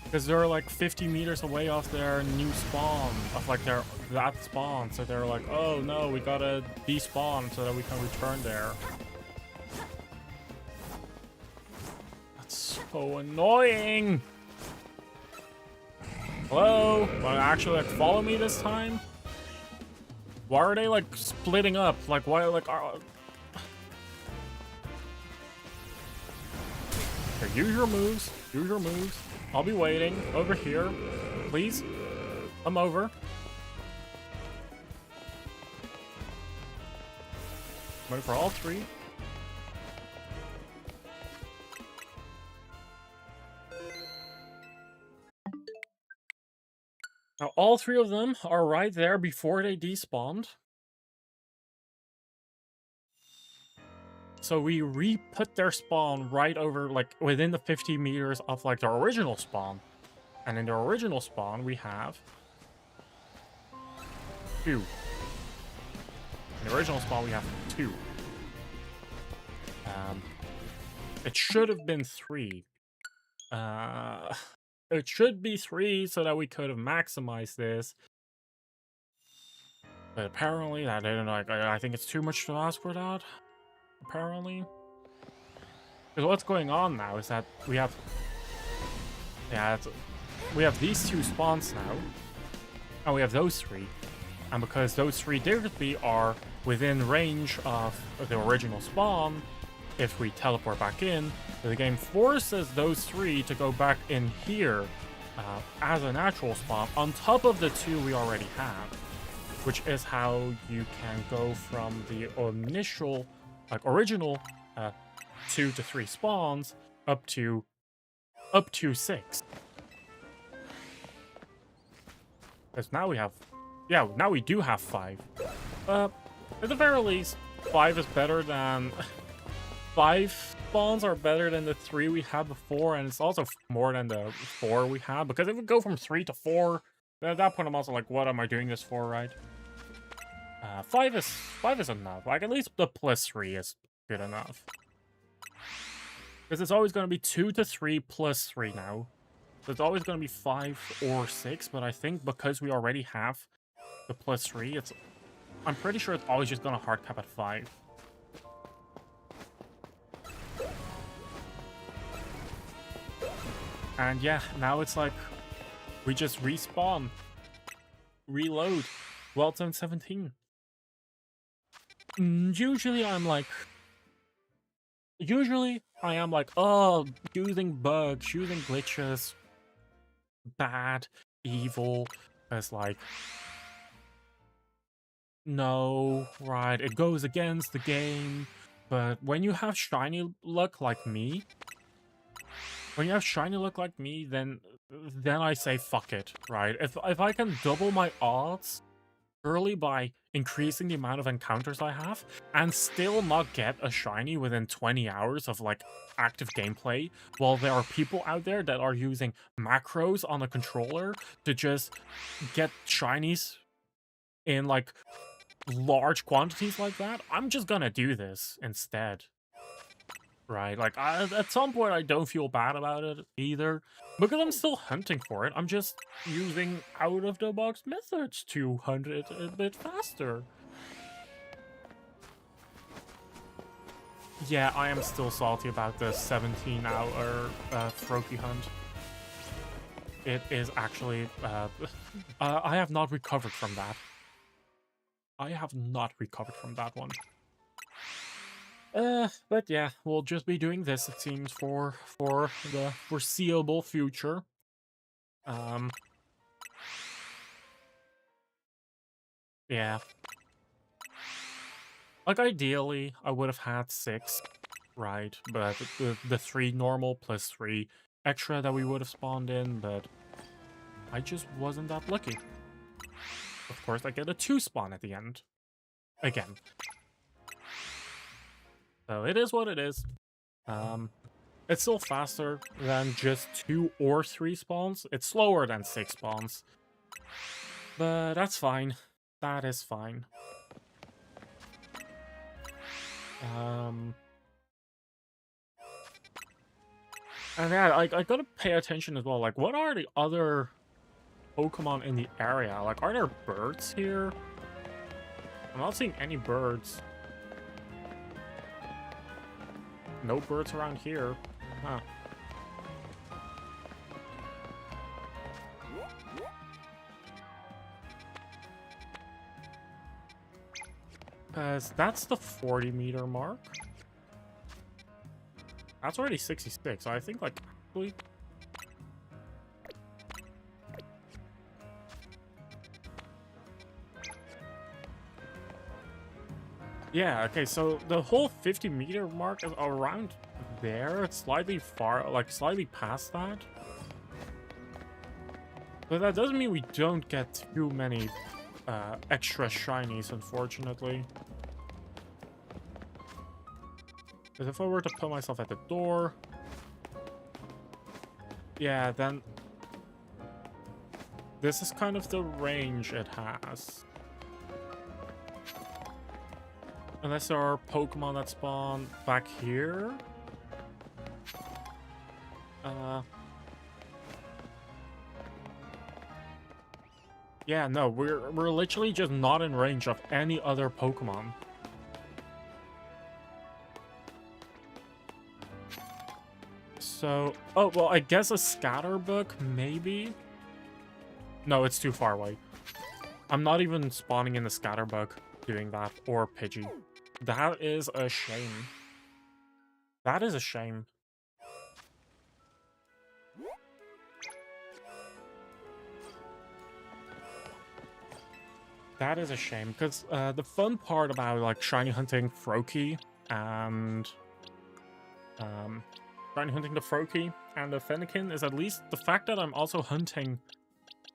Because they're like 50 meters away off their new spawn. Of like that spawn. So they're like, oh no, we gotta despawn so that we can return there. That's so annoying. Hello? Wanna actually like follow me this time? Why are they like splitting up? Like why like okay, use your moves. Use your moves. I'll be waiting over here. Please. I'm over. Wait for all 3. Now all 3 of them are right there before they despawned. So we re-put their spawn right over, like, within the 50 meters of, like, their original spawn. And in their original spawn, we have 2. In the original spawn, we have 2. It should have been 3. It should be 3 so that we could have maximized this. But apparently, that didn't, like, I think it's too much to ask for that. Apparently. Because what's going on now is that we have... Yeah, we have these 2 spawns now. And we have those 3. And because those 3 Diggersby are within range of the original spawn, if we teleport back in, the game forces those 3 to go back in here as a natural spawn on top of the 2 we already have, which is how you can go from the initial, like original 2 to 3 spawns up to 6. Because now we have, yeah, now we do have 5. At the very least, 5 is better than 5 spawns are better than the 3 we had before, and it's also more than the 4 we had. Because if we go from 3 to 4, at that point I'm also like, what am I doing this for, right? 5 is enough. Like, at least the +3 is good enough. Because it's always going to be 2 to 3 plus 3 now. So it's always going to be 5 or 6, but I think because we already have the +3, I'm pretty sure it's always just going to hard cap at 5. And yeah, now it's like, we just respawn, reload, Welton 17. Usually I am like, oh, using bugs, using glitches, bad, evil, as like, no, right, it goes against the game. But when you have shiny luck like me, then I say fuck it, right? If I can double my odds early by increasing the amount of encounters I have and still not get a shiny within 20 hours of like active gameplay, while there are people out there that are using macros on a controller to just get shinies in like large quantities like that, I'm just gonna do this instead. Right, like, at some point I don't feel bad about it either, because I'm still hunting for it. I'm just using out-of-the-box methods to hunt it a bit faster. Yeah, I am still salty about the 17-hour Froakie hunt. It is actually, I have not recovered from that. I have not recovered from that one. But yeah, we'll just be doing this, it seems, for the foreseeable future. Yeah. Like, ideally, I would have had 6, right? But the 3 normal plus 3 extra that we would have spawned in, but I just wasn't that lucky. Of course, I get a 2 spawn at the end. Again. So it is what it is. It's still faster than just 2 or 3 spawns. It's slower than 6 spawns. But that's fine. That is fine. And yeah, I gotta pay attention as well. Like, what are the other Pokemon in the area? Like, are there birds here? I'm not seeing any birds. No birds around here. Huh. Because that's the 40-meter mark. That's already 66, so I think, like, actually... Yeah, okay, so the whole 50-meter mark is around there. It's slightly far, like, slightly past that. But that doesn't mean we don't get too many extra shinies, unfortunately. Because if I were to put myself at the door... Yeah, then... This is kind of the range it has. Unless there are Pokemon that spawn back here. Yeah, no, we're literally just not in range of any other Pokemon. So, oh, well, I guess a Scatterbug, maybe? No, it's too far away. I'm not even spawning in the Scatterbug doing that, or Pidgey. That is a shame. That is a shame. That is a shame, because the fun part about like shiny hunting Froakie and shiny hunting the Froakie and the Fennekin is at least the fact that I'm also hunting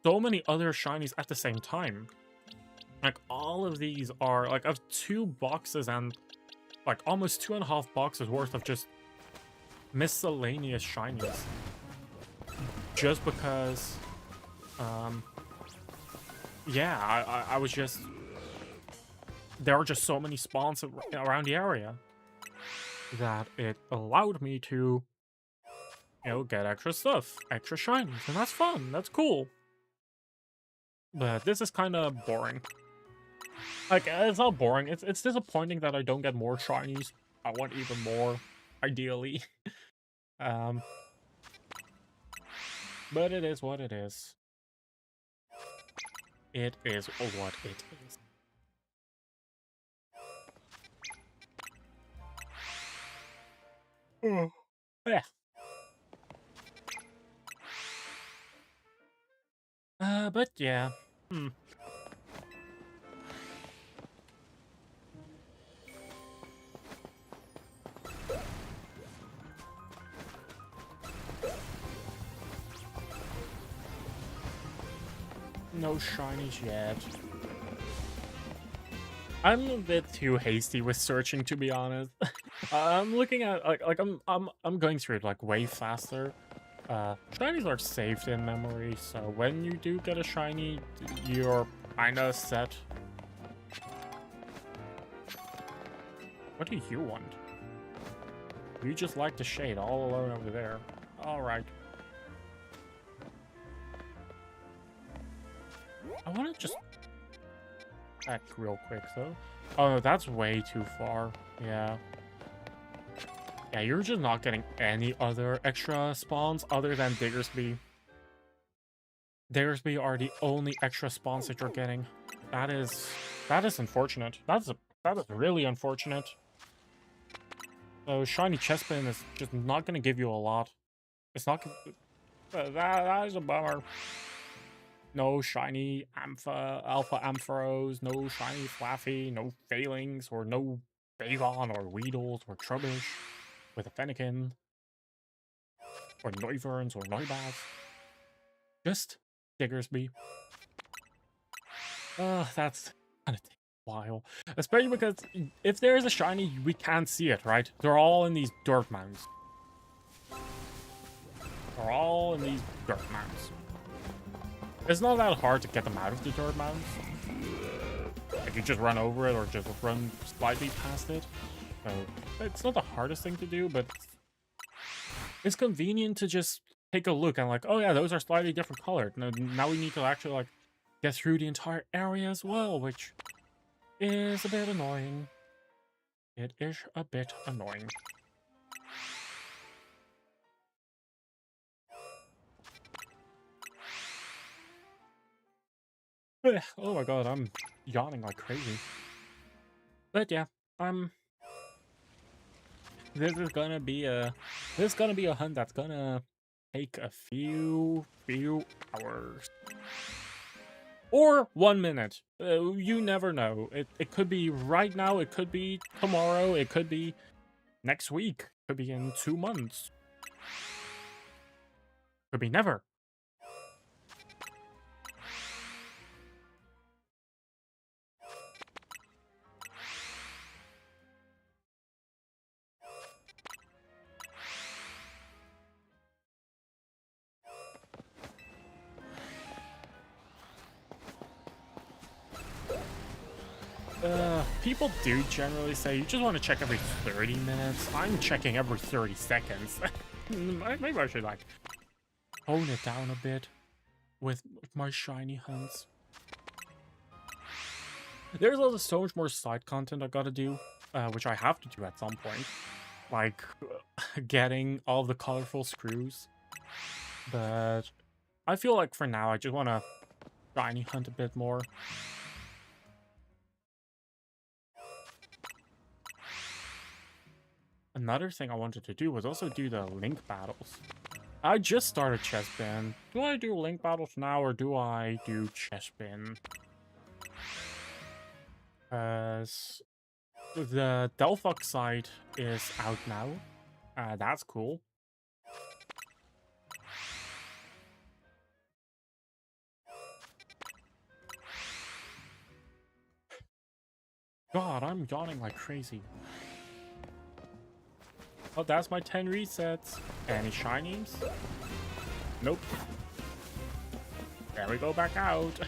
so many other shinies at the same time. Like all of these are like I have 2 boxes and like almost 2.5 boxes worth of just miscellaneous shinies. Just because yeah, I was just... There are just so many spawns around the area that it allowed me to, you know, get extra stuff, extra shinies, and that's fun, that's cool. But this is kind of boring. Like, it's not boring, it's disappointing that I don't get more shinies. I want even more, ideally. But it is what it is. It is what it is. Yeah. But yeah. No shinies yet. I'm a bit too hasty with searching, to be honest. I'm looking at I'm going through it like way faster. Shinies are saved in memory, so when you do get a shiny, you're kinda set. What do you want? You just like the shade all alone over there. Alright. I wanna just back real quick though. Oh, that's way too far. Yeah. Yeah, you're just not getting any other extra spawns other than Diggersby. Diggersby are the only extra spawns that you're getting. That is unfortunate. That is really unfortunate. So shiny Chespin is just not gonna give you a lot. It's not that is a bummer. No shiny Alpha Ampharos, no shiny Flaffy, no Failings, or no Bagon or Weedles or Trubbish with a Fennekin. Or Noivern or Noibaz. Just Diggersby. That's gonna take a while. Especially because if there is a shiny, we can't see it, right? They're all in these dirt mounds. They're all in these dirt mounds. It's not that hard to get them out of the dirt mounds. Like, you just run over it or just run slightly past it. So, it's not the hardest thing to do, but it's convenient to just take a look and like, oh yeah, those are slightly different colored. Now we need to actually like get through the entire area as well, which is a bit annoying. It is a bit annoying. Oh my god, I'm yawning like crazy. But yeah, this is gonna be a hunt that's gonna take a few hours. Or 1 minute. You never know. It could be right now, it could be tomorrow, it could be next week, it could be in 2 months. Could be never. People do generally say you just want to check every 30 minutes. I'm checking every 30 seconds. Maybe I should, like, tone it down a bit with my shiny hunts. There's also so much more side content I gotta do, which I have to do at some point. Like, getting all the colorful screws. But I feel like for now, I just want to shiny hunt a bit more. Another thing I wanted to do was also do the link battles. I just started Chessbin. Do I do link battles now or do I do Chessbin? The Delphox site is out now. That's cool. God, I'm yawning like crazy. Oh, that's my 10 resets. Any shinies? Nope. There we go back out.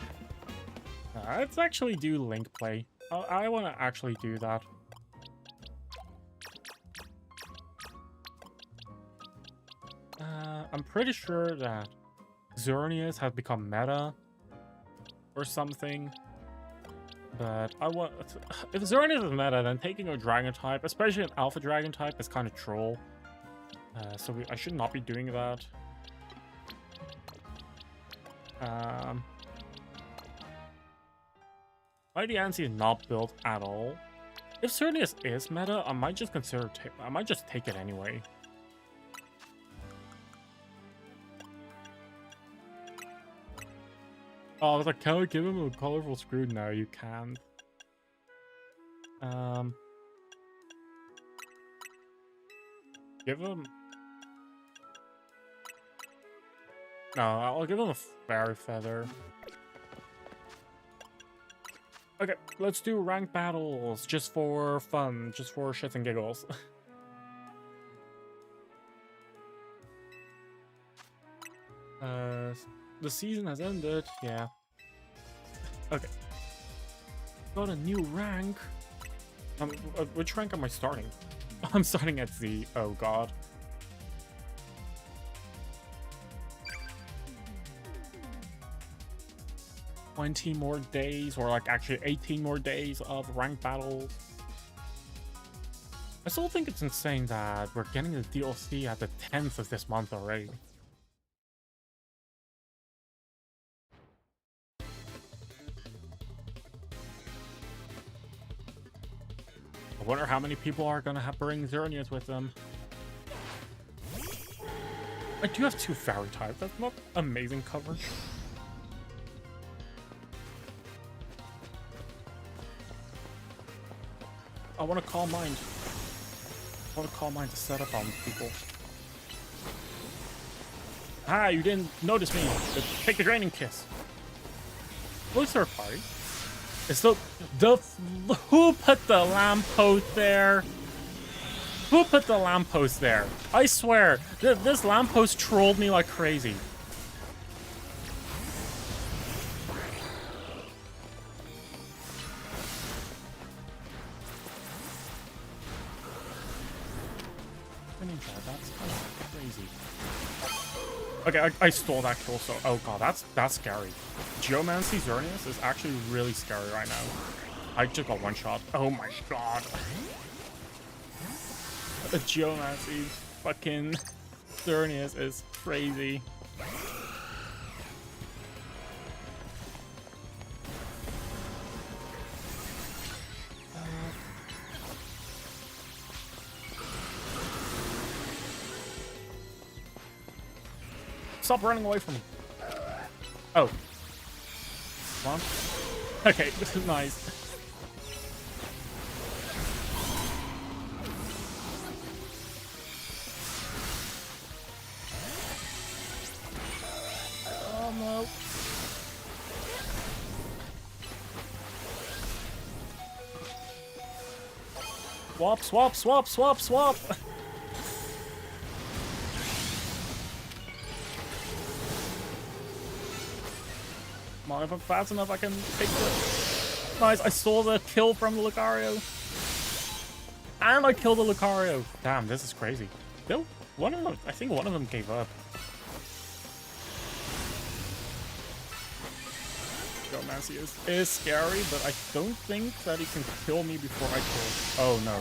Let's actually do link play. I want to actually do that. I'm pretty sure that Xerneas has become meta or something. But I want... If Xerneas is meta, then taking a dragon type, especially an alpha dragon type, is kind of troll. So I should not be doing that. My Diancie is not built at all. If Xerneas is meta, I might just consider... I might just take it anyway. Oh, I was like, can we give him a colorful screw? No, you can't. Give him... No, I'll give him a fairy feather. Okay, let's do ranked battles, just for fun, just for shits and giggles. The season has ended, yeah. Okay. Got a new rank. Which rank am I starting? I'm starting at Z. Oh god. $20 more days, or like actually 18 more days of ranked battles. I still think it's insane that we're getting the DLC at the 10th of this month already. I wonder how many people are gonna bring Xerneas with them. I do have 2 fairy types. That's not amazing coverage. I want to call mine. I want to call mine to set up on people. Ah, you didn't notice me. Take the draining kiss. Who's third party? It's the who put the lamppost there? Who put the lamppost there? I swear, this lamppost trolled me like crazy. That's kind of crazy. Okay, I stole that kill, so oh god, that's scary. Geomancy Xerneas is actually really scary right now. I just got one shot. Oh my god. The Geomancy fucking Xerneas is crazy. Stop running away from me. Oh. Come on. Okay, this is nice. Oh no. Swap, swap, swap, swap, swap. Come on, if I'm fast enough, I can take it. Nice, I stole the kill from the Lucario. And I killed the Lucario. Damn, this is crazy. No, one of them, I think one of them gave up. Geomancy is scary, but I don't think that he can kill me before I kill. Oh no.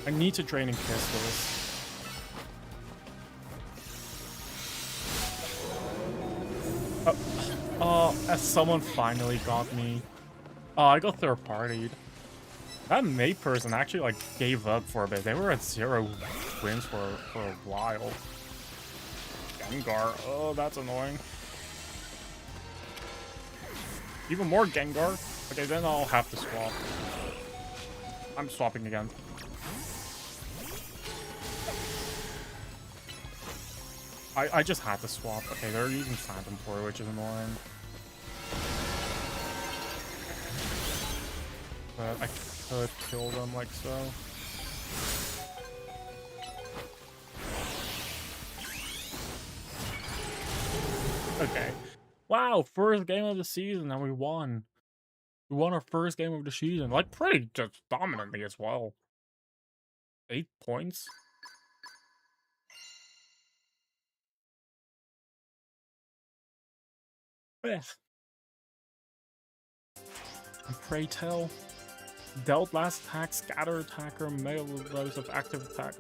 I need to drain and kiss for this. Someone finally got me. Oh, I got third partied. That mate person actually like gave up for a bit. They were at 0 wins for a while. Gengar. Oh, that's annoying. Even more Gengar. Okay, then I'll have to swap. I'm swapping again. I just had to swap. Okay, they're using Phantom Core, which is annoying. But I could kill them like so. Okay. Wow, first game of the season and we won. We won our first game of the season. Like, pretty just dominantly as well. 8 points. Ugh. And pray tell. Dealt last attack, scatter attacker, male those of active attack.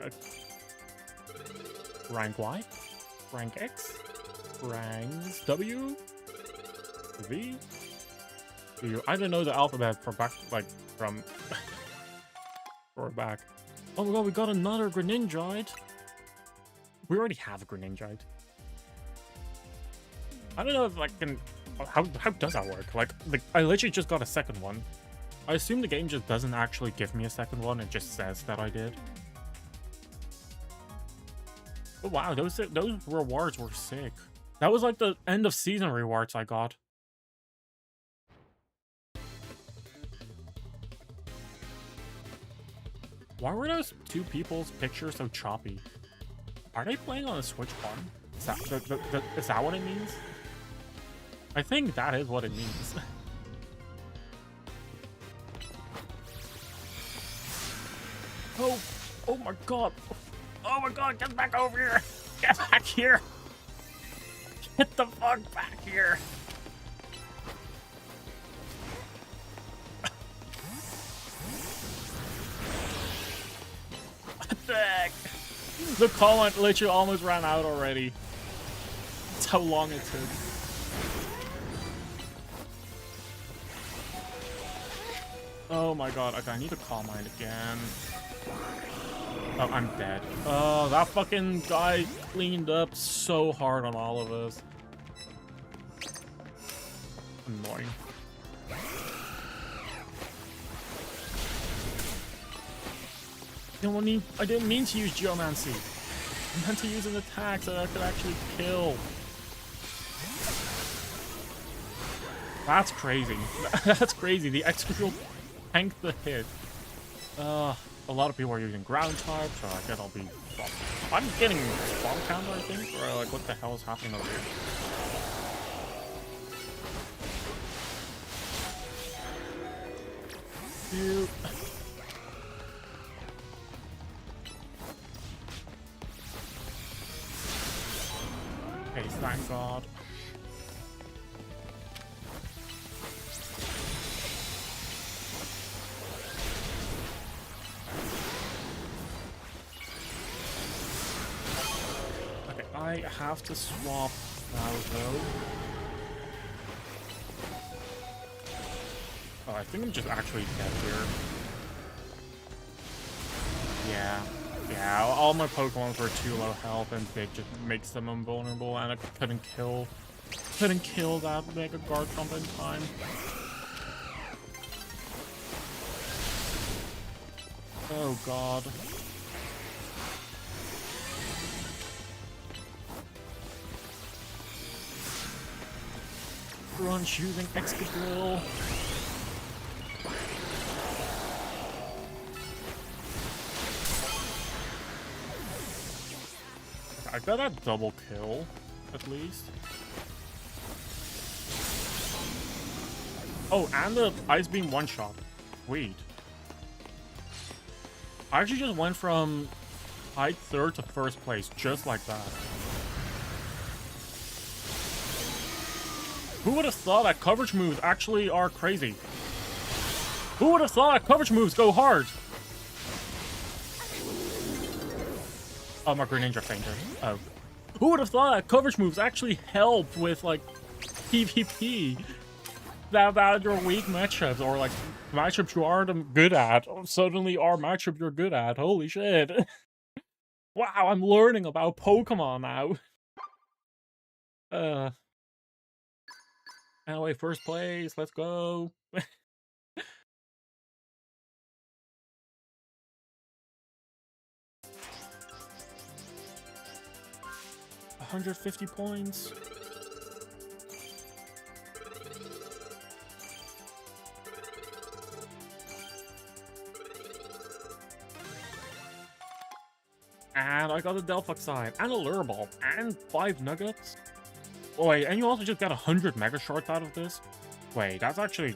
Rank Y? Rank X? Ranks W? V? I don't know the alphabet from back, like, from... or back. Oh my god, we got another Greninjide! We already have a Greninjide. I don't know if I can... How does that work? Like, I literally just got a second one. I assume the game just doesn't actually give me a second one, it just says that I did. But wow, those rewards were sick. That was like the end of season rewards I got. Why were those two people's pictures so choppy? Are they playing on a Switch 1? Is that what it means? I think that is what it means. Oh my god. Oh my god, get back over here. Get back here. Get the fuck back here. What the heck? The comment literally almost ran out already. That's how long it took. Oh my god, okay, I need to call mine again. Oh, I'm dead. Oh, that fucking guy cleaned up so hard on all of us. Annoying. I didn't mean to use Geomancy. I meant to use an attack so that I could actually kill. That's crazy. That's crazy. The Excadrill tanked the hit. A lot of people are using ground type, so I guess I'll be... I'm getting spawn counter, I think? Or like, what the hell is happening over here? Shoot. Okay, thank god. I have to swap now, though. Oh, I think I'm just actually dead here. Yeah, all my Pokemon were too low health, and it just makes them invulnerable, and I couldn't kill that Mega Garchomp in time. Oh god. Everyone's using Excadrill. I got a double kill, at least. Oh, and the Ice Beam one-shot. Sweet. I actually just went from tied third to first place, just like that. Who would have thought that coverage moves actually are crazy? Who would have thought that coverage moves go hard? Oh, my Greninja fainted. Oh. Who would have thought that coverage moves actually help with, like, PvP. That your weak matchups, or like matchups you aren't good at, suddenly are matchup you're good at. Holy shit. Wow, I'm learning about Pokemon now. Anyway, first place, let's go. 150 points. And I got a Delphox sign, and a Lure Ball, and 5 nuggets. Oh wait, and you also just got 100 Mega Shards out of this? Wait, that's actually...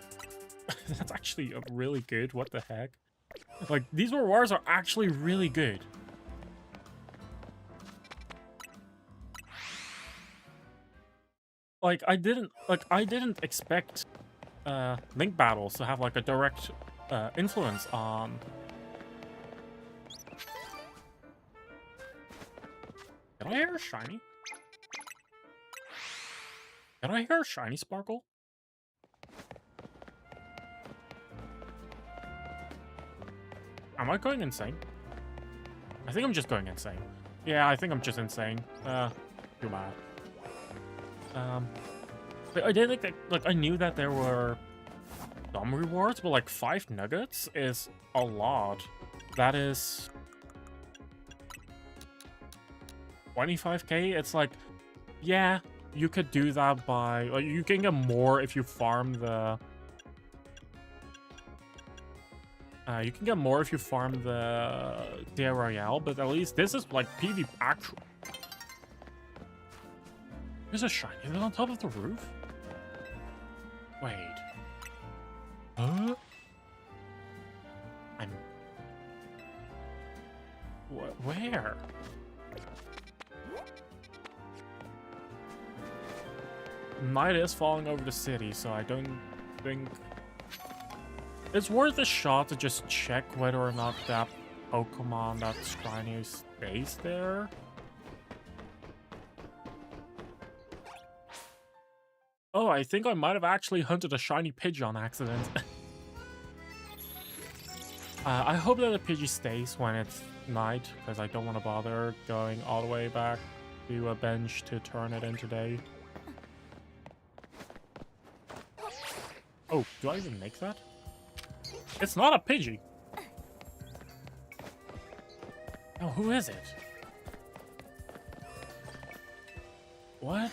that's actually really good, what the heck? Like, these rewards are actually really good. Like, I didn't expect link battles to have like a direct influence on... Did I hear a shiny? Did I hear a shiny sparkle? Am I going insane? I think I'm just going insane. Yeah, I think I'm just insane. Too bad. But I didn't think that, like, I knew that there were some rewards, but like 5 nuggets is a lot. That is 25k. It's like, yeah, you could do that by, like, you can get more if you farm the you can get more if you farm the Day Royale, but at least this is like PvP actual. There's a shiny. Is it on top of the roof? Wait. Huh? I'm... Where? Night is falling over the city, so I don't think... It's worth a shot to just check whether or not that Pokemon, that shiny, stays there. Oh, I think I might have actually hunted a shiny Pidgey on accident. I hope that the Pidgey stays when it's night, because I don't want to bother going all the way back to a bench to turn it into day. Oh, do I even make that? It's not a Pidgey. Oh, who is it? What?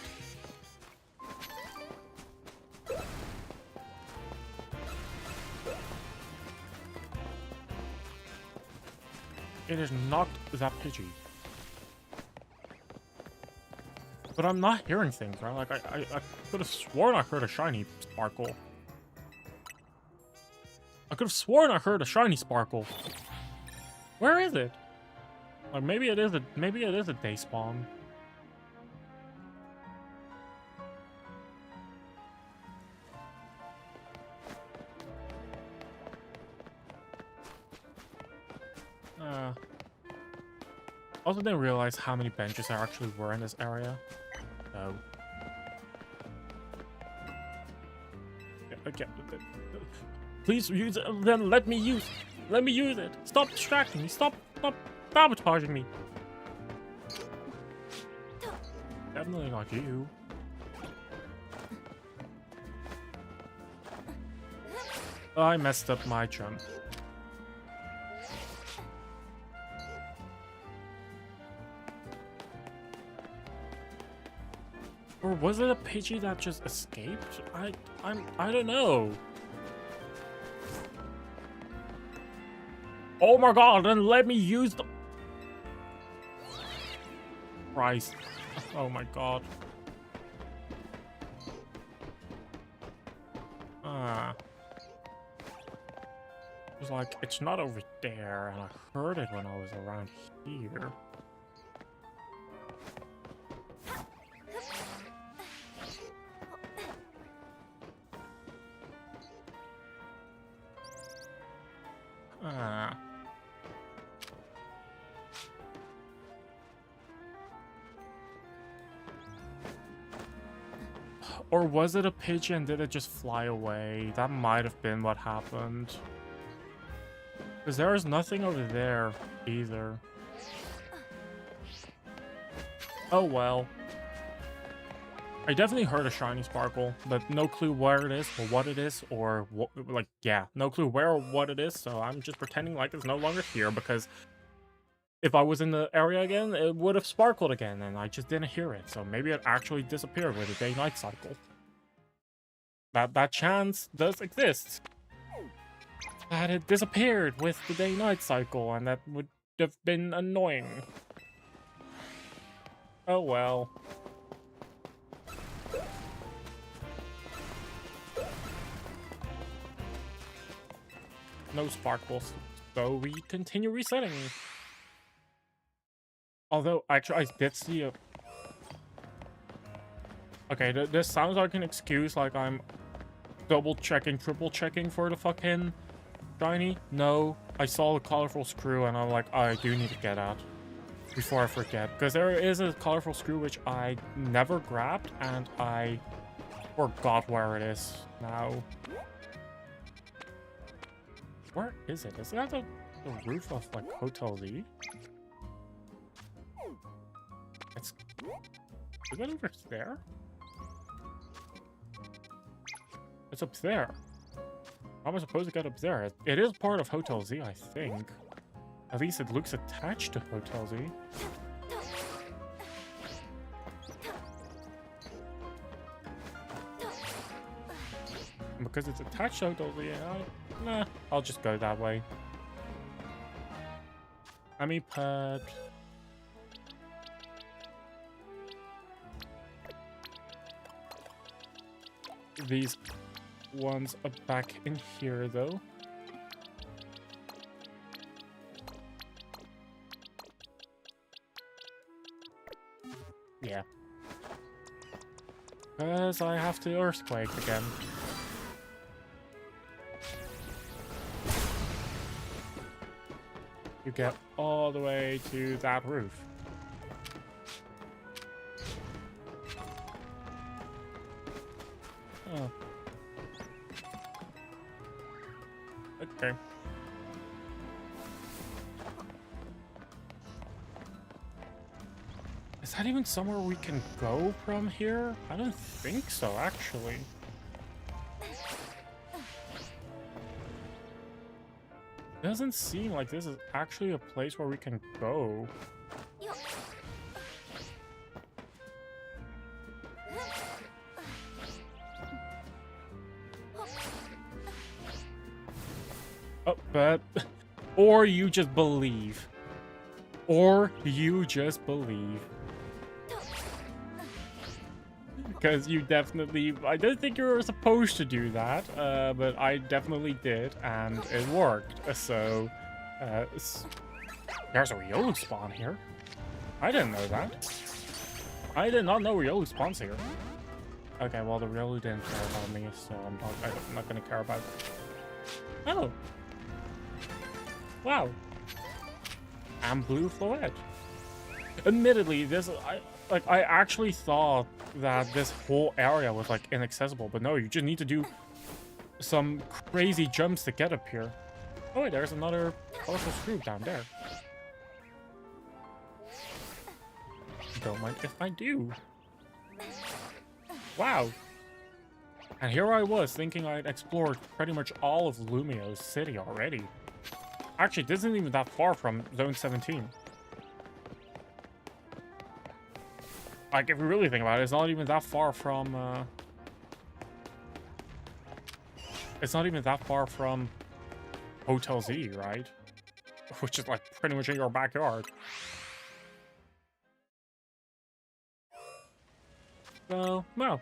It is not that Pidgey. But I'm not hearing things, right? Like, I could have sworn I heard a shiny sparkle. I could have sworn I heard a shiny sparkle. Where is it? Like, maybe it is a day spawn. Also didn't realize how many benches there actually were in this area. So. Okay. Please use it, then let me use it. Stop distracting me. Stop sabotaging me. Definitely not you. I messed up my jump. Or was it a Pidgey that just escaped? I don't know. Oh my god, then let me use the... Christ. Oh my god. It was like, it's not over there, and I heard it when I was around here. Or was it a pigeon? Did it just fly away? That might have been what happened. Because there is nothing over there either. Oh well. I definitely heard a shiny sparkle, but no clue where it is or what it is or what, like, yeah, no clue where or what it is. So I'm just pretending like it's no longer here because if I was in the area again, it would have sparkled again and I just didn't hear it. So maybe it actually disappeared with the day-night cycle. That chance does exist. That it disappeared with the day-night cycle and that would have been annoying. Oh well. No sparkles, so we continue resetting. Although, actually, I did see a... Okay, this sounds like an excuse, like I'm double-checking, triple-checking for the fucking shiny. No, I saw the colorful screw, and I'm like, I do need to get out before I forget. Because there is a colorful screw which I never grabbed, and I forgot where it is now. Where is it? Is that the roof of, like, Hotel Z? Is that over there? It's up there. How am I supposed to get up there? It is part of Hotel Z, I think. At least it looks attached to Hotel Z. And because it's attached to Hotel Z, nah, I'll just go that way. Pet. These ones are back in here, though. Yeah. Because I have to earthquake again. You get all the way to that roof. Oh. Okay. Is that even somewhere we can go from here? I don't think so, actually. Doesn't seem like this is actually a place where we can go. Oh, but... Or you just believe. Or you just believe. Because you definitely... I didn't think you were supposed to do that, but I definitely did, and it worked. So, there's a Riolu spawn here. I didn't know that. I did not know Riolu spawns here. Okay, well, the Riolu didn't care about me, so I'm not going to care about it. Oh. Wow. And blue Floette. Admittedly, this... I actually thought that this whole area was, like, inaccessible, but no, you just need to do some crazy jumps to get up here. Oh, wait, there's another colorful screw down there. Don't mind if I do. Wow. And here I was, thinking I'd explored pretty much all of Lumio's city already. Actually, this isn't even that far from Zone 17. Like, if you really think about it, it's not even that far from, It's not even that far from Hotel Z, right? Which is, like, pretty much in your backyard. So, well.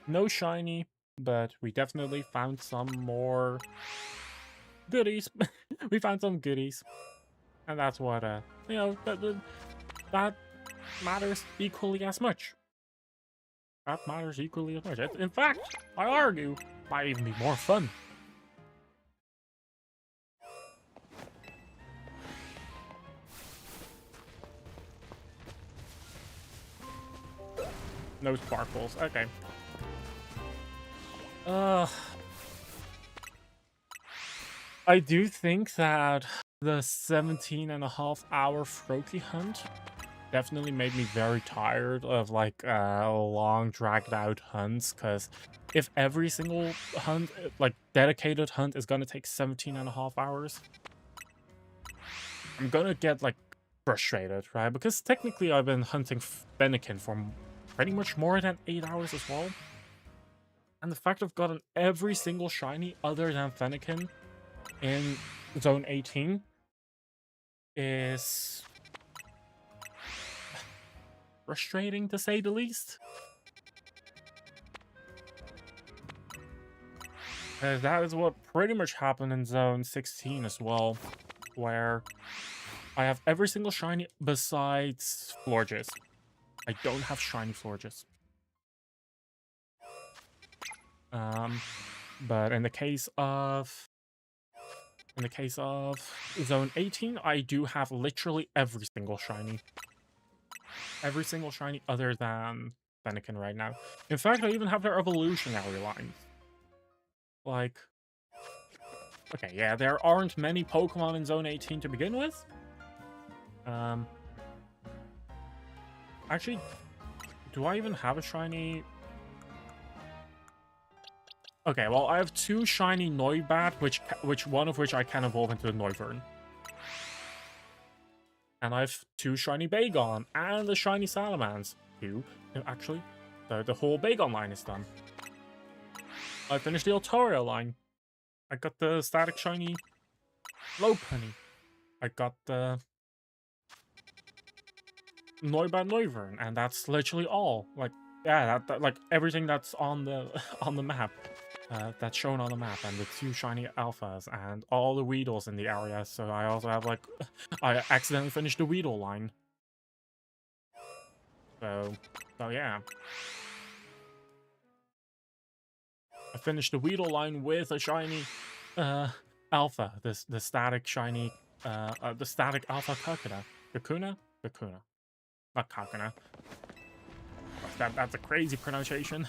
No shiny, but we definitely found some more goodies. We found some goodies. And that's what, you know, that matters equally as much. That matters equally as much. In fact, I argue, might even be more fun. No sparkles. Okay. Uh, I do think that the 17.5-hour Froakie hunt definitely made me very tired of like long dragged out hunts, because if every single hunt, like dedicated hunt, is gonna take 17.5 hours, I'm gonna get like frustrated, right? Because technically I've been hunting Fennekin for pretty much more than 8 hours as well. And the fact I've gotten every single shiny other than Fennekin in Zone 18 is frustrating, to say the least. That is what pretty much happened in Zone 16 as well, where I have every single shiny besides Florges. I don't have shiny Florges. But in the case of Zone 18, I do have literally every single shiny. Every single shiny other than Fennekin right now. In fact, I even have their evolutionary lines. Like, okay, yeah, there aren't many Pokemon in Zone 18 to begin with. Actually, do I even have a shiny? Okay, well, I have 2 shiny Noibat, which one of which I can evolve into a Noivern. And I have 2 shiny Bagon and a shiny Salamence. 2. No, actually, the whole Bagon line is done. I finished the Altaria line. I got the static shiny Lopunny. I got the Noibat Noivern, and that's literally all. Like, yeah, that like everything that's on the on the map. That's shown on the map, and the 2 shiny alphas, and all the Weedles in the area. So I also have, like, I accidentally finished the Weedle line. So yeah. I finished the Weedle line with a shiny alpha, the static shiny, the static alpha Kakuna. Kakuna? Not Kakuna. That's a crazy pronunciation.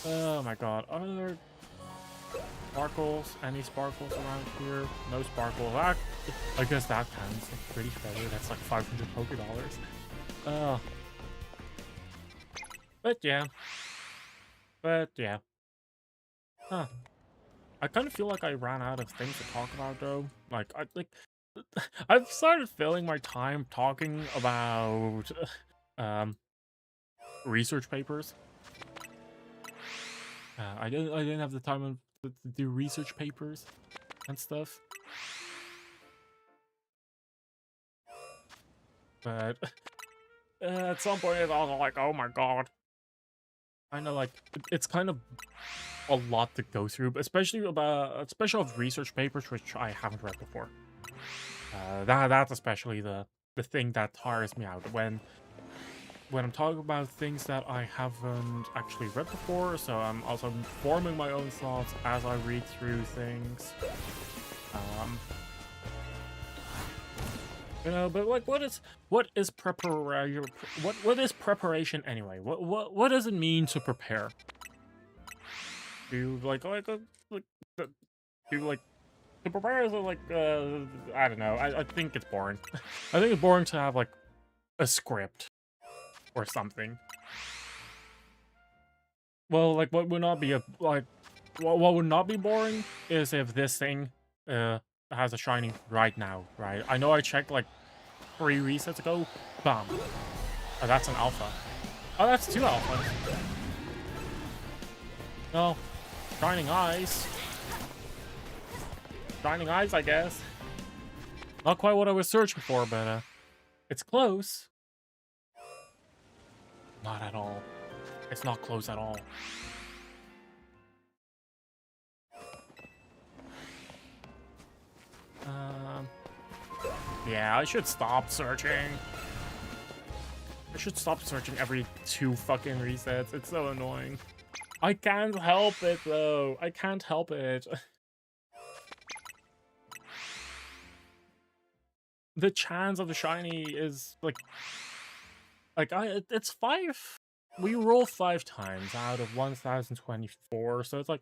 Oh my god. Are there sparkles? Any sparkles around here? No sparkles. I guess that counts. It's pretty fair. That's like 500 Poké dollars. But yeah. Huh. I kind of feel like I ran out of things to talk about though. Like I've started filling my time talking about research papers. I didn't have the time to do research papers and stuff. But at some point it's also like, oh my god. I know, like, it's kind of a lot to go through, especially of research papers which I haven't read before. That's especially the thing that tires me out when I'm talking about things that I haven't actually read before. So I'm also forming my own thoughts as I read through things. You know, but like, what is preparation? What is preparation anyway? What does it mean to prepare? Do you like to prepare is like I don't know. I think it's boring. I think it's boring to have like a script or something. Well, like what would not be what would not be boring is if this thing has a shiny right now, right? I know I checked like 3 resets ago. Bam. Oh, that's an alpha. Oh, that's 2 alphas. No. Shining eyes. Shining eyes, I guess. Not quite what I was searching for, but it's close. Not at all. It's not close at all. Yeah, I should stop searching. I should stop searching every 2 fucking resets. It's so annoying. I can't help it, though. I can't help it. The chance of the shiny is, like it's 5 we roll 5 times out of 1024, so it's like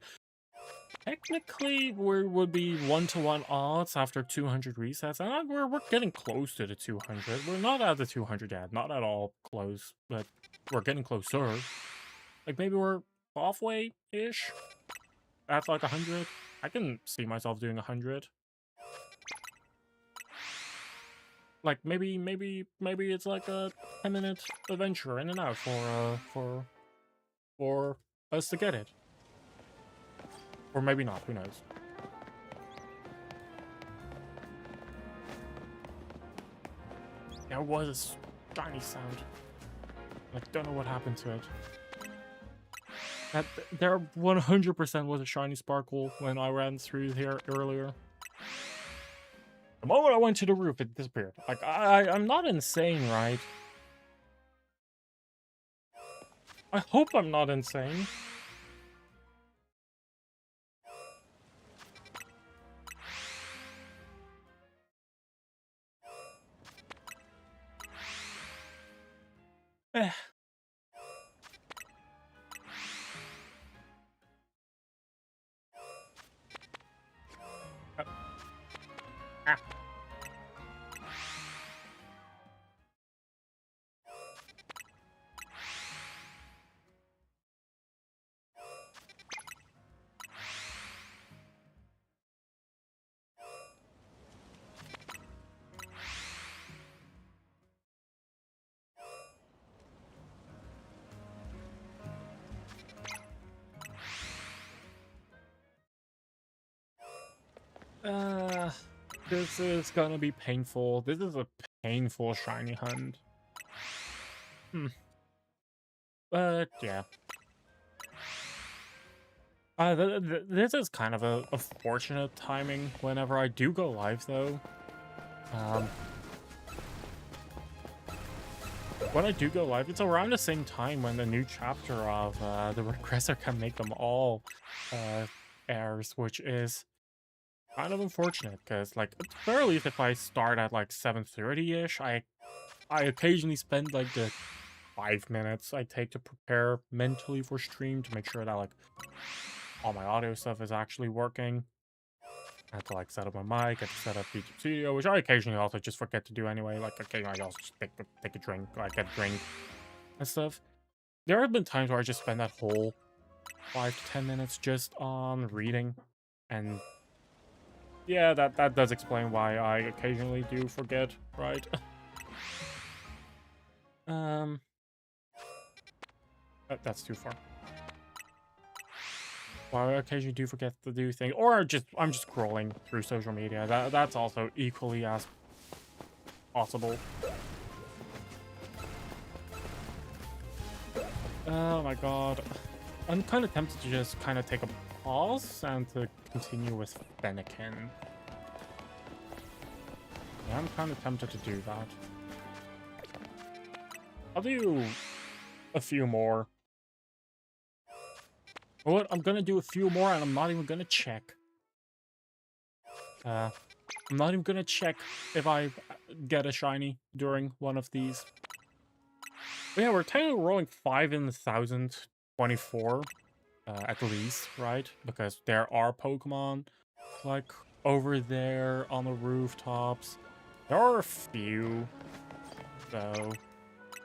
technically we would be 1-to-1 odds after 200 resets, and we're getting close to the 200. We're not at the 200 yet, not at all close, but we're getting closer. Like maybe we're halfway ish. That's like 100. I can see myself doing 100. Like maybe it's like a 10-minute adventure in and out for us to get it. Or maybe not, who knows. There was a shiny sound. Like, don't know what happened to it. There 100% was a shiny sparkle when I ran through here earlier. The moment I went to the roof, it disappeared. Like, I'm not insane, right? I hope I'm not insane. Eh. Ah. This is gonna be painful. This is a painful shiny hunt. But yeah. This is kind of a fortunate timing whenever I do go live, though. When I do go live, it's around the same time when the new chapter of the Regressor Can Make Them All airs, which is kind of unfortunate, because, like, at the very least, if I start at, like, 7:30-ish, I occasionally spend, like, the 5 minutes I take to prepare mentally for stream to make sure that, like, all my audio stuff is actually working. I have to, like, set up my mic, I have to set up YouTube Studio, which I occasionally also just forget to do anyway. Like, occasionally I also just take a drink, like, get a drink and stuff. There have been times where I just spend that whole 5 to 10 minutes just on reading, and yeah, that does explain why I occasionally do forget, right? That's too far. Well, I occasionally do forget to do things, or I'm just scrolling through social media. That's also equally as possible. Oh my god. I'm kind of tempted to just kind of take a pause and to continue with Fennekin. Yeah, I'm kind of tempted to do that. I'll do a few more. What? I'm gonna do a few more and I'm not even gonna check. I'm not even gonna check if I get a shiny during one of these. But yeah, we're technically rolling 5 in 1024, at least, right? Because there are Pokemon, like, over there on the rooftops. There are a few, so...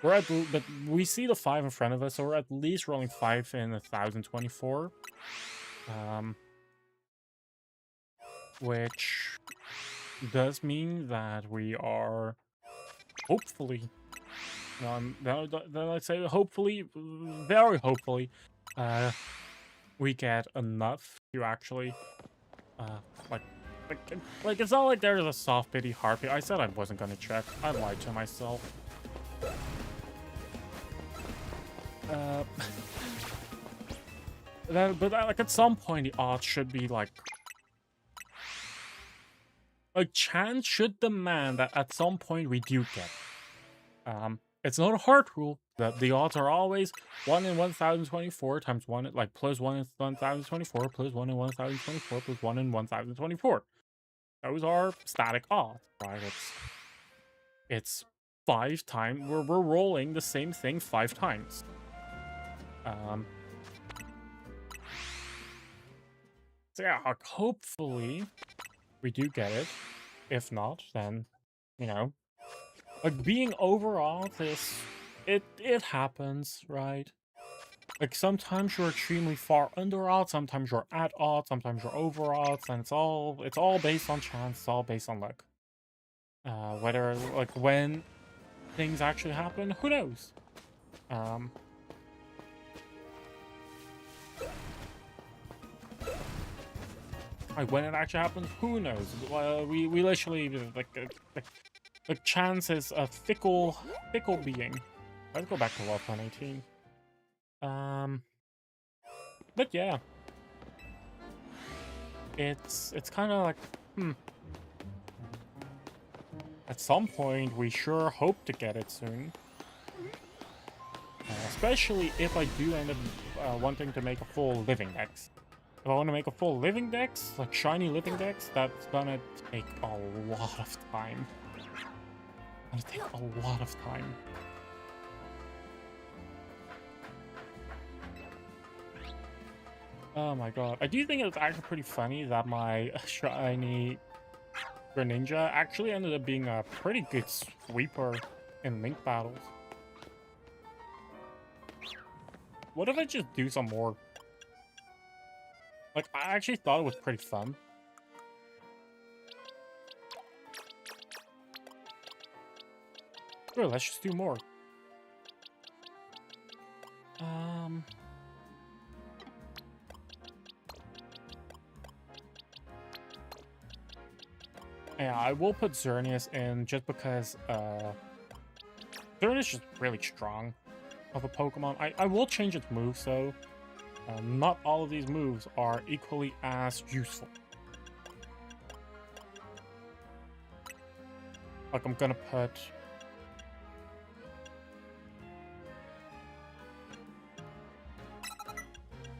but we see the 5 in front of us, so we're at least rolling 5 in 1024. Which does mean that we are hopefully, let's say hopefully, very hopefully, we get enough to actually, like it's not like there's a soft pity harpy. I said I wasn't gonna check. I lied to myself. But like at some point the odds should be like a chance should demand that at some point we do get. It's not a hard rule. The odds are always 1 in 1024 times 1, like plus 1 in 1024 plus 1 in 1024 plus 1 in 1024. Those are static odds, right? It's 5 times. We're rolling the same thing 5 times. So yeah, like, hopefully we do get it. If not, then, you know, like, being overall this, it happens, right? Like, sometimes you're extremely far under odds, sometimes you're at odds, sometimes you're over odds, and it's all based on chance, it's all based on luck. Whether, like, when things actually happen, who knows? Like, when it actually happens, who knows? We literally, like, chance is a fickle being. Let's go back to World 2018. But yeah, it's kind of like, at some point we sure hope to get it soon. Especially if I do end up wanting to make a full living dex. If I want to make a full living dex, like shiny living dex, that's gonna take a lot of time. Gonna take a lot of time. Oh my god. I do think it's actually pretty funny that my shiny Greninja actually ended up being a pretty good sweeper in Link battles. What if I just do some more? Like, I actually thought it was pretty fun. Sure, let's just do more. Yeah, I will put Xerneas in just because Xerneas is just really strong of a Pokemon. I will change its moves though. Not all of these moves are equally as useful. Like, I'm gonna put...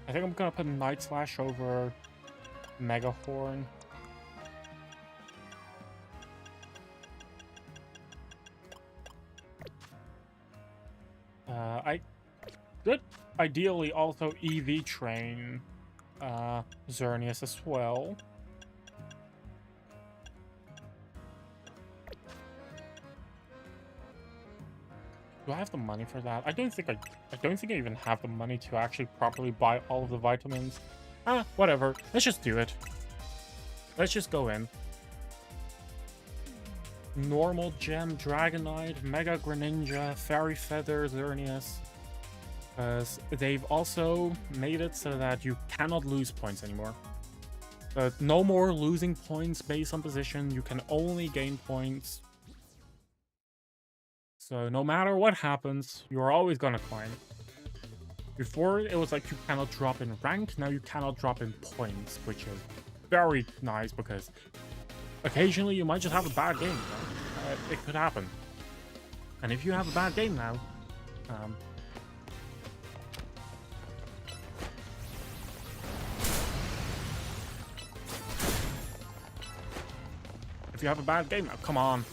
I think I'm gonna put Night Slash over Mega Horn. I could ideally also EV train Xerneas as well. Do I have the money for that? I don't think I even have the money to actually properly buy all of the vitamins. Whatever. Let's just do it. Let's just go in. Normal Gem, Dragonite, Mega Greninja, Fairy Feather, Xerneas. Because they've also made it so that you cannot lose points anymore. But no more losing points based on position, you can only gain points. So no matter what happens, you're always gonna climb. Before, it was like you cannot drop in rank, now you cannot drop in points, which is very nice because occasionally you might just have a bad game. It could happen. And if you have a bad game now, if you have a bad game now, come on.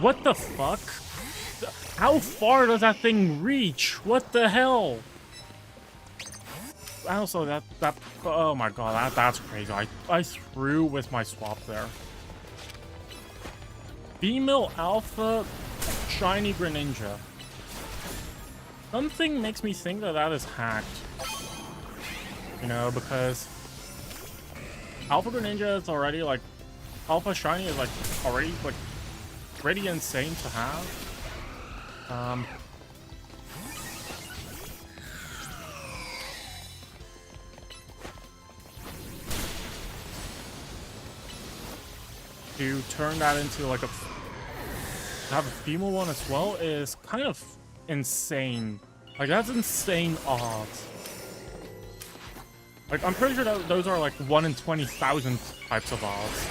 What the fuck? How far does that thing reach? What the hell? Also, that oh my god, that's crazy. I threw with my swap there. Female Alpha Shiny Greninja. Something makes me think that that is hacked. You know, because Alpha Greninja is already like, Alpha Shiny is like already like pretty insane to have. To turn that into like have a female one as well is kind of insane. Like, that's insane odds. Like, I'm pretty sure that those are like 1 in 20,000 types of odds.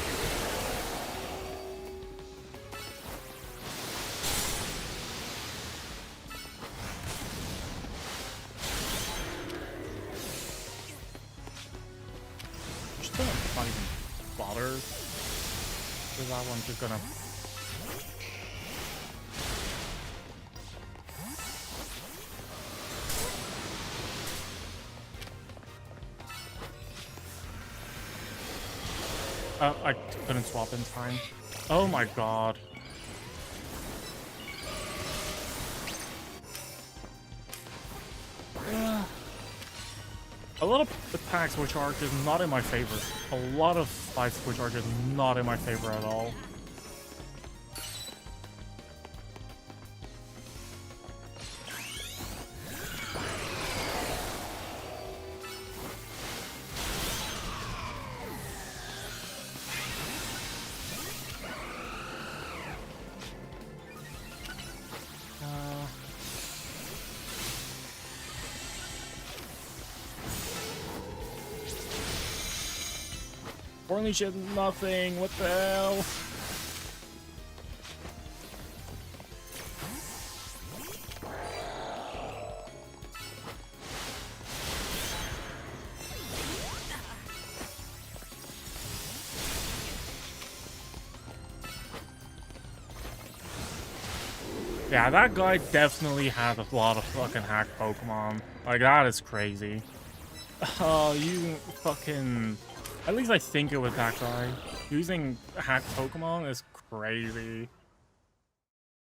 Just don't even bother with that one. Just gonna I couldn't swap in time. Oh my god. A lot of attacks which are just not in my favor. A lot of fights which are just not in my favor at all. Only shit, nothing. What the hell? Yeah, that guy definitely had a lot of fucking hack Pokemon. Like, that is crazy. Oh, you fucking... At least I think it was that guy. Using hacked Pokemon is crazy.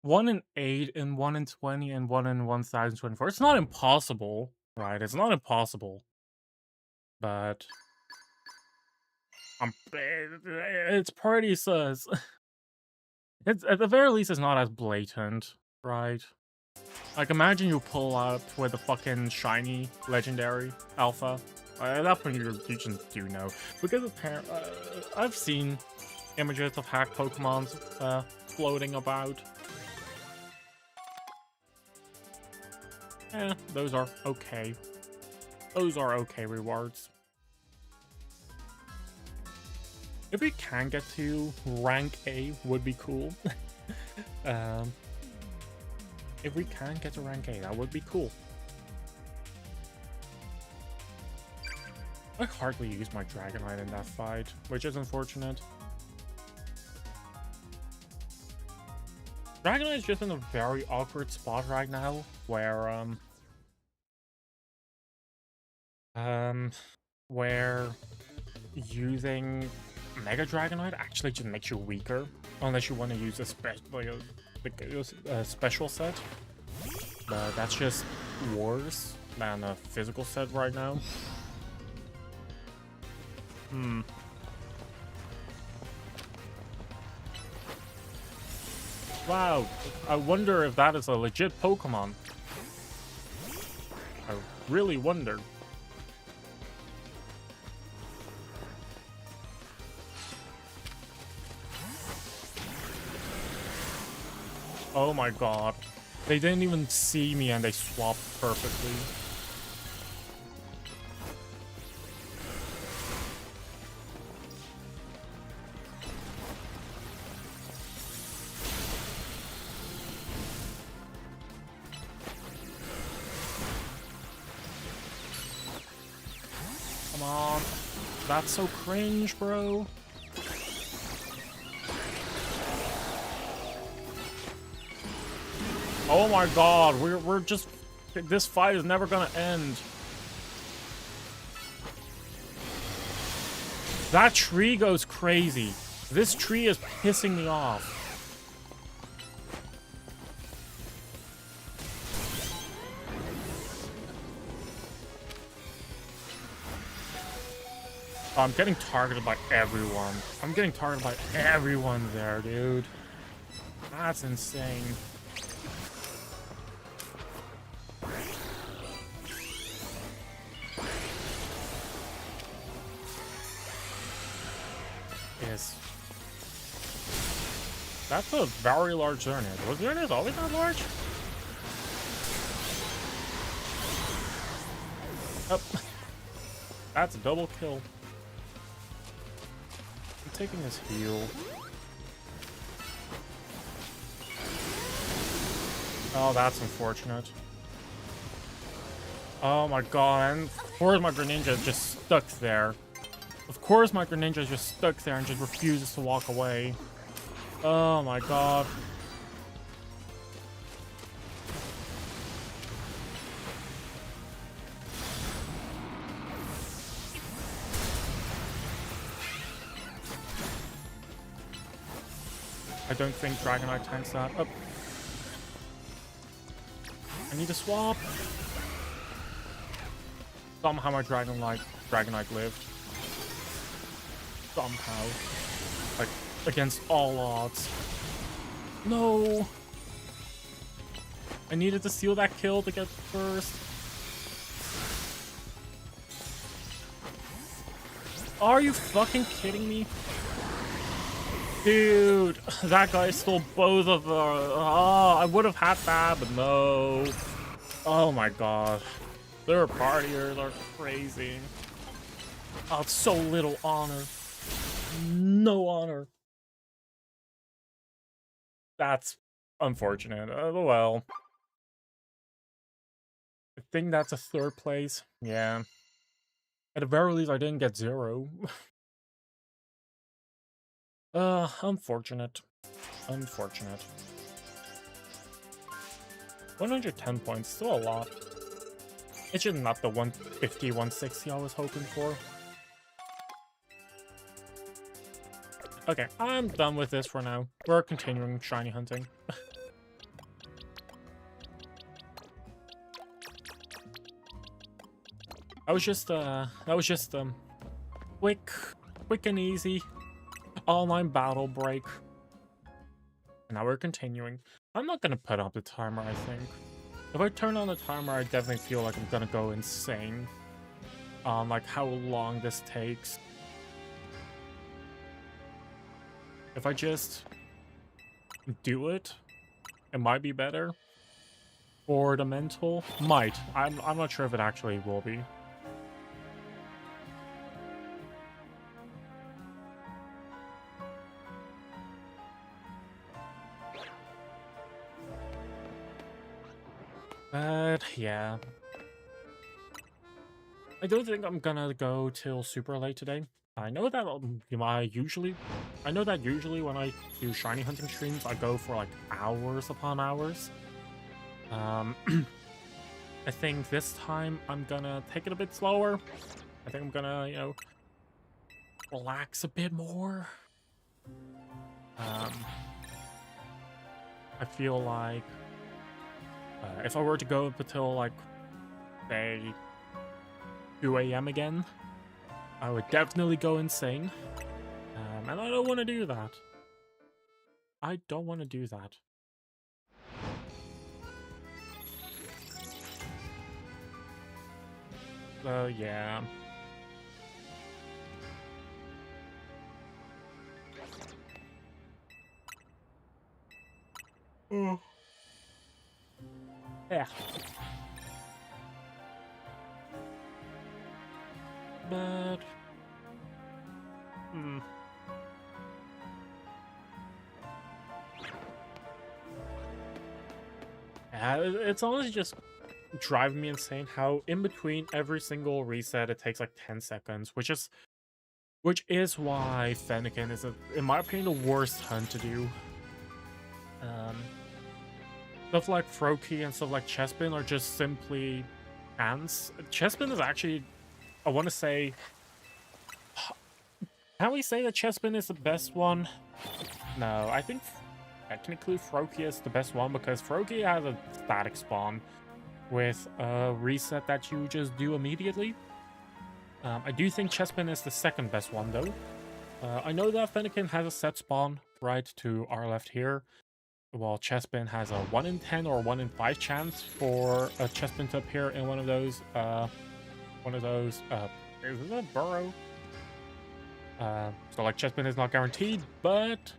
1 in 8 and 1 in 20 and 1 in 1024. It's not impossible, right? It's not impossible. But... it's pretty sus. It's, at the very least, it's not as blatant, right? Like, imagine you pull up with a fucking shiny legendary alpha. At that point, you just do know. Because apparently, I've seen images of hacked Pokemon floating about. Eh, those are okay. Those are okay rewards. If we can get to rank A, would be cool. If we can get to rank A, that would be cool. I hardly used my Dragonite in that fight, which is unfortunate. Dragonite is just in a very awkward spot right now, where using Mega Dragonite actually just makes you weaker, unless you want to use a special set. But that's just worse than a physical set right now. Wow, I wonder if that is a legit Pokemon. I really wonder. Oh my god. They didn't even see me and they swapped perfectly. Come on. That's so cringe, bro. Oh my god, we're just... This fight is never gonna end. That tree goes crazy. This tree is pissing me off. Oh, I'm getting targeted by everyone. I'm getting targeted by everyone there, dude. That's insane. Yes. That's a very large Xerneas. Was Xerneas always that large? Oh. That's a double kill. I'm taking his heal. Oh, that's unfortunate. Oh my god, and of course my Greninja is just stuck there. Of course my Greninja is just stuck there and just refuses to walk away. Oh my god. I don't think Dragonite tanks that. Oh. I need to swap. Somehow my Dragonite lived. Somehow. Like, against all odds. No! I needed to steal that kill to get first. Are you fucking kidding me? Dude, that guy stole both of them. Oh, I would have had that, but no. Oh my god. Their partiers are crazy. Oh, it's so little honor. No honor. That's unfortunate. Well. I think that's a third place. Yeah. At the very least, I didn't get 0. Unfortunate. Unfortunate. 110 points, still a lot. It's just not the 150, 160 I was hoping for. Okay, I'm done with this for now. We're continuing shiny hunting. That was just quick and easy online battle break. And now we're continuing. I'm not gonna put up the timer, I think. If I turn on the timer, I definitely feel like I'm gonna go insane on like how long this takes. If I just do it, it might be better. For the mental, might. I'm not sure if it actually will be. But yeah, I don't think I'm gonna go till super late today. I know that usually when I do shiny hunting streams, I go for like hours upon hours. I think this time I'm gonna take it a bit slower. I think I'm gonna, you know, relax a bit more. I feel like if I were to go up until like, say, 2 AM again, I would definitely go insane. And I don't want to do that. I don't want to do that. So, yeah. Yeah. But... Yeah, it's honestly just driving me insane how in between every single reset it takes like 10 seconds, which is why Fennekin is, in my opinion, the worst hunt to do. Stuff like Froakie and stuff like Chespin are just simply hands. Chespin is actually, I want to say, can we say that Chespin is the best one? No, I think technically Froakie is the best one because Froakie has a static spawn with a reset that you just do immediately. I do think Chespin is the second best one though. I know that Fennekin has a set spawn right to our left here, while Chespin has a 1 in 10 or 1 in 5 chance for a Chespin to appear in one of those, is it a burrow? So like Chespin is not guaranteed, but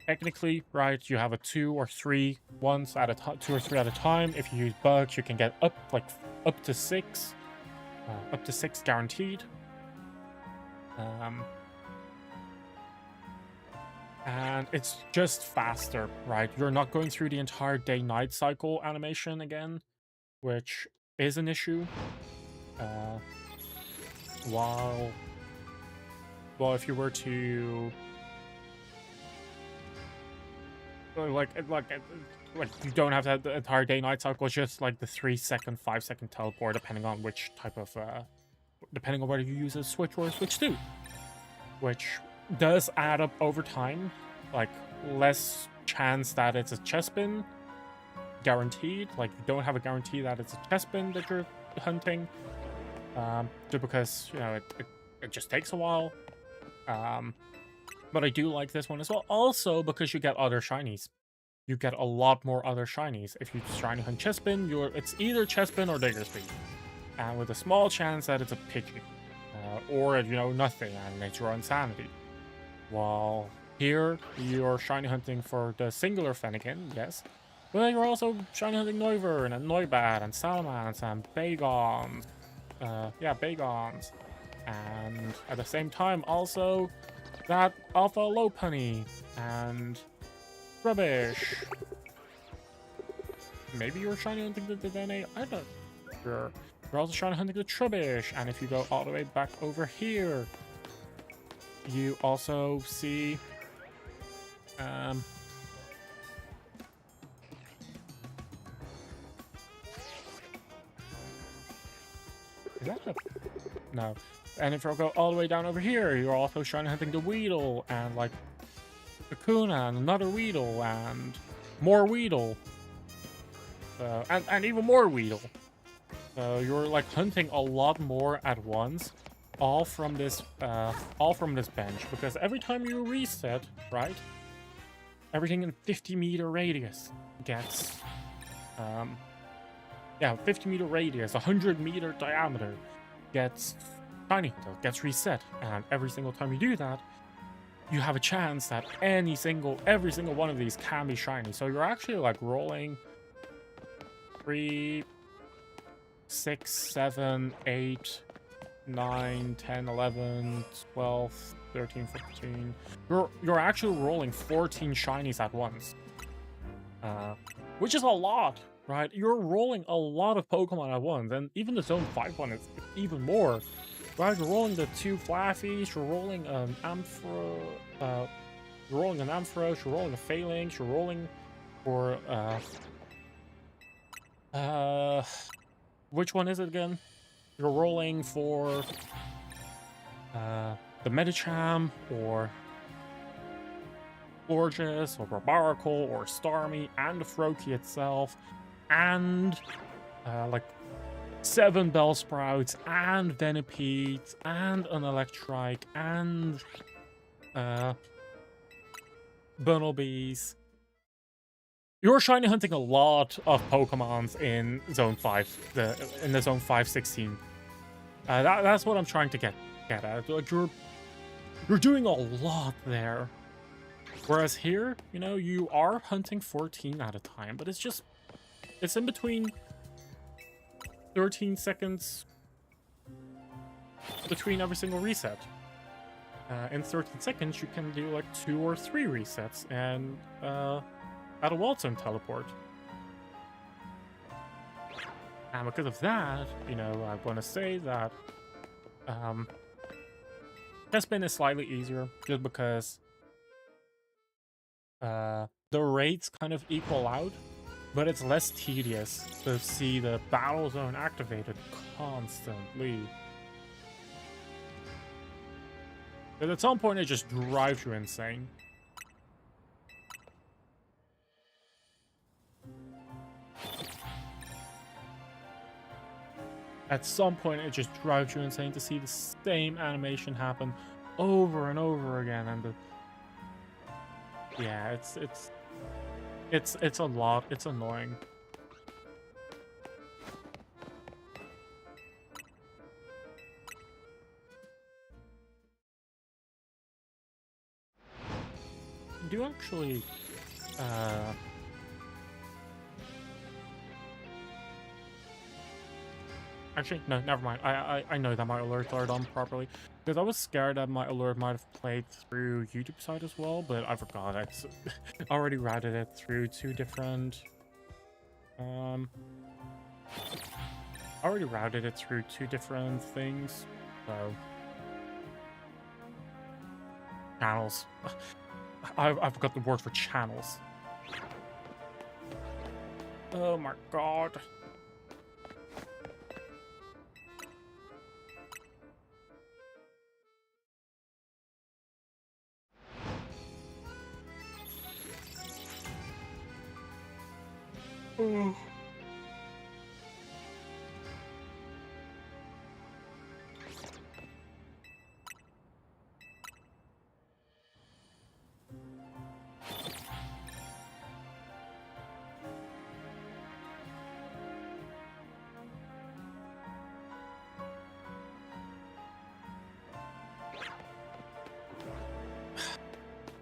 technically, right, you have a 2 or 3 ones at a time, 2 or 3 at a time. If you use bugs, you can get up to 6, up to 6 guaranteed. And it's just faster, right? You're not going through the entire day-night cycle animation again, which is an issue. While if you were to like you don't have to have the entire day-night cycle. It's just like the 3-second, 5-second teleport, depending on which type of depending on whether you use a switch or a switch 2, which does add up over time. like less chance that it's a chestpin, guaranteed. Like you don't have a guarantee that it's a chestpin that you're hunting, just because you know it just takes a while. But I do like this one as well, also because you get other shinies. You get a lot more other shinies. If you shiny hunt chestpin, it's either chestpin or Diggersby, and with a small chance that it's a Pidgey, or you know nothing, and it's your Insanity. While here you're shiny hunting for the singular Fennekin, yes, but you're also shiny hunting Noivern and Noibat and Salamence and Bagons. Yeah, Bagons, and at the same time also that Alpha Lopunny and Rubbish. Maybe you're shiny hunting the Dene. I'm not sure. You're also trying to hunt the Trubbish, and if you go all the way back over here, you also see is that a... No. And if you go all the way down over here, you're also trying to hunting the Weedle, and like Kakuna, and another Weedle, and more Weedle. And even more Weedle. So you're like hunting a lot more at once, all from this bench, because every time you reset, right, everything in 50-meter radius gets, 50-meter radius, 100-meter diameter gets shiny, so it gets reset, and every single time you do that, you have a chance that every single one of these can be shiny. So you're actually like rolling 3, 6, 7, 8, 9, 10, 11, 12, 13, 14. You're actually rolling 14 shinies at once. Which is a lot, right? You're rolling a lot of Pokemon at once, and even the Zone 5 one is even more. Right? You're rolling the 2 Flaffies, you're rolling an Ampharos, you're rolling a Phalanx, you're rolling for which one is it again? You're rolling for the Medicham, or Florges, or Barbaracle, or Starmie, and the Froakie itself, and like 7 Bellsprouts, and Venipedes, and an Electrike, and Bunnelbees. You're shiny hunting a lot of Pokemons in Zone 5, in the Zone 516. That's what I'm trying to get at. Like you're doing a lot there. Whereas here, you know, you are hunting 14 at a time, but it's in between 13 seconds between every single reset. In 13 seconds, you can do like 2 or 3 resets and at a Waltzone teleport. And because of that, you know, I want to say that Chestpin is slightly easier, just because the rates kind of equal out, but it's less tedious to see the battle zone activated constantly. But at some point, it just drives you insane. At some point, it just drives you insane to see the same animation happen over and over again, and yeah, it's a lot. It's annoying. Do you actually actually, no, never mind. I know that my alerts are done properly, because I was scared that my alert might have played through YouTube side as well, but I forgot. I already routed it through 2 different I already routed it through 2 different things, so channels. I forgot the word for channels. Oh my god. Oh.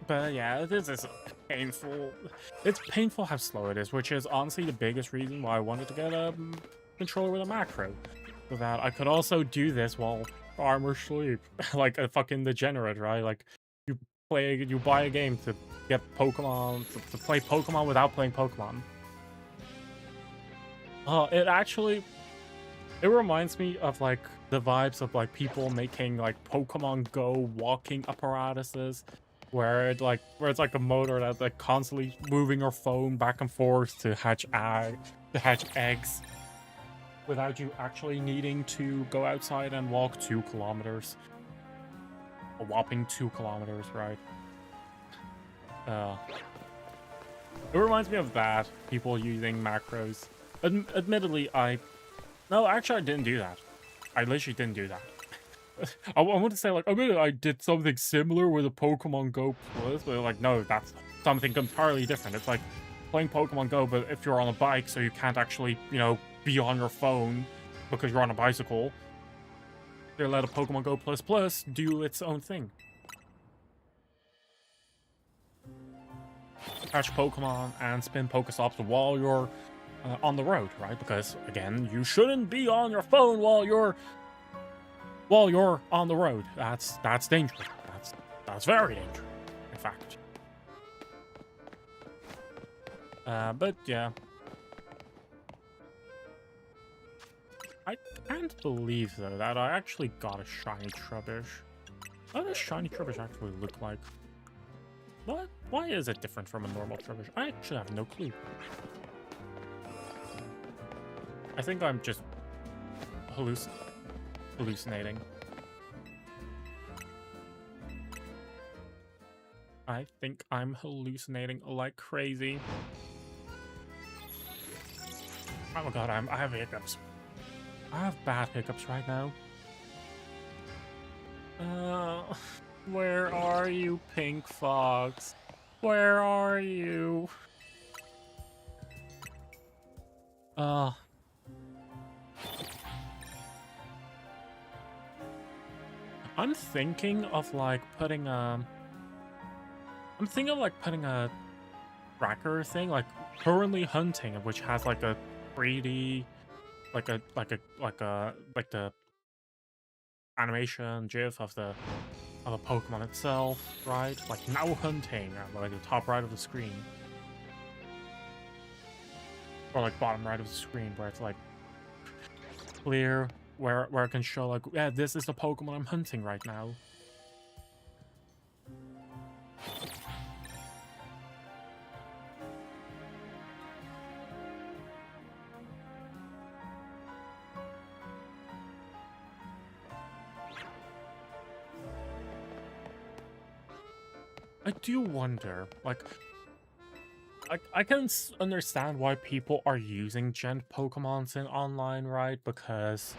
But yeah, this is painful. It's painful how slow it is, which is honestly the biggest reason why I wanted to get a controller with a macro. So that I could also do this while armor sleep. Like a fucking degenerate, right? Like, you buy a game to get Pokemon, to play Pokemon without playing Pokemon. It reminds me of like the vibes of like people making like Pokemon Go walking apparatuses, where it's like a motor that's like constantly moving your phone back and forth to hatch eggs, without you actually needing to go outside and walk 2 kilometers. A whopping 2 kilometers, right? It reminds me of that. People using macros. Admittedly, no, actually, I didn't do that. I literally didn't do that. I want to say, like, I did something similar with a Pokemon Go Plus, but, like, no, that's something entirely different. It's like playing Pokemon Go, but if you're on a bike, so you can't actually, you know, be on your phone because you're on a bicycle, they let a Pokemon Go Plus do its own thing. Catch Pokemon and spin Pokestops while you're on the road, right? Because again, you shouldn't be on your phone while you're on the road. That's dangerous. That's very dangerous, in fact. But yeah, I can't believe though that I actually got a shiny Trubbish. What does shiny Trubbish actually look like? What? Why is it different from a normal Trubbish? I actually have no clue. I think I'm just hallucinating. I think I'm hallucinating like crazy. Oh my god, I have hiccups. I have bad hiccups right now. Where are you, Pink Fox? Where are you? I'm thinking of like putting a tracker thing, like currently hunting, which has like a 3D, like the animation GIF of a Pokemon itself, right? Like now hunting at like the top right of the screen. Or like bottom right of the screen, where it's like clear, where I can show like, yeah, this is the Pokemon I'm hunting right now. I do wonder, like, I can understand why people are using gent Pokemons in online, right? Because,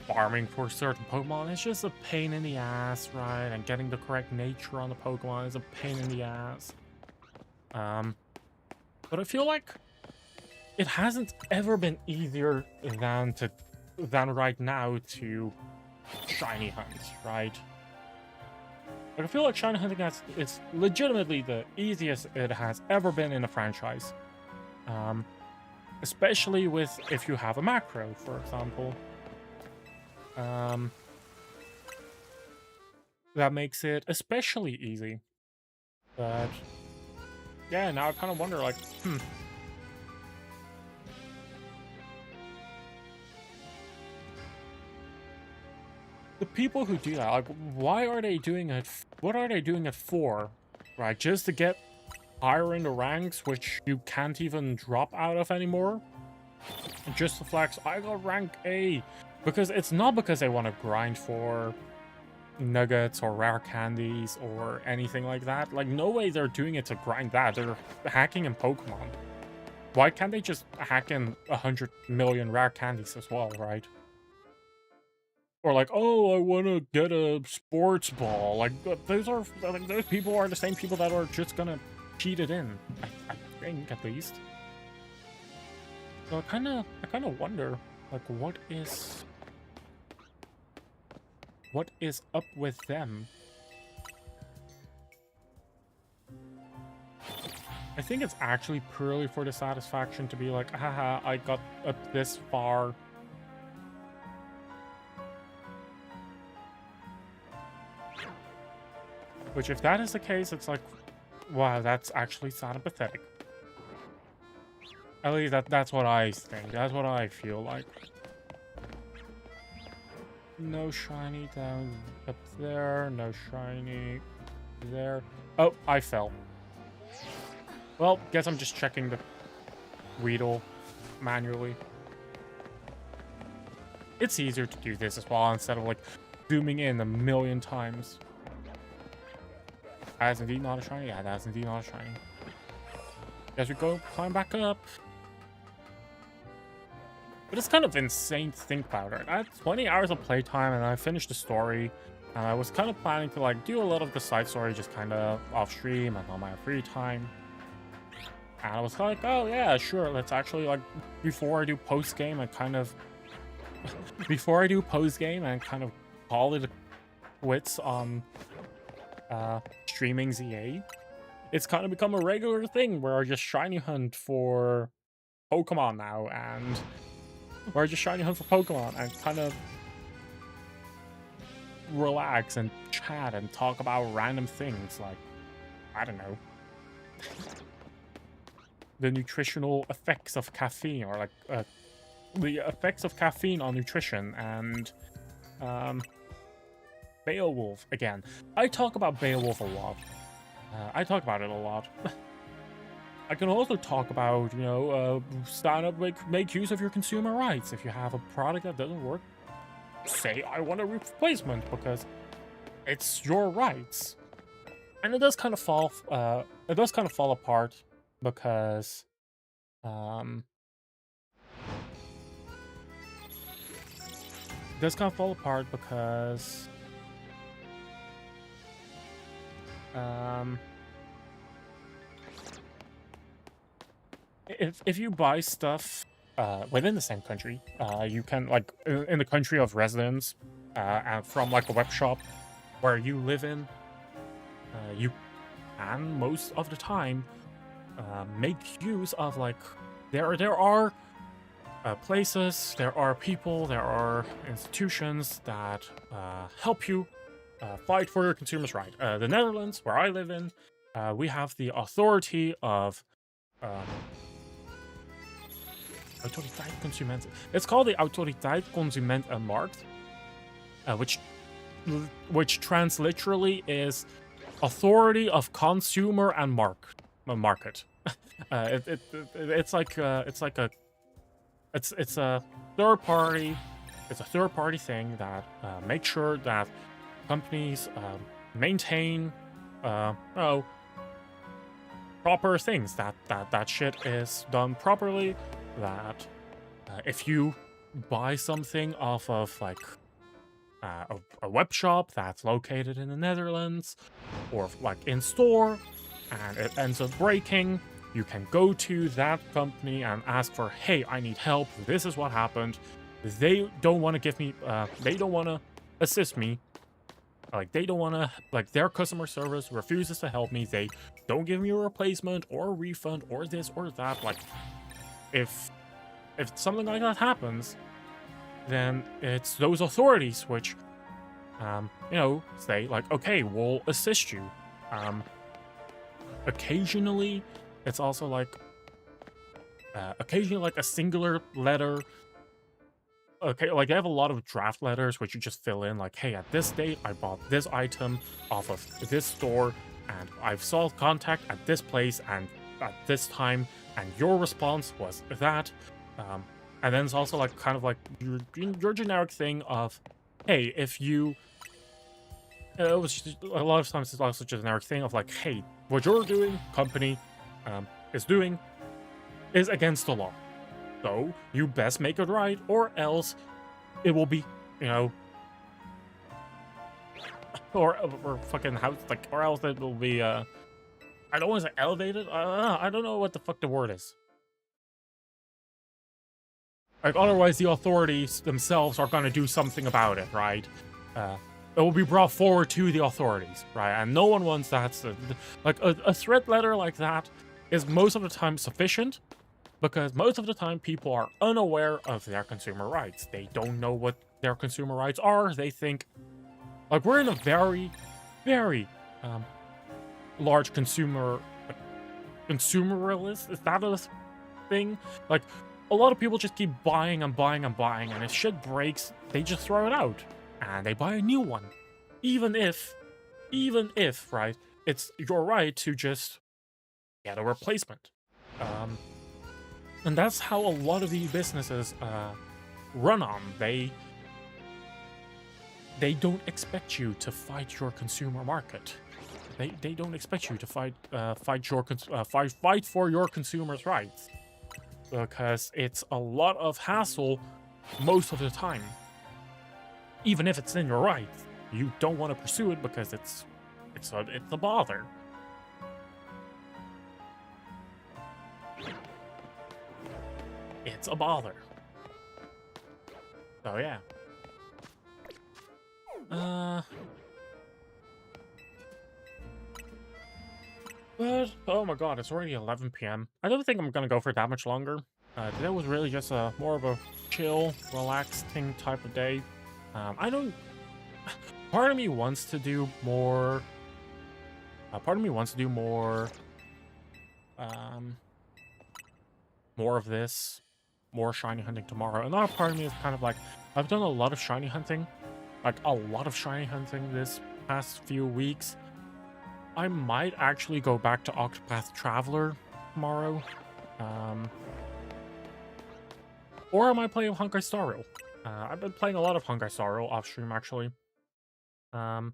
farming for certain Pokemon is just a pain in the ass, right? And getting the correct nature on the Pokemon is a pain in the ass. But I feel like it hasn't ever been easier than right now to shiny hunt, right? Like, I feel like shiny hunting is legitimately the easiest it has ever been in a franchise. Especially with if you have a macro, for example. That makes it especially easy. But yeah, now I kind of wonder, like, the people who do that, like, why are they doing it? What are they doing it for? Right, just to get higher in the ranks, which you can't even drop out of anymore? Just to flex, I got rank A. Because it's not because they want to grind for nuggets or rare candies or anything like that. Like, no way they're doing it to grind that. They're hacking in Pokemon. Why can't they just hack in 100 million rare candies as well, right? Or like, oh, I want to get a sports ball. Like, those people are the same people that are just gonna cheat it in. I think, at least. So I kind of wonder, like, what is up with them? I think it's actually purely for the satisfaction to be like, haha, I got up this far. Which, if that is the case, it's like, wow, that's actually sort of pathetic. At least that's what I think. That's what I feel like. No shiny down up there. No shiny there. Oh, I fell. Well, guess I'm just checking the Weedle manually. It's easier to do this as well instead of like zooming in a million times. That is indeed not a shiny. Yeah, that's indeed not a shiny. Guess we go climb back up. But it's kind of insane to think about it. I had 20 hours of playtime and I finished the story. And I was kind of planning to like do a lot of the side story just kind of off stream and on my free time. And I was like, oh yeah, sure, let's actually like, before I do post game and kind of call it quits on streaming ZA. It's kind of become a regular thing where I just shiny hunt for Pokemon now, and where I just shiny hunt for Pokemon and kind of relax and chat and talk about random things like, I don't know, the nutritional effects of caffeine, or like the effects of caffeine on nutrition, and Beowulf again. I talk about Beowulf a lot. I talk about it a lot. I can also talk about, you know, stand up, make use of your consumer rights. If you have a product that doesn't work, say I want a replacement, because it's your rights. And it does kind of fall apart because if you buy stuff within the same country, you can, like, in the country of residence, and from like a web shop where you live in, you can most of the time make use of, like, there are places, there are people, there are institutions that help you fight for your consumers' right. The Netherlands, where I live in, we have the authority of Autoriteit Consumenten. It's called the Autoriteit Consument en Markt, which transliterally is Authority of Consumer and Market. It's a third party. It's a third party thing that makes sure that companies maintain proper things, that shit is done properly, that if you buy something off of like a web shop that's located in the Netherlands, or like in store, and it ends up breaking, you can go to that company and ask for, hey, I need help, this is what happened. They don't want to give me, they don't want to assist me. Like, they don't want to, like, their customer service refuses to help me. They don't give me a replacement or a refund or this or that. Like, if something like that happens, then it's those authorities which, you know, say, like, okay, we'll assist you. Occasionally, it's also like, like a singular letter. Okay, like, they have a lot of draft letters which you just fill in, like, hey, at this date, I bought this item off of this store, and I've solved contact at this place, and at this time, and your response was that. And then it's also, like, kind of like your generic thing of, hey, if you it was just, a lot of times it's also just a generic thing of like, hey, what you're doing, company, is doing, is against the law. So you best make it right, or else it will be, you know, or fucking house, like, or else it will be, I don't want to say elevated. I don't know what the fuck the word is. Like, otherwise the authorities themselves are gonna do something about it, right? It will be brought forward to the authorities, right? And no one wants that. So, like, a threat letter like that is most of the time sufficient, because most of the time people are unaware of their consumer rights. They don't know what their consumer rights are. They think, like, we're in a very, very large consumerist, is that a thing? Like, a lot of people just keep buying and buying and buying, and if shit breaks, they just throw it out and they buy a new one, even if, right, it's your right to just get a replacement. And that's how a lot of these businesses run on. They don't expect you to fight your consumer market. They don't expect you to fight for your consumers' rights, because it's a lot of hassle most of the time. Even if it's in your rights, you don't want to pursue it because it's a bother. It's a bother. So yeah. But oh my god, it's already 11 p.m. I don't think I'm gonna go for that much longer. Today was really just more of a chill, relaxing type of day. I don't. Part of me wants to do more. Part of me wants to do more. More of this, more shiny hunting tomorrow. Another part of me is kind of like, I've done a lot of shiny hunting, like a lot of shiny hunting this past few weeks. I might actually go back to Octopath Traveler tomorrow. Or I might play Honkai Star Rail. I've been playing a lot of Honkai Star Rail off stream, actually. I've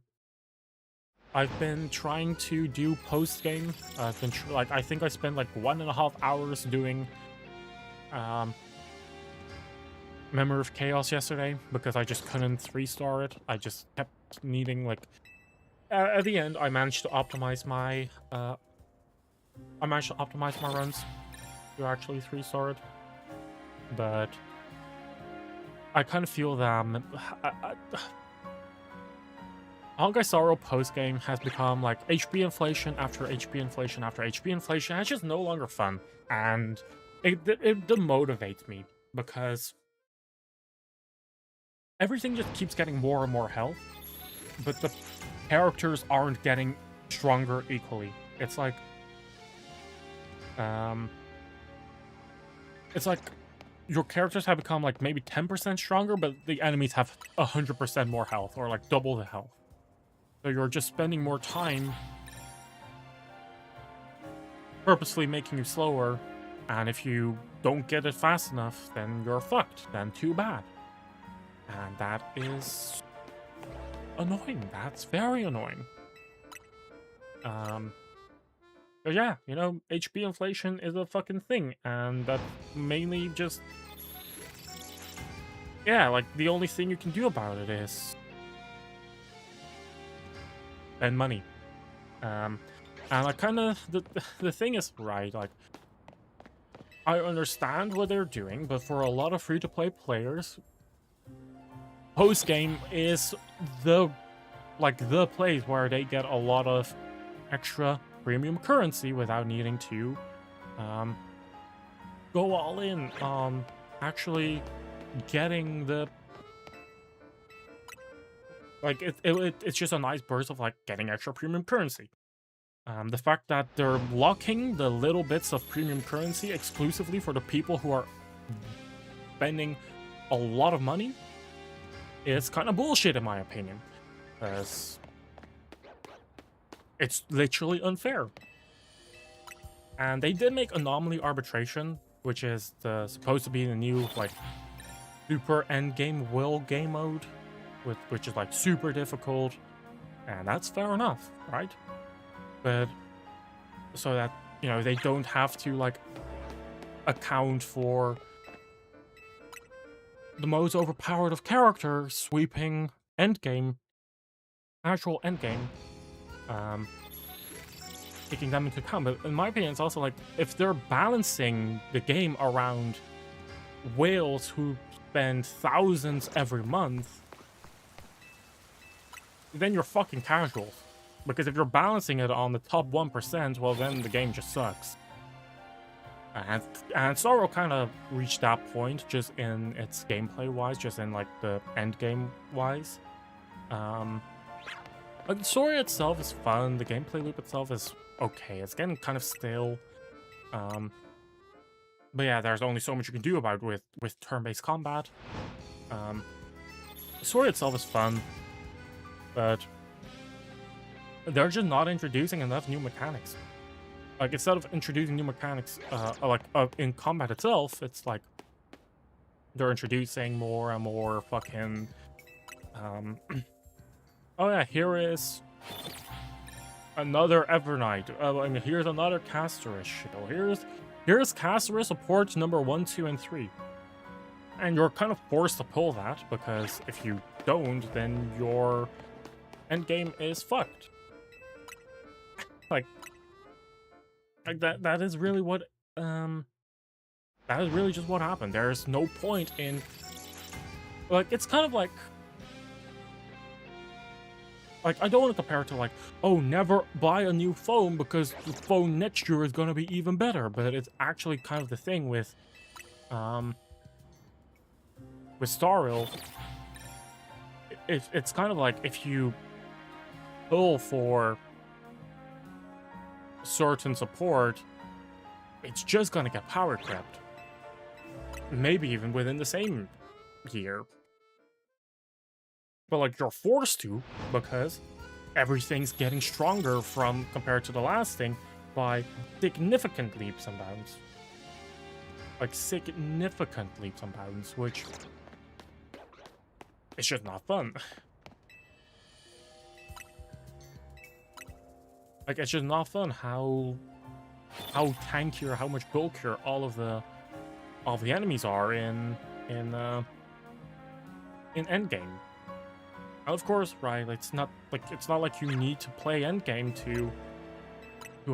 been trying to do post-game. I've been, I think I spent like 1.5 hours doing Memory of Chaos yesterday, because I just couldn't 3-star it. I just kept needing, like... at the end, I managed to optimize my... runs to actually 3-star it. But I kind of feel that Honkai Star Rail post-game has become like HP inflation after HP inflation after HP inflation. It's just no longer fun, and it demotivates me, because everything just keeps getting more and more health, but the characters aren't getting stronger equally. It's like your characters have become like maybe 10% stronger, but the enemies have 100% more health, or like double the health. So you're just spending more time purposely making you slower, and if you don't get it fast enough, then you're fucked. Then too bad. And that is annoying. That's very annoying. But yeah, you know, HP inflation is a fucking thing, and that's mainly just... yeah, like, the only thing you can do about it is... spend money. And I kind of... the thing is, right, like... I understand what they're doing, but for a lot of free-to-play players, post-game is the place where they get a lot of extra premium currency without needing to go all in on actually getting the... like, it's just a nice burst of, like, getting extra premium currency. The fact that they're locking the little bits of premium currency exclusively for the people who are spending a lot of money is kind of bullshit, in my opinion. Because it's literally unfair. And they did make Anomaly Arbitration, which is supposed to be the new, like, super endgame will game mode, which is, like, super difficult And that's fair enough, right? But so that, you know, they don't have to like account for the most overpowered of characters sweeping endgame, actual endgame, taking them into account. But in my opinion, it's also like if they're balancing the game around whales who spend thousands every month, then you're fucking casual. Because if you're balancing it on the top 1%, well, then the game just sucks. And Sorrow kind of reached that point just in its gameplay-wise, just in, like, the end game-wise. But the story itself is fun, the gameplay loop itself is okay. It's getting kind of stale. But yeah, there's only so much you can do about it with turn-based combat. The story itself is fun, but they're just not introducing enough new mechanics. Like, instead of introducing new mechanics, in combat itself, it's like they're introducing more and more fucking, oh yeah, here is another Evernight. I mean, here's another Casterus. Here's Casterus support number 1, 2, and 3. And you're kind of forced to pull that, because if you don't, then your endgame is fucked. Like that is really what that is really just what happened. There's no point in, like, it's kind of like I don't want to compare it to like, oh, never buy a new phone because the phone next year is gonna be even better, but it's actually kind of the thing with Starreal. It's kind of like if you pull for certain support, it's just gonna get power crept. Maybe even within the same year. But like, you're forced to, because everything's getting stronger from compared to the last thing by significant leaps and bounds. Like, significant leaps and bounds, which it's just not fun. Like, it's just not fun how tanky or how much bulkier all of the enemies are in endgame. And of course, right? It's not like you need to play endgame to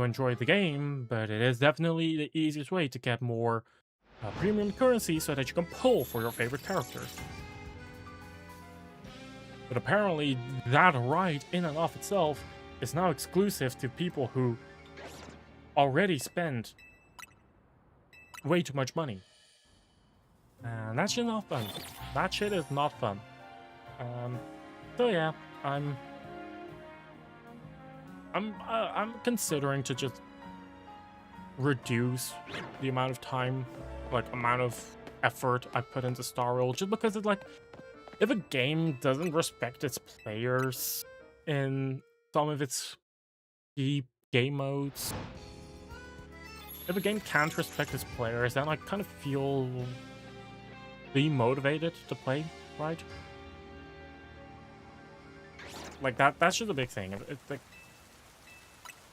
enjoy the game, but it is definitely the easiest way to get more premium currency so that you can pull for your favorite characters. But apparently, that right in and of itself is now exclusive to people who already spend way too much money. And that's just not fun. That shit is not fun. So yeah, I'm considering to just reduce the amount of time, like amount of effort I put into Starreal, just because it's like, if a game doesn't respect its players in some of its key game modes, if a game can't respect its players, then I kind of feel demotivated to play, right? Like, that's just a big thing.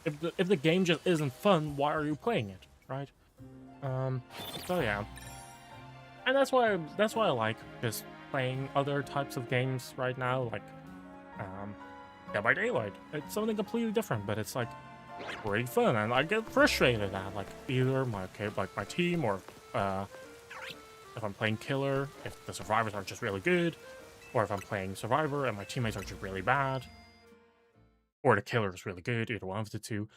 If the game just isn't fun, why are you playing it, right? So yeah, and that's why I like just playing other types of games right now, like Dead by Daylight. It's something completely different, but it's like pretty fun, and I get frustrated at like either my team, or if I'm playing Killer, if the survivors are just really good, or if I'm playing Survivor and my teammates are just really bad, or the Killer is really good, either one of the two.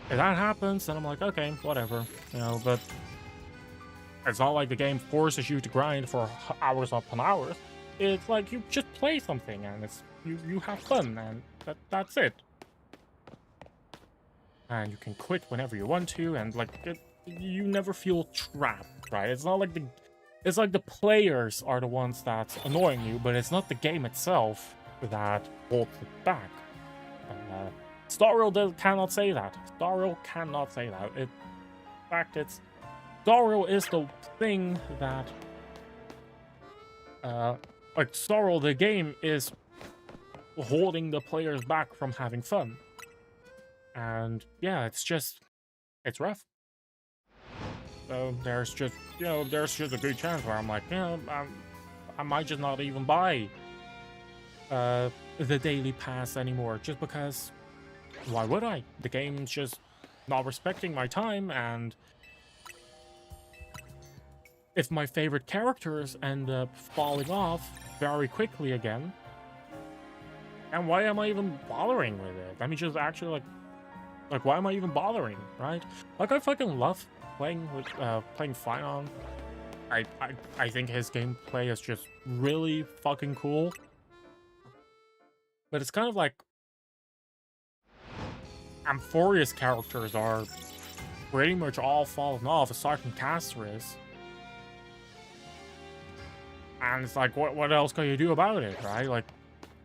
If that happens, then I'm like, okay, whatever, you know. But it's not like the game forces you to grind for hours upon hours. It's like you just play something and it's you have fun, and that's it. And you can quit whenever you want to, and like you never feel trapped, right? It's not like it's like the players are the ones that's annoying you, but it's not the game itself that holds it back. Starreal cannot say that. Starreal cannot say that. In fact, Starreal is the thing that like Starreal, the game is holding the players back from having fun. And yeah, it's rough. So there's just, there's just a good chance where I'm like, I might just not even buy the daily pass anymore, just because why would I? The game's just not respecting my time, and if my favorite characters end up falling off very quickly again, and why am I even bothering with it? I mean, just actually like why am I even bothering, right? Like, I fucking love playing with playing Finon. I think his gameplay is just really fucking cool. But it's kind of like Amphoria's characters are pretty much all falling off aside from Caceres. And it's like, what else can you do about it, right? Like,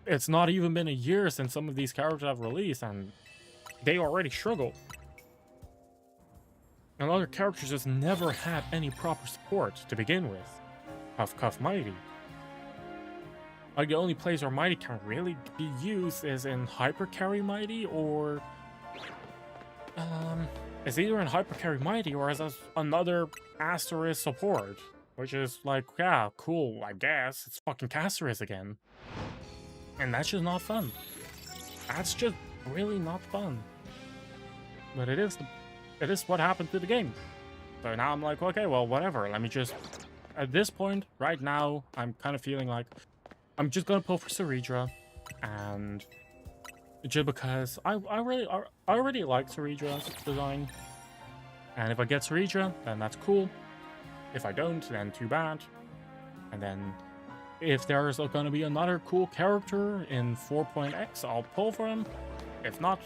it's not even been a year since some of these characters have released, and they already struggle. And other characters just never had any proper support to begin with. Cuff Cuff Mighty. Like, the only place where Mighty can really be used is in Hyper Carry Mighty, or it's either in Hyper Carry Mighty or as another Asterisk support. Which is like, yeah, cool, I guess. It's fucking Caceres again. And that's just not fun. That's just really not fun. But it is what happened to the game. So now I'm like, okay, well, whatever. Let me just, at this point, right now, I'm kind of feeling like I'm just gonna pull for Ceridra, and just because I already like Ceridra's design, and if I get Ceridra, then that's cool. If I don't, then too bad. And then if there's going to be another cool character in 4.x, I'll pull for him. If not,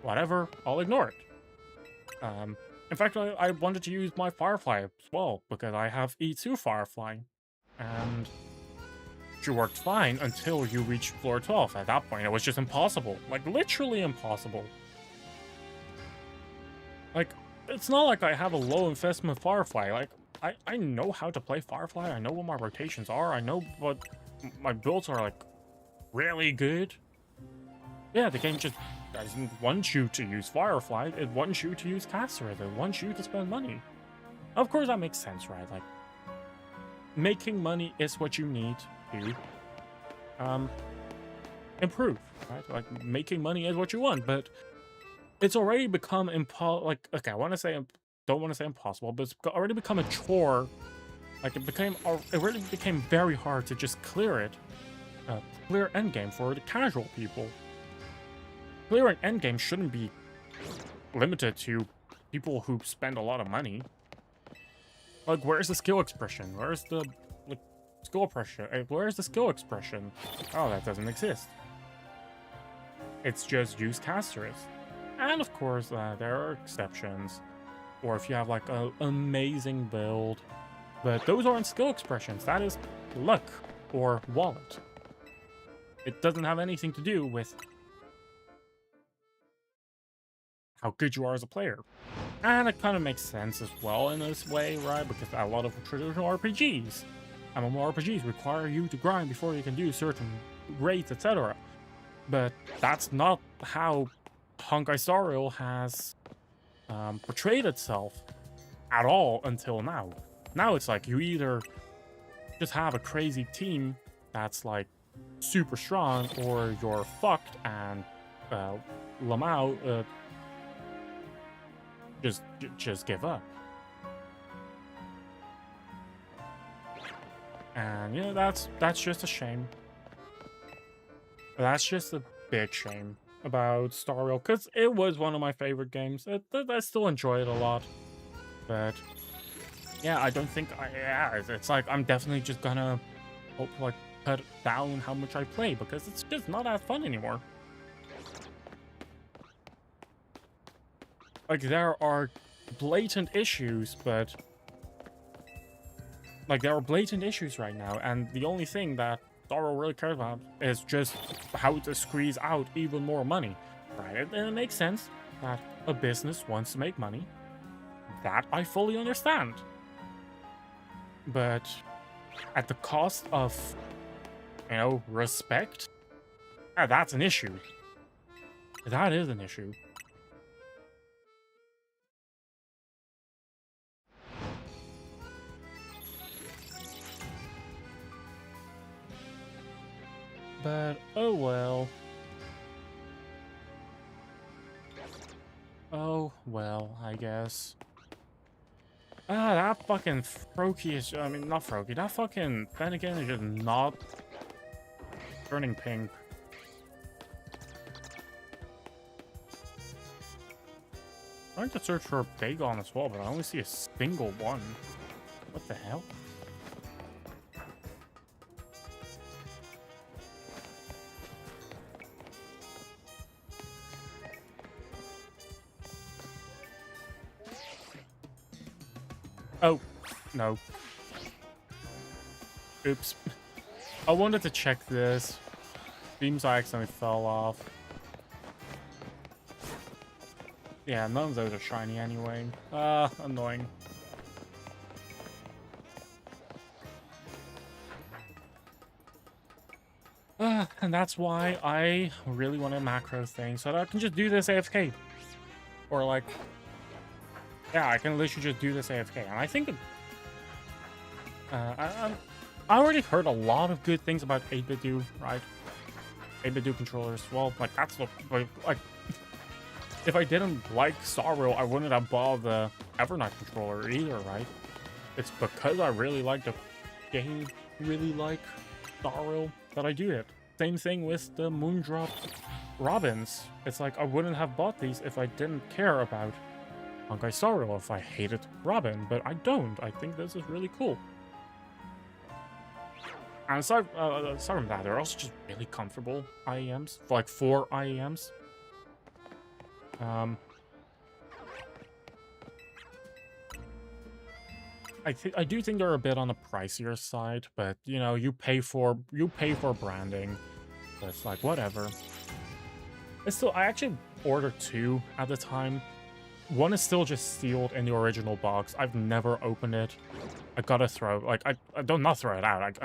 whatever, I'll ignore it. In fact, I wanted to use my Firefly as well, because I have E2 Firefly. And she worked fine until you reached floor 12. At that point, it was just impossible. Like, literally impossible. Like, it's not like I have a low investment Firefly. Like, I know how to play Firefly. I know what my rotations are. I know what my builds are, like, really good. Yeah, the game just doesn't want you to use Firefly. It wants you to use Caceres. It wants you to spend money. Of course, that makes sense, right? Like, making money is what you need to improve, right? Like, making money is what you want, but it's already become okay, don't want to say impossible, but it's already become a chore. Like, it really became very hard to just clear it. Clear endgame for the casual people. Clearing endgame shouldn't be limited to people who spend a lot of money. Like, where's the skill expression? Where's the skill expression? Where's the skill expression? Oh, that doesn't exist. It's just use Caceres. And of course, there are exceptions. Or if you have like an amazing build. But those aren't skill expressions. That is luck or wallet. It doesn't have anything to do with how good you are as a player. And it kind of makes sense as well in this way, right? Because a lot of traditional RPGs, MMORPGs, require you to grind before you can do certain raids, etc. But that's not how Honkai Star Rail has portrayed itself at all until now. Now it's like you either just have a crazy team that's like super strong, or you're fucked, and Lamau just give up. And you know, that's just a shame. That's just a big shame about Star Rail, because it was one of my favorite games. I still enjoy it a lot, but yeah, I don't think it's like I'm definitely just gonna hope to like cut down how much I play, because it's just not that fun anymore. Like, there are blatant issues, but like, there are blatant issues right now, and the only thing that Star Rail really cares about is just how to squeeze out even more money, right? And it makes sense that a business wants to make money. That I fully understand. But at the cost of, respect Yeah, that's an issue. That is an issue. But, oh well. Oh well, I guess. Ah, that fucking Froakie is... I mean, not Froakie. That fucking Bennigan is just not turning pink. I'm trying to search for Bagon as well, but I only see a single one. What the hell? Oh, no. Oops. I wanted to check this. Seems I accidentally fell off. Yeah, none of those are shiny anyway. Annoying. And that's why I really want a macro thing, so that I can just do this AFK. Or like... Yeah, I can literally just do this AFK. And I think... I already heard a lot of good things about 8BitDo, right? 8BitDo controllers. Well, like, that's the... Like... If I didn't like Sorrow, I wouldn't have bought the Evernight controller either, right? It's because I really like the game, really like Sorrow, that I do it. Same thing with the Moondrop Robins. It's like, I wouldn't have bought these if I didn't care about Honkai Sorrow, if I hated Robin, but I don't. I think this is really cool. And aside from that, they're also just really comfortable IEMs, like 4 IEMs. I do think they're a bit on the pricier side, but you know, you pay for branding. But it's like whatever. I actually ordered 2 at the time. One is still just sealed in the original box. I've never opened it. I gotta throw, like, I don't not throw it out.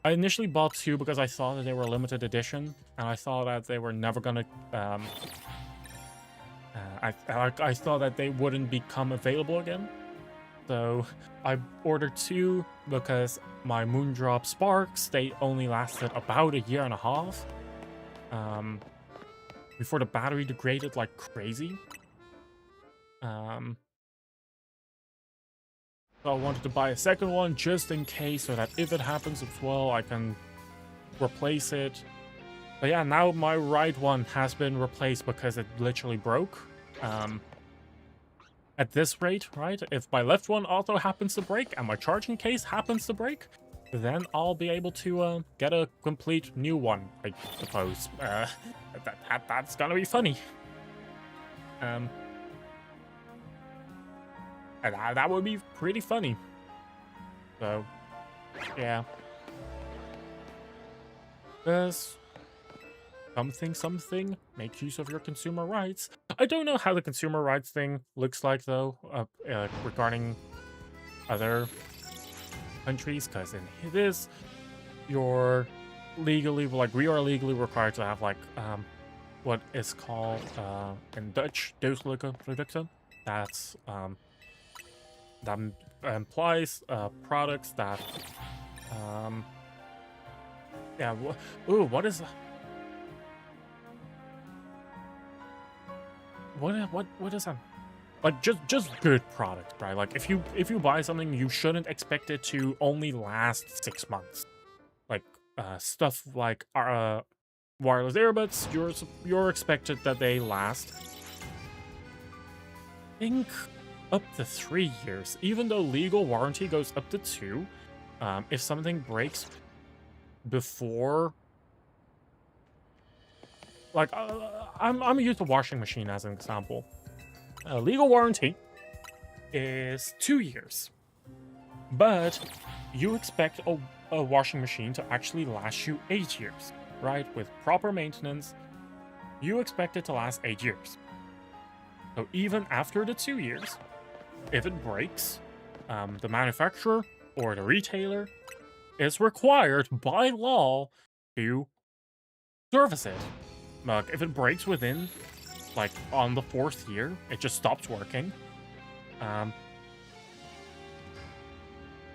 I initially bought 2 because I thought that they were limited edition, and I thought that they were never gonna I thought that they wouldn't become available again. So I ordered 2 because my Moondrop Sparks, they only lasted about a year and a half. Before the battery degraded like crazy. So I wanted to buy a second one just in case, so that if it happens as well, I can replace it. But yeah, now my right one has been replaced because it literally broke. At this rate, right, if my left one also happens to break and my charging case happens to break, then I'll be able to get a complete new one, I suppose. That's gonna be funny. And that would be pretty funny. So, yeah. There's something, make use of your consumer rights. I don't know how the consumer rights thing looks like, though, regarding other countries, because in this, you're legally, like, we are legally required to have, like, what is called, in Dutch, dodelijke producten. That's, that implies, products that, yeah, ooh, what is... What is that? Like just good product, right? Like if you buy something, you shouldn't expect it to only last 6 months. Like stuff like wireless earbuds, you're expected that they last, I think, up to 3 years. Even though legal warranty goes up to 2, if something breaks before. Like, I'm gonna use the washing machine as an example. Legal warranty is 2 years, but you expect a washing machine to actually last you 8 years, right? With proper maintenance, you expect it to last 8 years. So even after the 2 years, if it breaks, the manufacturer or the retailer is required by law to service it. Like, if it breaks within, like, on the 4th year, it just stops working.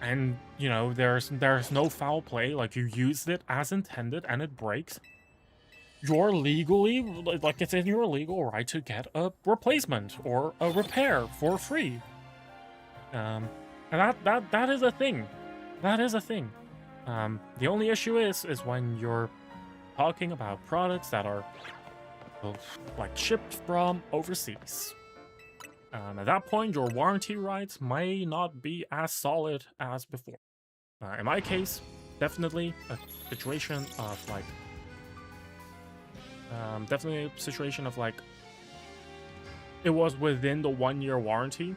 And, you know, there's no foul play. Like, you used it as intended and it breaks. You're legally, like, it's in your legal right to get a replacement or a repair for free. And that is a thing. That is a thing. The only issue is when you're talking about products that are, like, shipped from overseas. At that point, your warranty rights may not be as solid as before. In my case, definitely a situation of, like, it was within the 1-year warranty.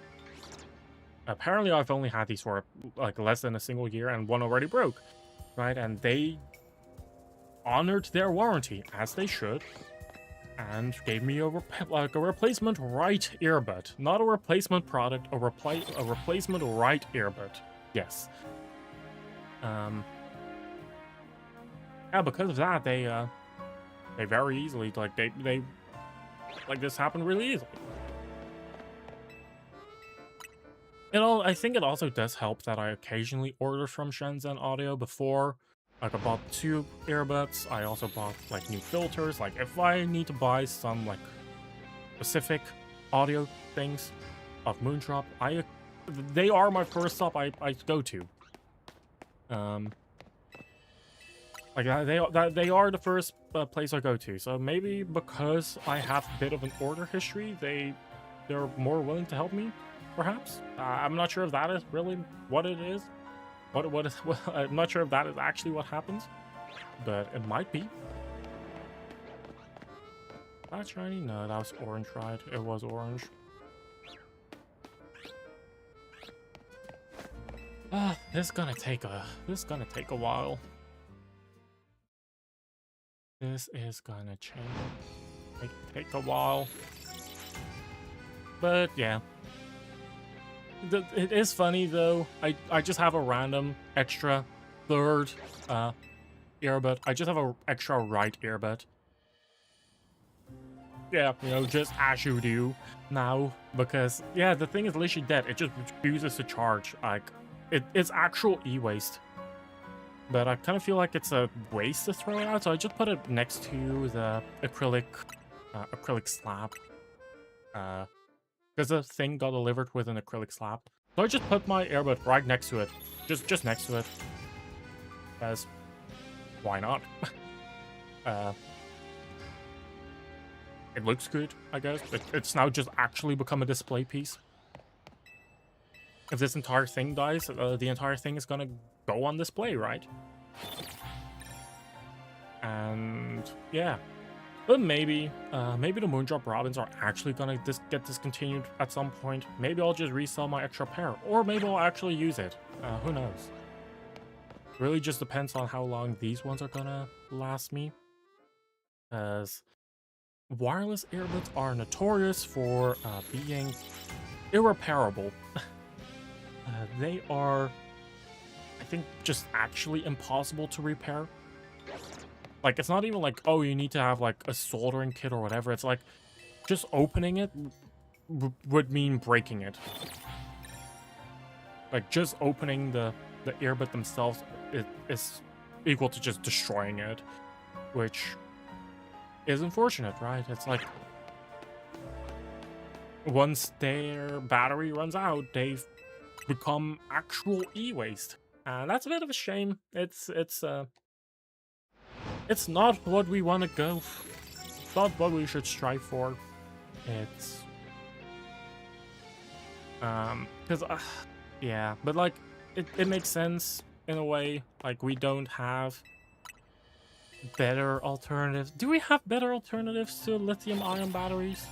Apparently, I've only had these for, like, less than a single year, and one already broke, right? And they honored their warranty, as they should, and gave me a replacement right earbud. Not a replacement product, a replacement right earbud. Yes. Yeah, because of that, they very easily, like, they like, this happened really easily. I think it also does help that I occasionally order from Shenzhen Audio before. Like, I bought 2 earbuds. I also bought, like, new filters. Like, if I need to buy some, like, specific audio things of Moondrop, they are my first stop I go to. Like, they are the first place I go to. So maybe because I have a bit of an order history, they're more willing to help me, perhaps. I'm not sure if that is really what it is. I'm not sure if that is actually what happens, but it might be. That shiny? No, that was orange, right? It was orange. This is gonna take a while. This is gonna take a while. But yeah. It is funny though. I just have a random extra 3rd earbud. I just have an extra right earbud. Yeah, you know, just as you do now, because yeah, the thing is literally dead. It just refuses to charge. Like, it's actual e-waste. But I kind of feel like it's a waste to throw it out, so I just put it next to the acrylic slab. Because the thing got delivered with an acrylic slab. So I just put my earbud right next to it. Just next to it. Because why not? It looks good, I guess. It's now just actually become a display piece. If this entire thing dies, the entire thing is gonna go on display, right? And yeah. But maybe the Moondrop Robins are actually gonna get discontinued at some point. Maybe I'll just resell my extra pair, or maybe I'll actually use it. Who knows? Really just depends on how long these ones are gonna last me. As wireless earbuds are notorious for being irreparable. They are, I think, just actually impossible to repair. Like, it's not even like, oh, you need to have, like, a soldering kit or whatever. It's like, just opening it would mean breaking it. Like, just opening the earbud themselves is equal to just destroying it. Which is unfortunate, right? It's like, once their battery runs out, they've become actual e-waste. And that's a bit of a shame. It's not what we want to go. It's not what we should strive for. It's because yeah, but like it makes sense in a way. Like, we don't have better alternatives. Do we have better alternatives to lithium-ion batteries?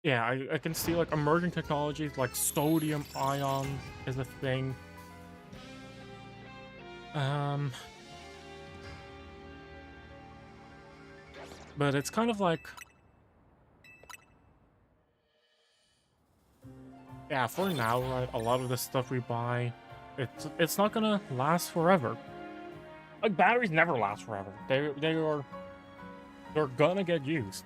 Yeah, I can see, like, emerging technologies like sodium ion is a thing. But it's kind of like, yeah, for now, right, a lot of the stuff we buy, it's not gonna last forever. Like, batteries never last forever. They're gonna get used.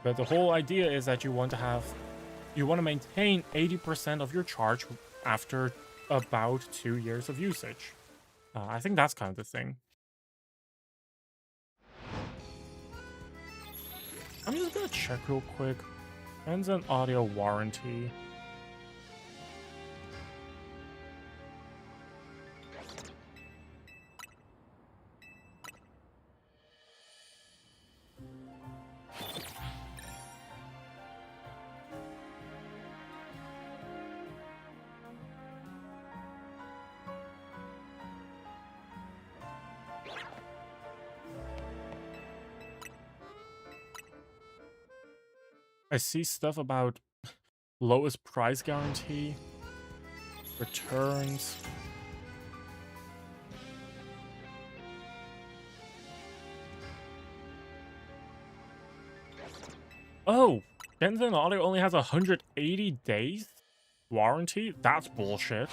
But the whole idea is that you want to maintain 80% of your charge after about 2 years of usage. I think that's kind of the thing. I'm just gonna check real quick. Ends an audio warranty. I see stuff about lowest price guarantee, returns. Oh, Genzen Audio only has 180 days warranty? That's bullshit.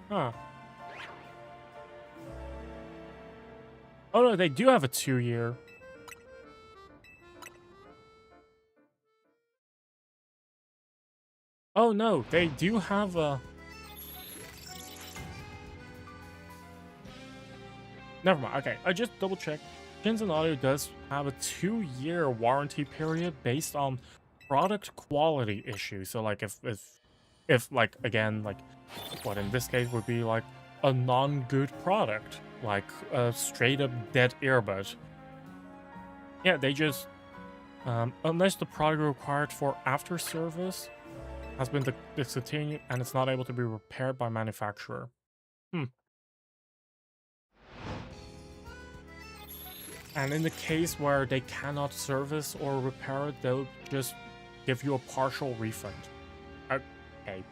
Huh. Oh no, they do have a 2-year. Oh no, they do have a... Never mind, okay, I just double checked. Genzen Audio does have a 2-year warranty period based on product quality issues. So like if like, again, like what in this case would be like a non-good product, like a straight up dead earbud. Yeah, they just unless the product required for after service has been discontinued and it's not able to be repaired by manufacturer. And in the case where they cannot service or repair it, they'll just give you a partial refund. Okay.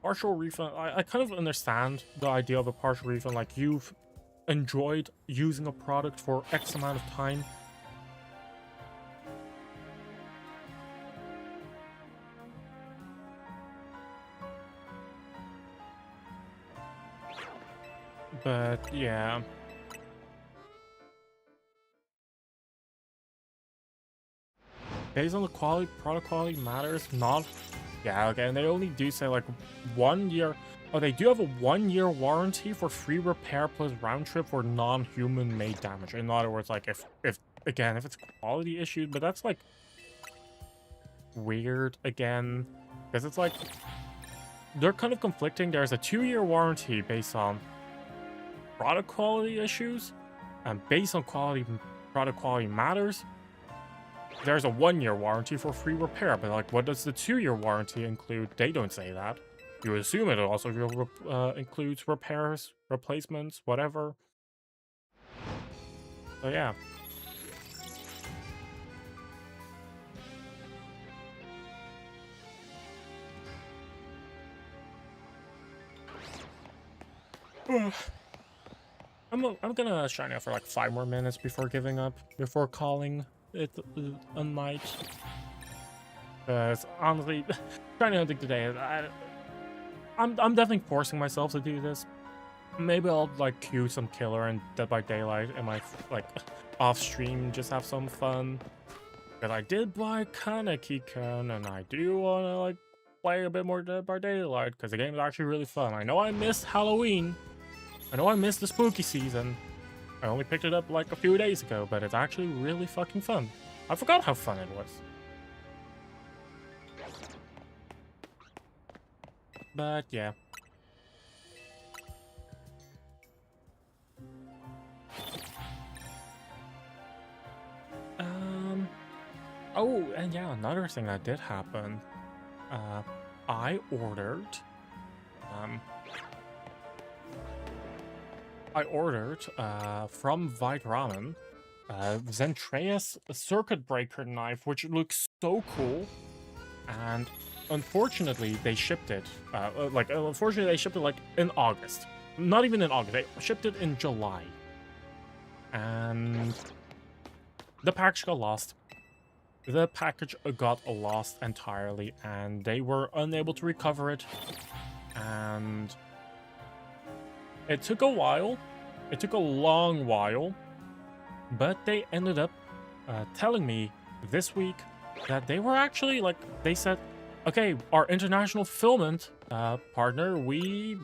Partial refund, I kind of understand the idea of a partial refund, like you've enjoyed using a product for X amount of time. But yeah. Based on the quality, product quality matters, not... Yeah, okay, and they only do say like 1 year... Oh, they do have a 1-year warranty for free repair plus round trip for non-human made damage. In other words, like if again, if it's quality issues, but that's like weird again, because it's like they're kind of conflicting. There's a 2-year warranty based on product quality issues, and based on product quality matters, there's a 1-year warranty for free repair. But like, what does the 2-year warranty include? They don't say that. You assume it also includes repairs, replacements, whatever. So yeah. I'm gonna shine out for like 5 more minutes before giving up, before calling it a night. Because honestly, shiny hunting today, I'm definitely forcing myself to do this. Maybe I'll like queue some killer and Dead by Daylight in my like off stream, just have some fun. But I did buy Kaneki Kun, and I do want to like play a bit more Dead by Daylight because the game is actually really fun. I know I missed Halloween. I know I missed the spooky season. I only picked it up like a few days ago, but it's actually really fucking fun. I forgot how fun it was. But yeah. Oh, and yeah, another thing that did happen. I ordered from Vite Ramen Zentreus circuit breaker knife, which looks so cool. and unfortunately they shipped it. Unfortunately they shipped it like in August. Not even in August. They shipped it in July, and the package got lost. The package got lost entirely, and they were unable to recover it. And it took a while. It took a long while, but they ended up telling me this week that they were actually, like, they said, okay, our international fulfillment partner, we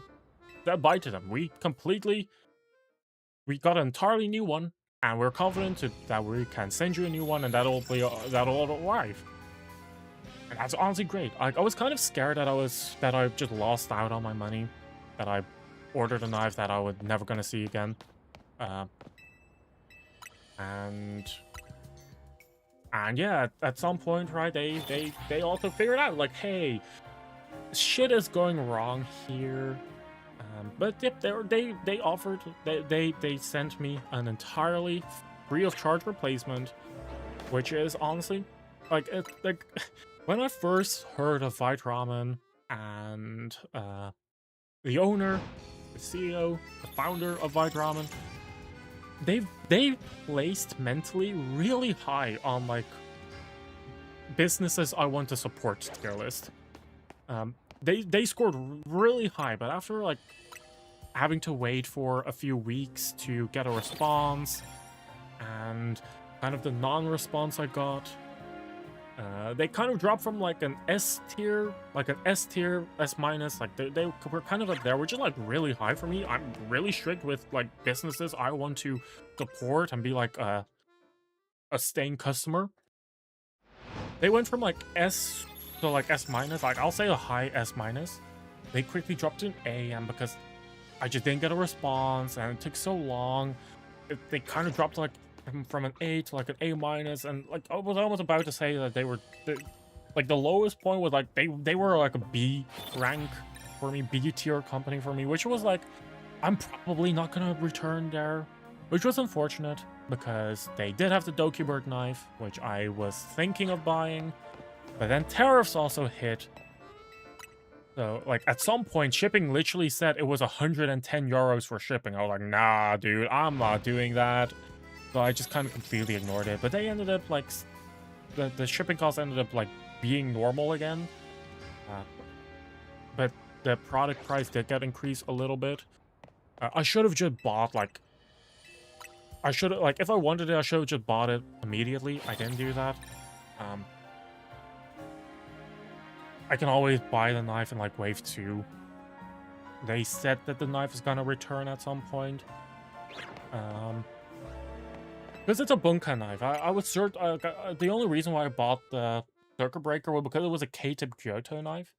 bite to them. We got an entirely new one, and we're confident that we can send you a new one, and that'll arrive. And that's honestly great. I was kind of scared that I just lost out on my money, that I ordered a knife that I was never gonna see again, and yeah, at some point, right? They also figured out, like, hey, shit is going wrong here. But yep, they offered, they sent me an entirely free of charge replacement, which is honestly, like, when I first heard of White Ramen and the owner, the CEO, the founder of White Ramen, they placed mentally really high on, like, businesses I want to support tier list. They scored really high, but after, like, having to wait for a few weeks to get a response, and kind of the non-response I got, they kind of dropped from, like, an S tier, S minus, like, they were kind of up there, which is, like, really high for me. I'm really strict with, like, businesses I want to support and be, like, a staying customer. They went from, like, S to, like, S minus, like, I'll say a high S minus. They quickly dropped to an A, and because I just didn't get a response, and it took so long, they kind of dropped, like, from an A to, like, an A minus, and, like, I was almost about to say that they were, like, the lowest point was, like, they were, like, a B rank for me, B tier company for me, which was, like, I'm probably not gonna return there, which was unfortunate, because they did have the Dokibird knife, which I was thinking of buying, but then tariffs also hit. So, like, at some point, shipping literally said it was 110 euros for shipping. I was like, nah, dude, I'm not doing that. So I just kind of completely ignored it. But they ended up, like, the shipping cost ended up, like, being normal again. But the product price did get increased a little bit. I should have just bought, like, if I wanted it, I should have just bought it immediately. I didn't do that. I can always buy the knife in, like, wave 2. They said that the knife is gonna return at some point. Because it's a bunka knife. I was certain, the only reason why I bought the circuit breaker was because it was a K-tip Kyoto knife,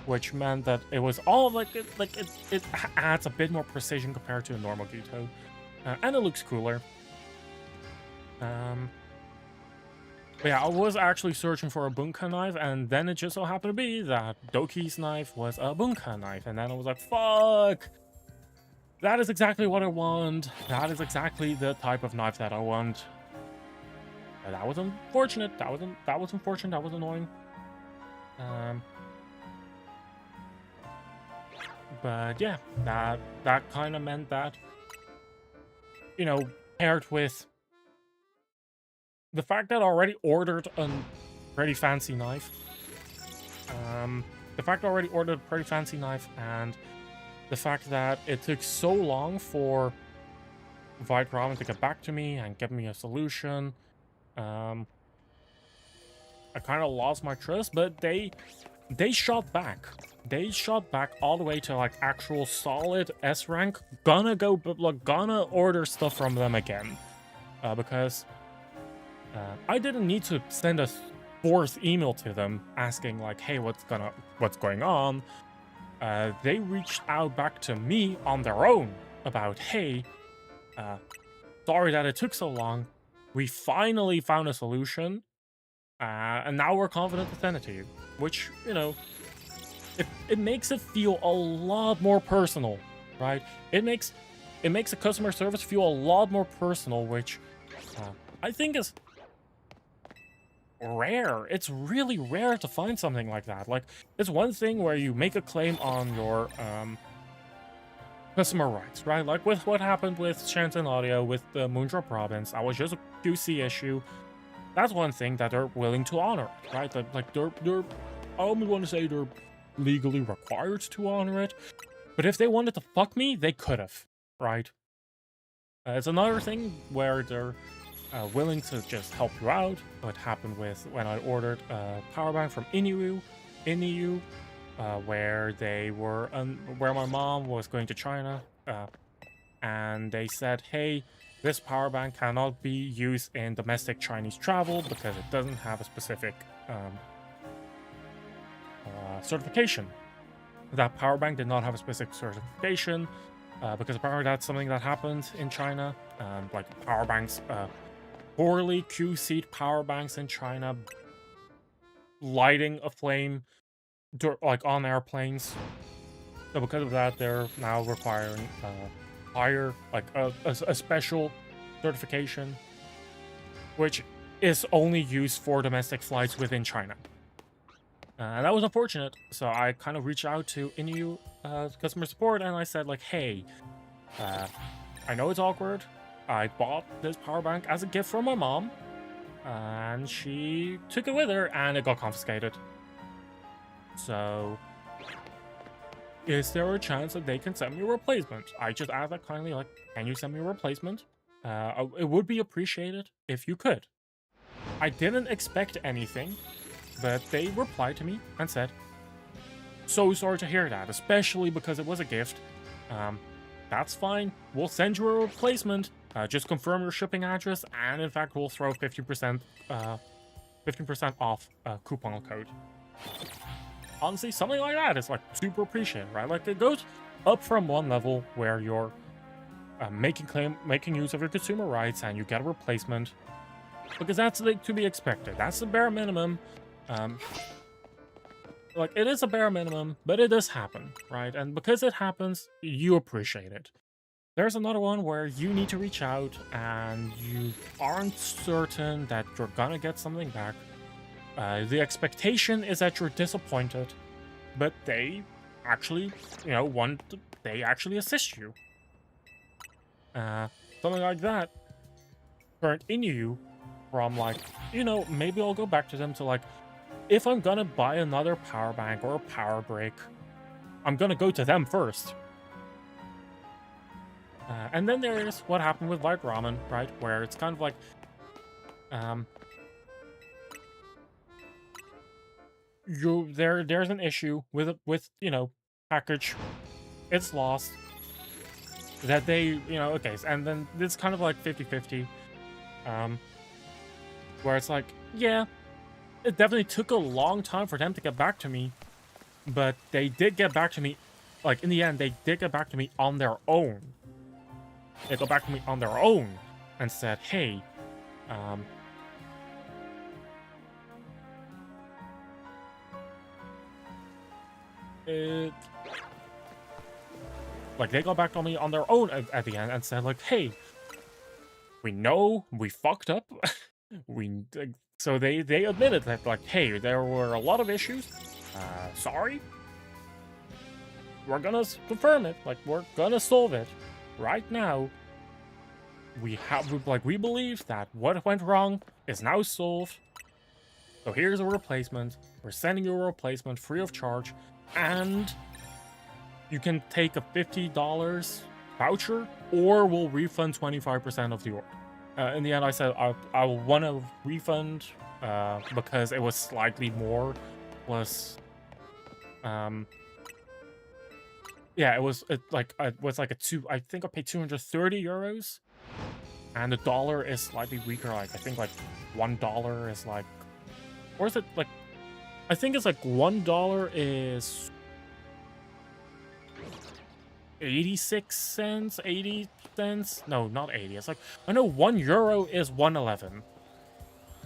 which meant that it was all, like, it adds a bit more precision compared to a normal Kyoto. And it looks cooler. But yeah, I was actually searching for a bunka knife, and then it just so happened to be that Doki's knife was a bunka knife, and then I was like, fuck! That is exactly what I want. That is exactly the type of knife that I want. And that was unfortunate. That was unfortunate. That was annoying. But yeah, that kind of meant that, you know, paired with the fact that I already ordered a pretty fancy knife, and the fact that it took so long for White Ramen to get back to me and give me a solution, I kind of lost my trust, but they shot back. They shot back all the way to, like, actual solid S rank. Gonna order stuff from them again, because I didn't need to send a 4th email to them asking, like, hey, what's going on. They reached out back to me on their own about, hey, sorry that it took so long. We finally found a solution, and now we're confident to send it to you. Which, you know, it makes it feel a lot more personal, right? It makes the customer service feel a lot more personal, which I think is rare. It's really rare to find something like that. Like, it's one thing where you make a claim on your customer rights, right? Like with what happened with Shanton Audio with the Moondrop Province, that was just a QC issue. That's one thing that they're willing to honor, right? That, like they're I almost want to say they're legally required to honor it. But if they wanted to fuck me, they could have, right? It's another thing where they're willing to just help you out. What happened with when I ordered a power bank from Inyu, where they were where my mom was going to China, and they said, "Hey, this power bank cannot be used in domestic Chinese travel because it doesn't have a specific certification." That power bank did not have a specific certification because apparently that's something that happened in China. Like power banks, poorly QC'd power banks in China, lighting a flame like on airplanes. So because of that, they're now requiring higher, like a special certification, which is only used for domestic flights within China. And that was unfortunate. So I kind of reached out to Inyu customer support and I said, like, hey, I know it's awkward. I bought this power bank as a gift from my mom, and she took it with her, and it got confiscated. So, is there a chance that they can send me a replacement? I just asked that kindly, like, can you send me a replacement? It would be appreciated if you could. I didn't expect anything, but they replied to me and said, so sorry to hear that, especially because it was a gift. That's fine. We'll send you a replacement. Just confirm your shipping address, and in fact, we'll throw 50% off coupon code. Honestly, something like that is like super appreciated, right? Like it goes up from one level where you're making use of your consumer rights, and you get a replacement because that's to be expected. That's the bare minimum. Like, it is a bare minimum, but it does happen, right? And because it happens, you appreciate it. There's another one where you need to reach out and you aren't certain that you're gonna get something back. The expectation is that you're disappointed, but they actually, they actually assist you. Something like that turned in you from like, maybe I'll go back to them to like, if I'm gonna buy another power bank or a power brick, I'm gonna go to them first. And then there's what happened with Light Ramen, right? Where it's kind of like, there's an issue with package, it's lost. That they, okay, and then it's kind of like 50-50. Where it's like, yeah, it definitely took a long time for them to get back to me, but they did get back to me. Like, in the end, they did get back to me on their own. They got back to me on their own and said, hey, like, they got back to me on their own at the end and said, like, hey, we know we fucked up. So they admitted that, like, hey, there were a lot of issues. Sorry. We're gonna confirm it. Like, we're gonna solve it. Right now, we believe that what went wrong is now solved. So here's a replacement. We're sending you a replacement free of charge, and you can take a $50 voucher, or we'll refund 25% of the order. In the end, I said I want a refund because it was slightly more, plus, yeah, it was like a I think I paid 230 euros, and the dollar is slightly weaker. Like I think like $1 is like, or is it like, I think it's like $1 is 86 cents, 80 cents. No, not 80. It's like, I know €1 is 111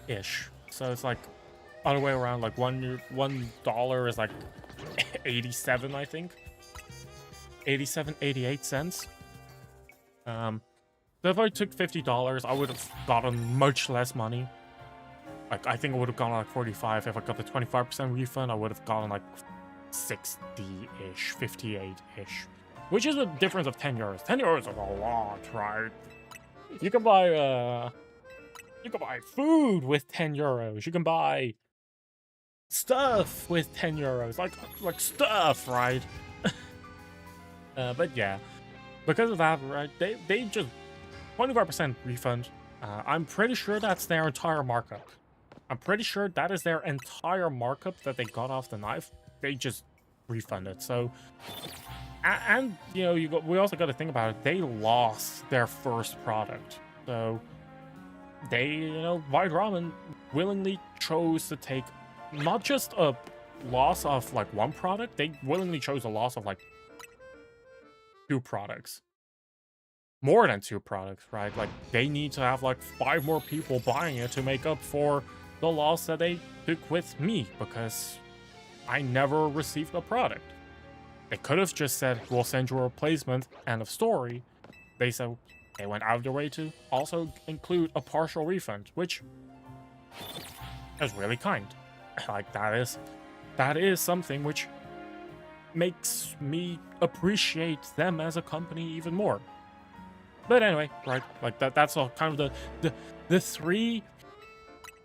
ish. So it's like other way around. Like $1 is like 87, I think. 87, 88 cents. So if I took $50, I would have gotten much less money. Like, I think it would have gone like 45. If I got the 25% refund, I would have gotten like 60-ish, 58-ish. Which is a difference of 10 euros. 10 euros is a lot, right? You can buy food with 10 euros. You can buy stuff with 10 euros. Like stuff, right? But yeah. Because of that, right, they just 25% refund. I'm pretty sure that's their entire markup. I'm pretty sure that is their entire markup that they got off the knife. They just refunded. So, and you know, we also got to think about it. They lost their first product, so they, you know, White Ramen willingly chose to take not just a loss of like one product. They willingly chose a loss of like 2 products. More than 2 products, right? Like, they need to have like 5 more people buying it to make up for the loss that they took with me, because I never received a product. They could have just said, we'll send you a replacement, end of story. They said they went out of their way to also include a partial refund, which is really kind. Like, that is something which makes me appreciate them as a company even more. But anyway, right, like that's all kind of the 3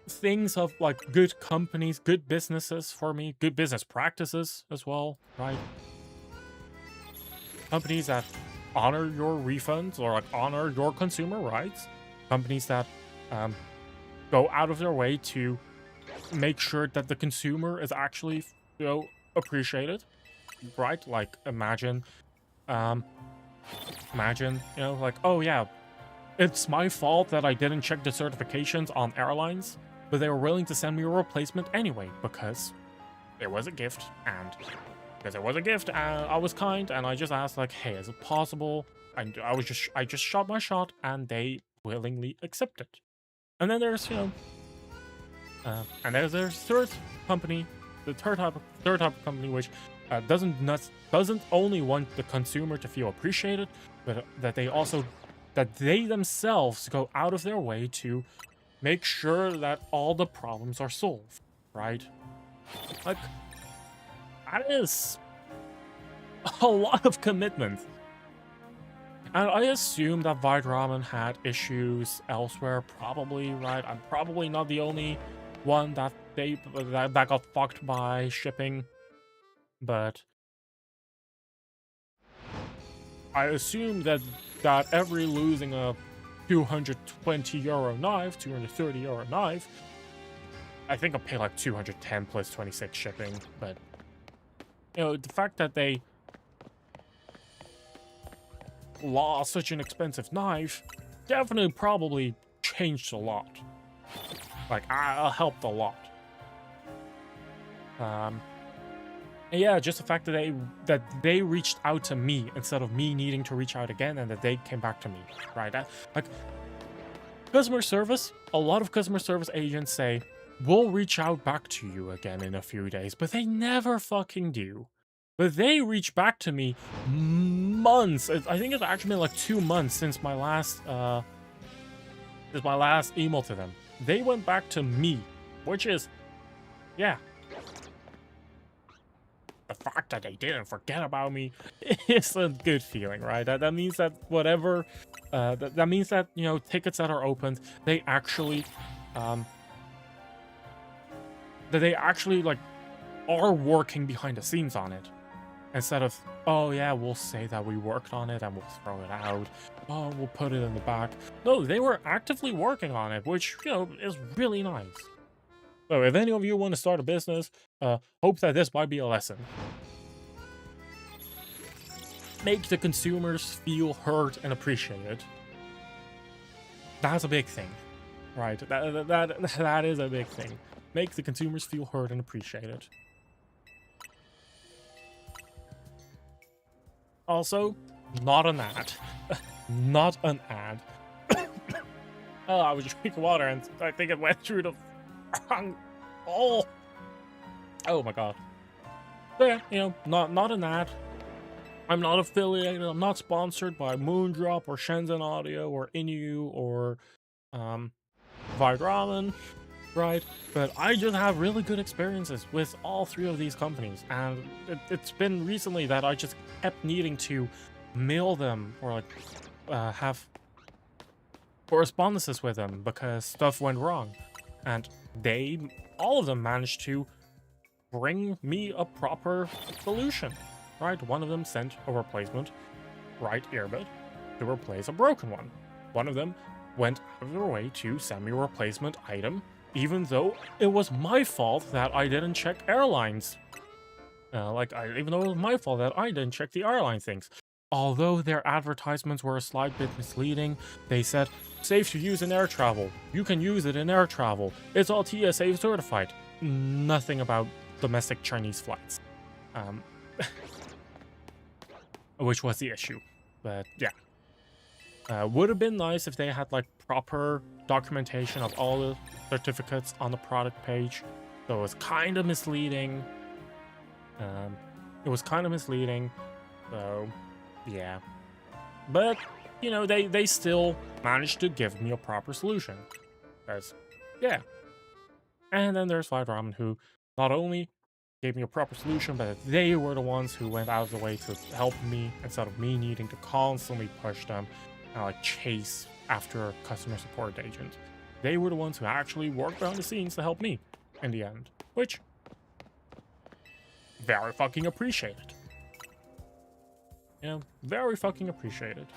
things of like good companies, good businesses for me, good business practices as well, right? Companies that honor your refunds or like honor your consumer rights. Companies that go out of their way to make sure that the consumer is actually, you know, appreciated, right? Like, imagine, you know, like, oh yeah, it's my fault that I didn't check the certifications on airlines, but they were willing to send me a replacement anyway because it was a gift, and because it was a gift, I was kind, and I just asked like, hey, is it possible? And I just shot my shot, and they willingly accepted. And then there's, you know, and there's third company, the third type of company, which doesn't only want the consumer to feel appreciated, but that they themselves go out of their way to make sure that all the problems are solved, right? Like, that is a lot of commitment. And I assume that White Ramen had issues elsewhere, probably, right? I'm probably not the only one that got fucked by shipping, but I assume that every losing a 220 euro knife, 230 euro knife, I think I'll pay like 210 plus 26 shipping, but you know, the fact that they lost such an expensive knife definitely probably changed a lot. Like, helped a lot. Yeah, just the fact that they reached out to me instead of me needing to reach out again, and that they came back to me, right? Like, customer service, a lot of customer service agents say, we'll reach out back to you again in a few days, but they never fucking do. But they reached back to me months. I think it's actually been like 2 months since my last email to them. They went back to me, which is, yeah. The fact that they didn't forget about me is a good feeling, right? That means that whatever, that means that, you know, tickets that are opened, they actually, like are working behind the scenes on it, instead of, oh yeah, we'll say that we worked on it and we'll throw it out. Oh, we'll put it in the back. No, they were actively working on it, which, you know, is really nice. So if any of you want to start a business, hope that this might be a lesson. Make the consumers feel heard and appreciated. That's a big thing, right? That is a big thing. Make the consumers feel heard and appreciated. Also, not an ad. Not an ad. Oh, I was drinking water and I think it went through the wrong hole. Oh my god. So yeah, you know, not an ad. I'm not affiliated. I'm not sponsored by Moondrop or Shenzhen Audio or Inu or White Ramen. right? But I just have really good experiences with all three of these companies, and it's been recently that I just kept needing to mail them or like have correspondences with them because stuff went wrong, and all of them managed to bring me a proper solution, right? One of them sent a replacement right earbud to replace a broken one. One of them went out of their way to send me a replacement item, even though it was my fault that I didn't check airlines. Even though it was my fault that I didn't check the airline things. Although their advertisements were a slight bit misleading, they said, safe to use in air travel. You can use it in air travel. It's all TSA certified. Nothing about domestic Chinese flights. Which was the issue. But yeah. Would have been nice if they had like proper documentation of all the certificates on the product page. So it was kind of misleading. So yeah. But you know, they still managed to give me a proper solution. Because yeah. And then there's Flight Ramen, who not only gave me a proper solution, but they were the ones who went out of the way to help me instead of me needing to constantly push them and like chase after a customer support agent. They were the ones who actually worked behind the scenes to help me in the end, which very fucking appreciated. You know, very fucking appreciated.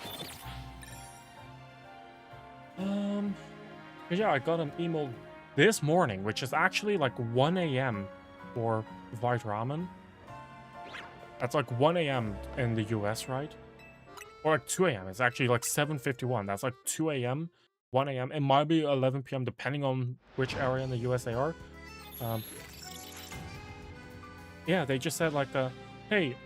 But yeah, I got an email this morning, which is actually like 1 a.m. for White Ramen. That's like 1 a.m. in the US, right? Or like 2 a.m. It's actually like 7:51. That's like 2 a.m., 1 a.m. It might be 11 p.m. depending on which area in the US they are. Yeah, they just said like, hey,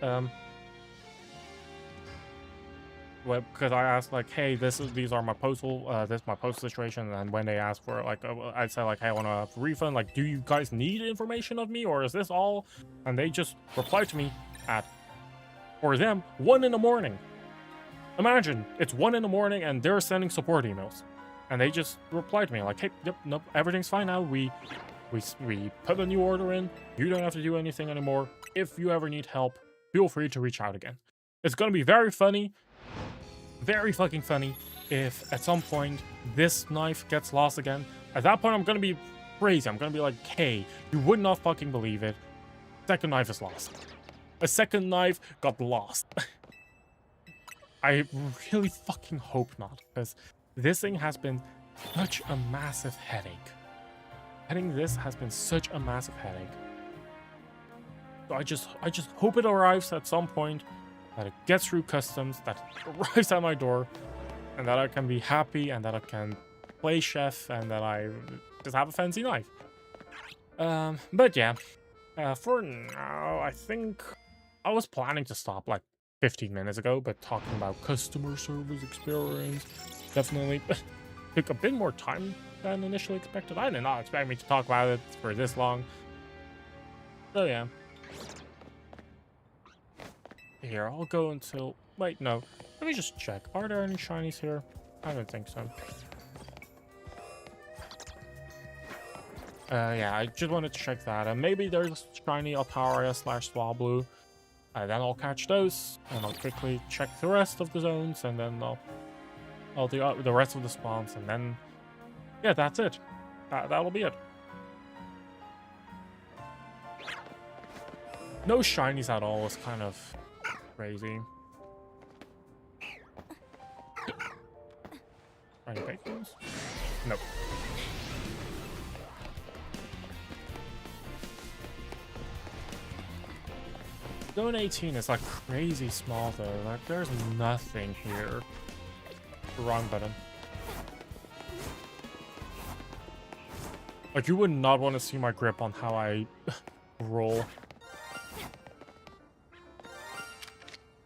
well, because I asked like, hey, these are my postal, this is my postal situation, and when they asked for like, I said like, hey, I want a refund. Like, do you guys need information of me, or is this all? And they just replied to me at, for them, 1 in the morning. Imagine it's 1 in the morning and they're sending support emails, and they just replied to me like, hey, yep, nope, everything's fine now. We put a new order in. You don't have to do anything anymore. If you ever need help, feel free to reach out again. It's gonna be very funny. Very fucking funny if at some point this knife gets lost again. At that point, I'm gonna be crazy. I'm gonna be like, hey, you would not fucking believe it. Second knife is lost. A second knife got lost. I really fucking hope not, because this thing has been such a massive headache. Getting this has been such a massive headache. So I just hope it arrives at some point, that it gets through customs, that it arrives at my door, and that I can be happy, and that I can play chef, and that I just have a fancy knife. But yeah, for now, I think I was planning to stop like 15 minutes ago, but talking about customer service experience definitely took a bit more time than initially expected. I did not expect me to talk about it for this long. So yeah. Here, I'll go until... Wait, no. Let me just check. Are there any shinies here? I don't think so. Yeah, I just wanted to check that. And maybe there's shiny Altaria / Swablu. Then I'll catch those, and I'll quickly check the rest of the zones, and then I'll do the rest of the spawns, and then... Yeah, that's it. That'll be it. No shinies at all is kind of crazy. Shiny bacons? Nope. Zone 18 is like crazy small though. Like there's nothing here. Wrong button. Like you would not want to see my grip on how I roll.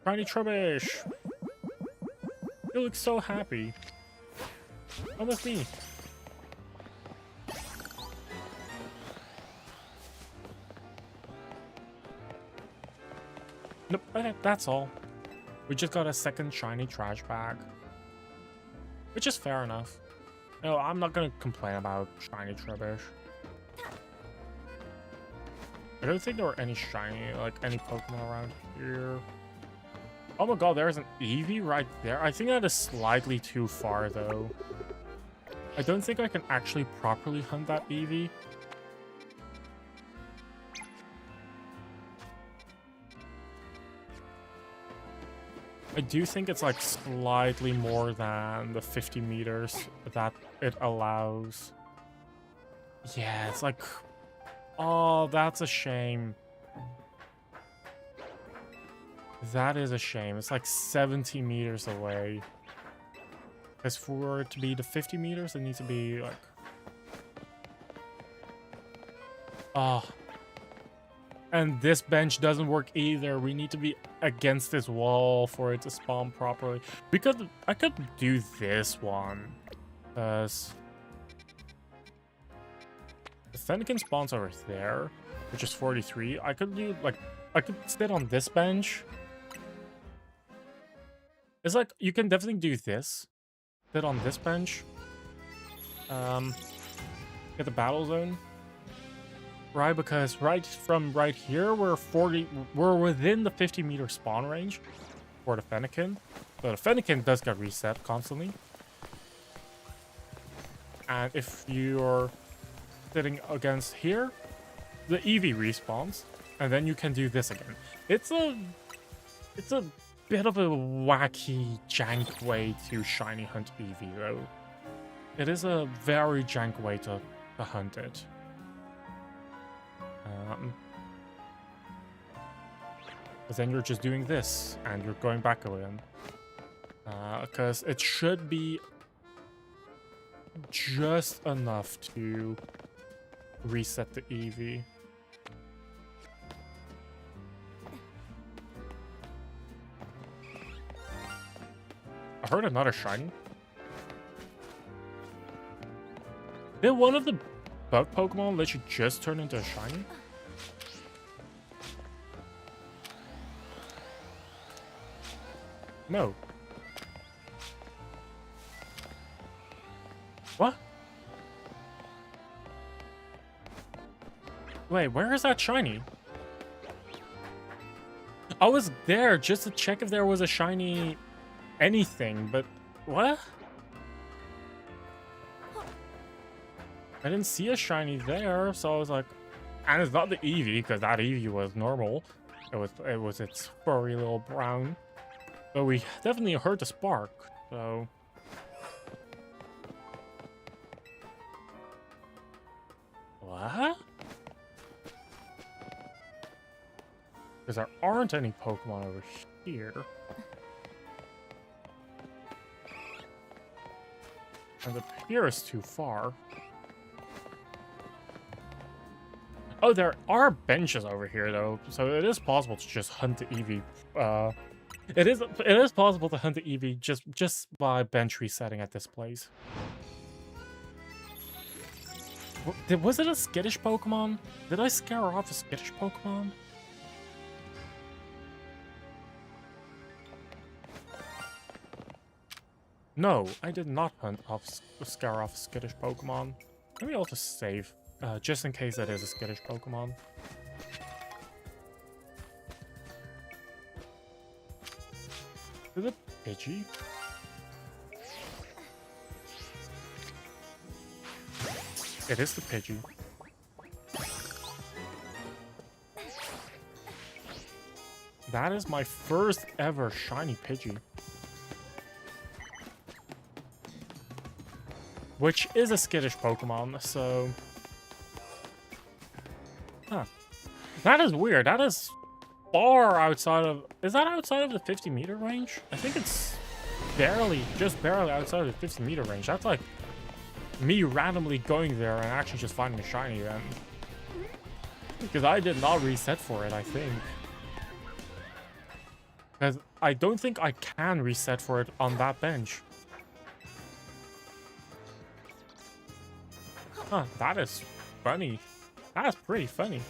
Shiny Trubbish! You look so happy. Come with me. Nope, okay, that's all. We just got a second shiny trash bag. Which is fair enough. No, I'm not gonna complain about shiny Trubbish. I don't think there were any shiny, like any Pokemon around here. Oh my god, there's an Eevee right there. I think that is slightly too far though. I don't think I can actually properly hunt that Eevee. I do think it's like slightly more than the 50 meters that it allows. Yeah, it's like... Oh, that's a shame. That is a shame. It's like 70 meters away. Because for it to be the 50 meters, it needs to be like... Oh. And this bench doesn't work either. We need to be against this wall for it to spawn properly. Because I could do this one. Because... the Fennekin spawns over there, which is 43. I could do, like... I could sit on this bench. It's like, you can definitely do this. Sit on this bench. Get the battle zone. Right, because right here, we're within the 50-meter spawn range for the Fennekin. So the Fennekin does get reset constantly. And if you're sitting against here, the Eevee respawns, and then you can do this again. It's a bit of a wacky, jank way to shiny hunt Eevee, though. It is a very jank way to hunt it. But then you're just doing this, and you're going back again. Because it should be just enough to reset the Eevee. I heard another shiny. Did one of the bug Pokemon let you just turn into a shiny? No. What? Wait, where is that shiny? I was there just to check if there was a shiny anything, but what? I didn't see a shiny there, so I was like, and it's not the Eevee, because that Eevee was normal. It was its furry little brown. But we definitely heard the spark, so... What? Because there aren't any Pokemon over here. And the pier is too far. Oh, there are benches over here, though, so it is possible to just hunt the Eevee. It is possible to hunt the Eevee just by bench resetting at this place. Was it a skittish Pokemon? Did I scare off a skittish Pokemon? No, I did not scare off a skittish Pokemon. Let me also save, just in case that is a skittish Pokemon. Is it Pidgey? It is the Pidgey. That is my first ever shiny Pidgey. Which is a skittish Pokemon, so... Huh. That is weird. That is far outside of... Is that outside of the 50-meter range? I think it's just barely outside of the 50-meter range. That's like me randomly going there and actually just finding a shiny then. Because I did not reset for it, I think. Because I don't think I can reset for it on that bench. Huh, that is funny. That is pretty funny.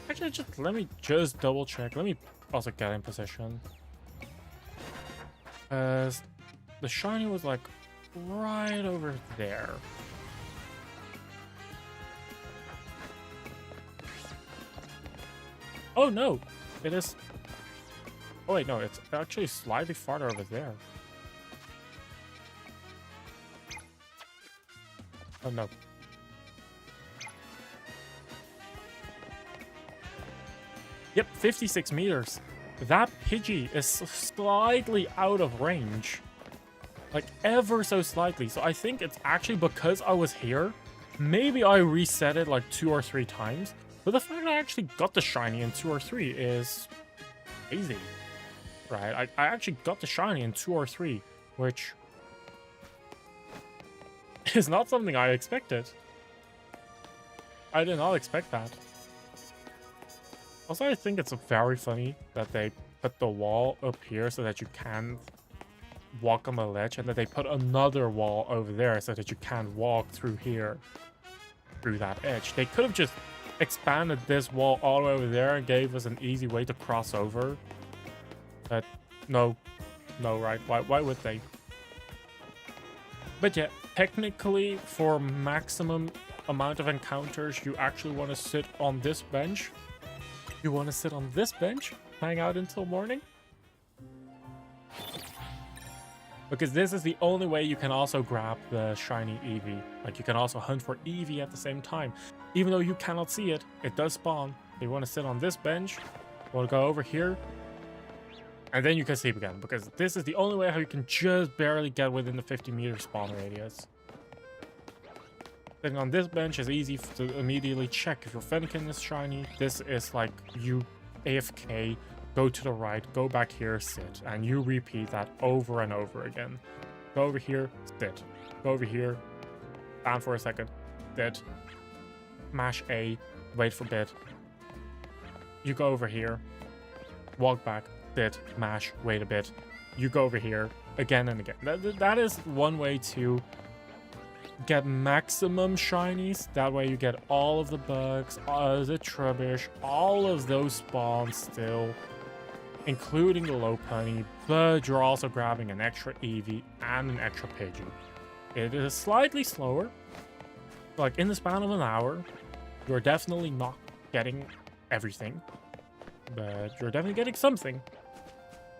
Actually, let me just double check. Let me also get in position. The shiny was like right over there. Oh no, it is. Oh wait, no, it's actually slightly farther over there. Oh no. Yep, 56 meters. That Pidgey is slightly out of range. Like, ever so slightly. So I think it's actually because I was here. Maybe I reset it like 2 or 3 times. But the fact I actually got the shiny in 2 or 3 is easy. Right? I actually got the shiny in 2 or 3, which is not something I expected. I did not expect that. Also, I think it's very funny that they put the wall up here so that you can walk on the ledge, and that they put another wall over there so that you can walk through here, through that edge. They could have just expanded this wall all the way over there and gave us an easy way to cross over. But no, right? Why would they? But yeah, technically, for maximum amount of encounters, you actually want to sit on this bench. You want to sit on this bench, hang out until morning. Because this is the only way you can also grab the shiny Eevee. Like, you can also hunt for Eevee at the same time. Even though you cannot see it, it does spawn. You want to sit on this bench, you want to go over here, and then you can sleep again. Because this is the only way how you can just barely get within the 50-meter spawn radius. Sitting on this bench is easy to immediately check if your Fennekin is shiny. This is like you AFK, go to the right, go back here, sit, and you repeat that over and over again. Go over here, sit. Go over here, stand for a second, sit. Mash A, wait for a bit. You go over here, walk back, sit, mash, wait a bit. You go over here, again and again. That is one way to get maximum shinies. That way you get all of the bugs, the Trubbish, all of those spawns still, including the Lopunny, but you're also grabbing an extra Eevee and an extra Pidgey. It is slightly slower. Like, in the span of an hour, you're definitely not getting everything, but you're definitely getting something.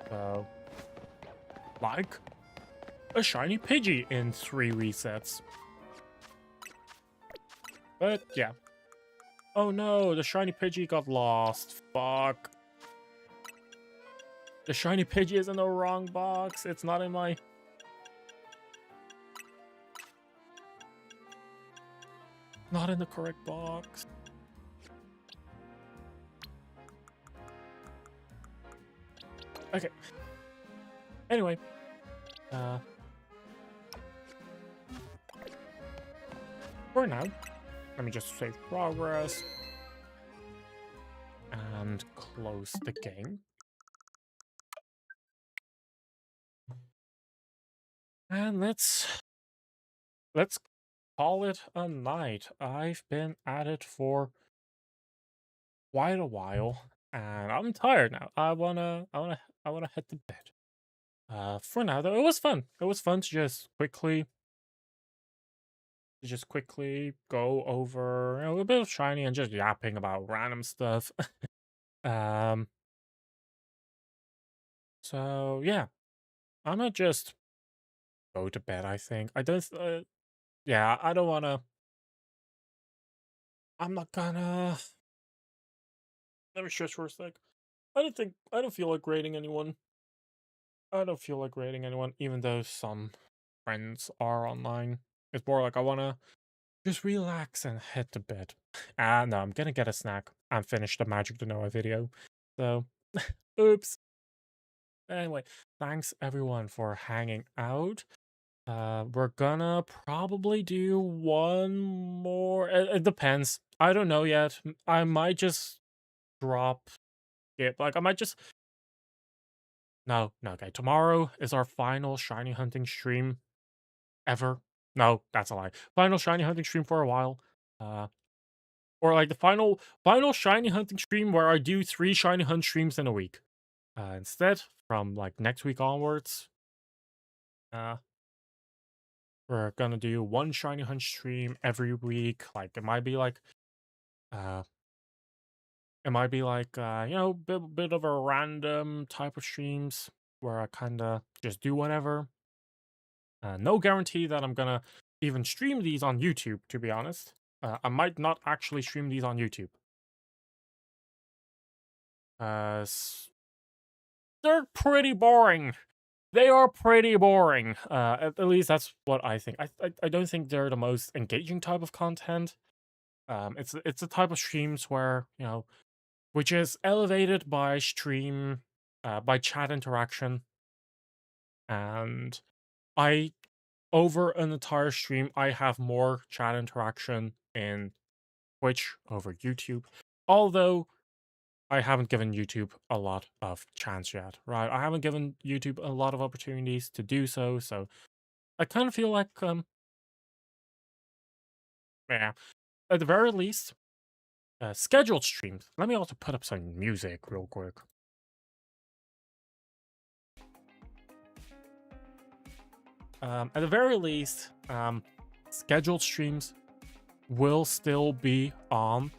So, like a shiny Pidgey in 3 resets. But yeah. Oh no, the shiny Pidgey got lost. Fuck. The shiny Pidgey is in the wrong box. It's not in my... Not in the correct box. Okay. Anyway. For now, let me just save progress. And close the game. And let's call it a night. I've been at it for quite a while, and I'm tired now. I wanna head to bed. For now though, it was fun. It was fun to just quickly go over, you know, a bit of shiny and just yapping about random stuff. um. So yeah, I'm gonna just go to bed. I think I don't. Yeah, I don't wanna. I'm not gonna. Let me stretch for a sec. I don't feel like grading anyone. I don't feel like grading anyone, even though some friends are online. It's more like I wanna just relax and head to bed. Ah, no, I'm gonna get a snack and finish the Magic to Noah video. So, oops. Anyway, thanks everyone for hanging out. We're gonna probably do one more. It depends. I don't know yet. I might just drop it. Like, I might just... No, okay. Tomorrow is our final shiny hunting stream ever. No, that's a lie. Final shiny hunting stream for a while. Or like the final shiny hunting stream where I do 3 shiny hunt streams in a week. Instead, from like next week onwards, we're gonna do 1 shiny hunt stream every week. Like, it might be like It might be like, bit of a random type of streams where I kind of just do whatever. No guarantee that I'm gonna even stream these on YouTube, to be honest. I might not actually stream these on YouTube. They're pretty boring. They are pretty boring. At least that's what I think. I don't think they're the most engaging type of content. It's a type of streams where, which is elevated by by chat interaction, and I over an entire stream I have more chat interaction in Twitch over YouTube. Although I haven't given YouTube a lot of chance yet, right? I haven't given YouTube a lot of opportunities to do so, so I kind of feel like, yeah, at the very least, scheduled streams. Let me also put up some music real quick. At the very least, scheduled streams will still be on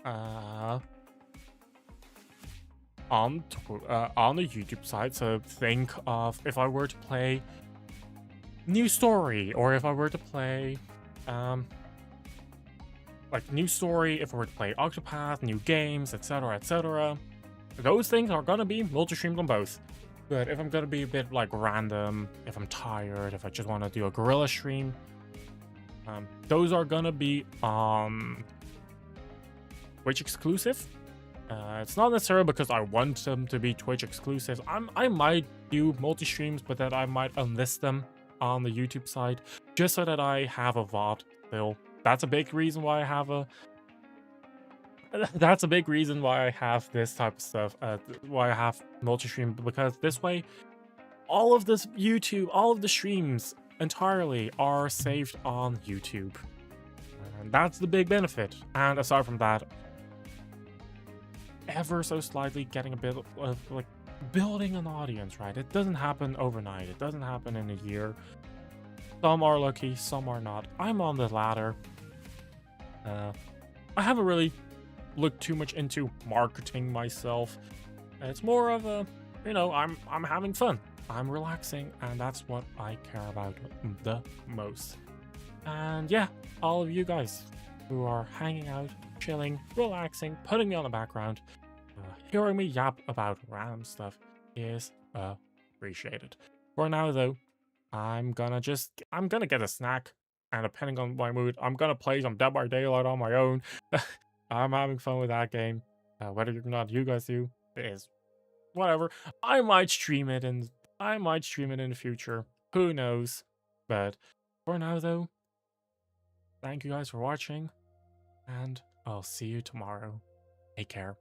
the YouTube side. So think of if I were to play New Story, or if I were to play like New Story, if I were to play Octopath, new games, etc., etc. Those things are gonna be multi-streamed on both. But if I'm gonna be a bit like random, if I'm tired, if I just want to do a guerrilla stream, those are gonna be on Twitch exclusive. It's not necessarily because I want them to be Twitch exclusive. I might do multi-streams, but then I might unlist them on the YouTube side, just so that I have a VOD still. That's a big reason why I have that's a big reason why I have this type of stuff, why I have multi-stream, because this way, all of the streams entirely are saved on YouTube. And that's the big benefit. And aside from that, ever so slightly getting a bit of like building an audience, right? It doesn't happen overnight. It doesn't happen in a year. Some are lucky, some are not. I'm on the latter. I haven't really looked too much into marketing myself. It's more of a, I'm having fun. I'm relaxing, and that's what I care about the most. And yeah, all of you guys who are hanging out, chilling, relaxing, putting me on the background, hearing me yap about random stuff is appreciated. For now, though, I'm gonna get a snack, and depending on my mood, I'm gonna play some Dead by Daylight on my own. I'm having fun with that game. Whether or not you guys do is whatever. I might stream it in the future. Who knows? But for now, though, thank you guys for watching, and I'll see you tomorrow. Take care.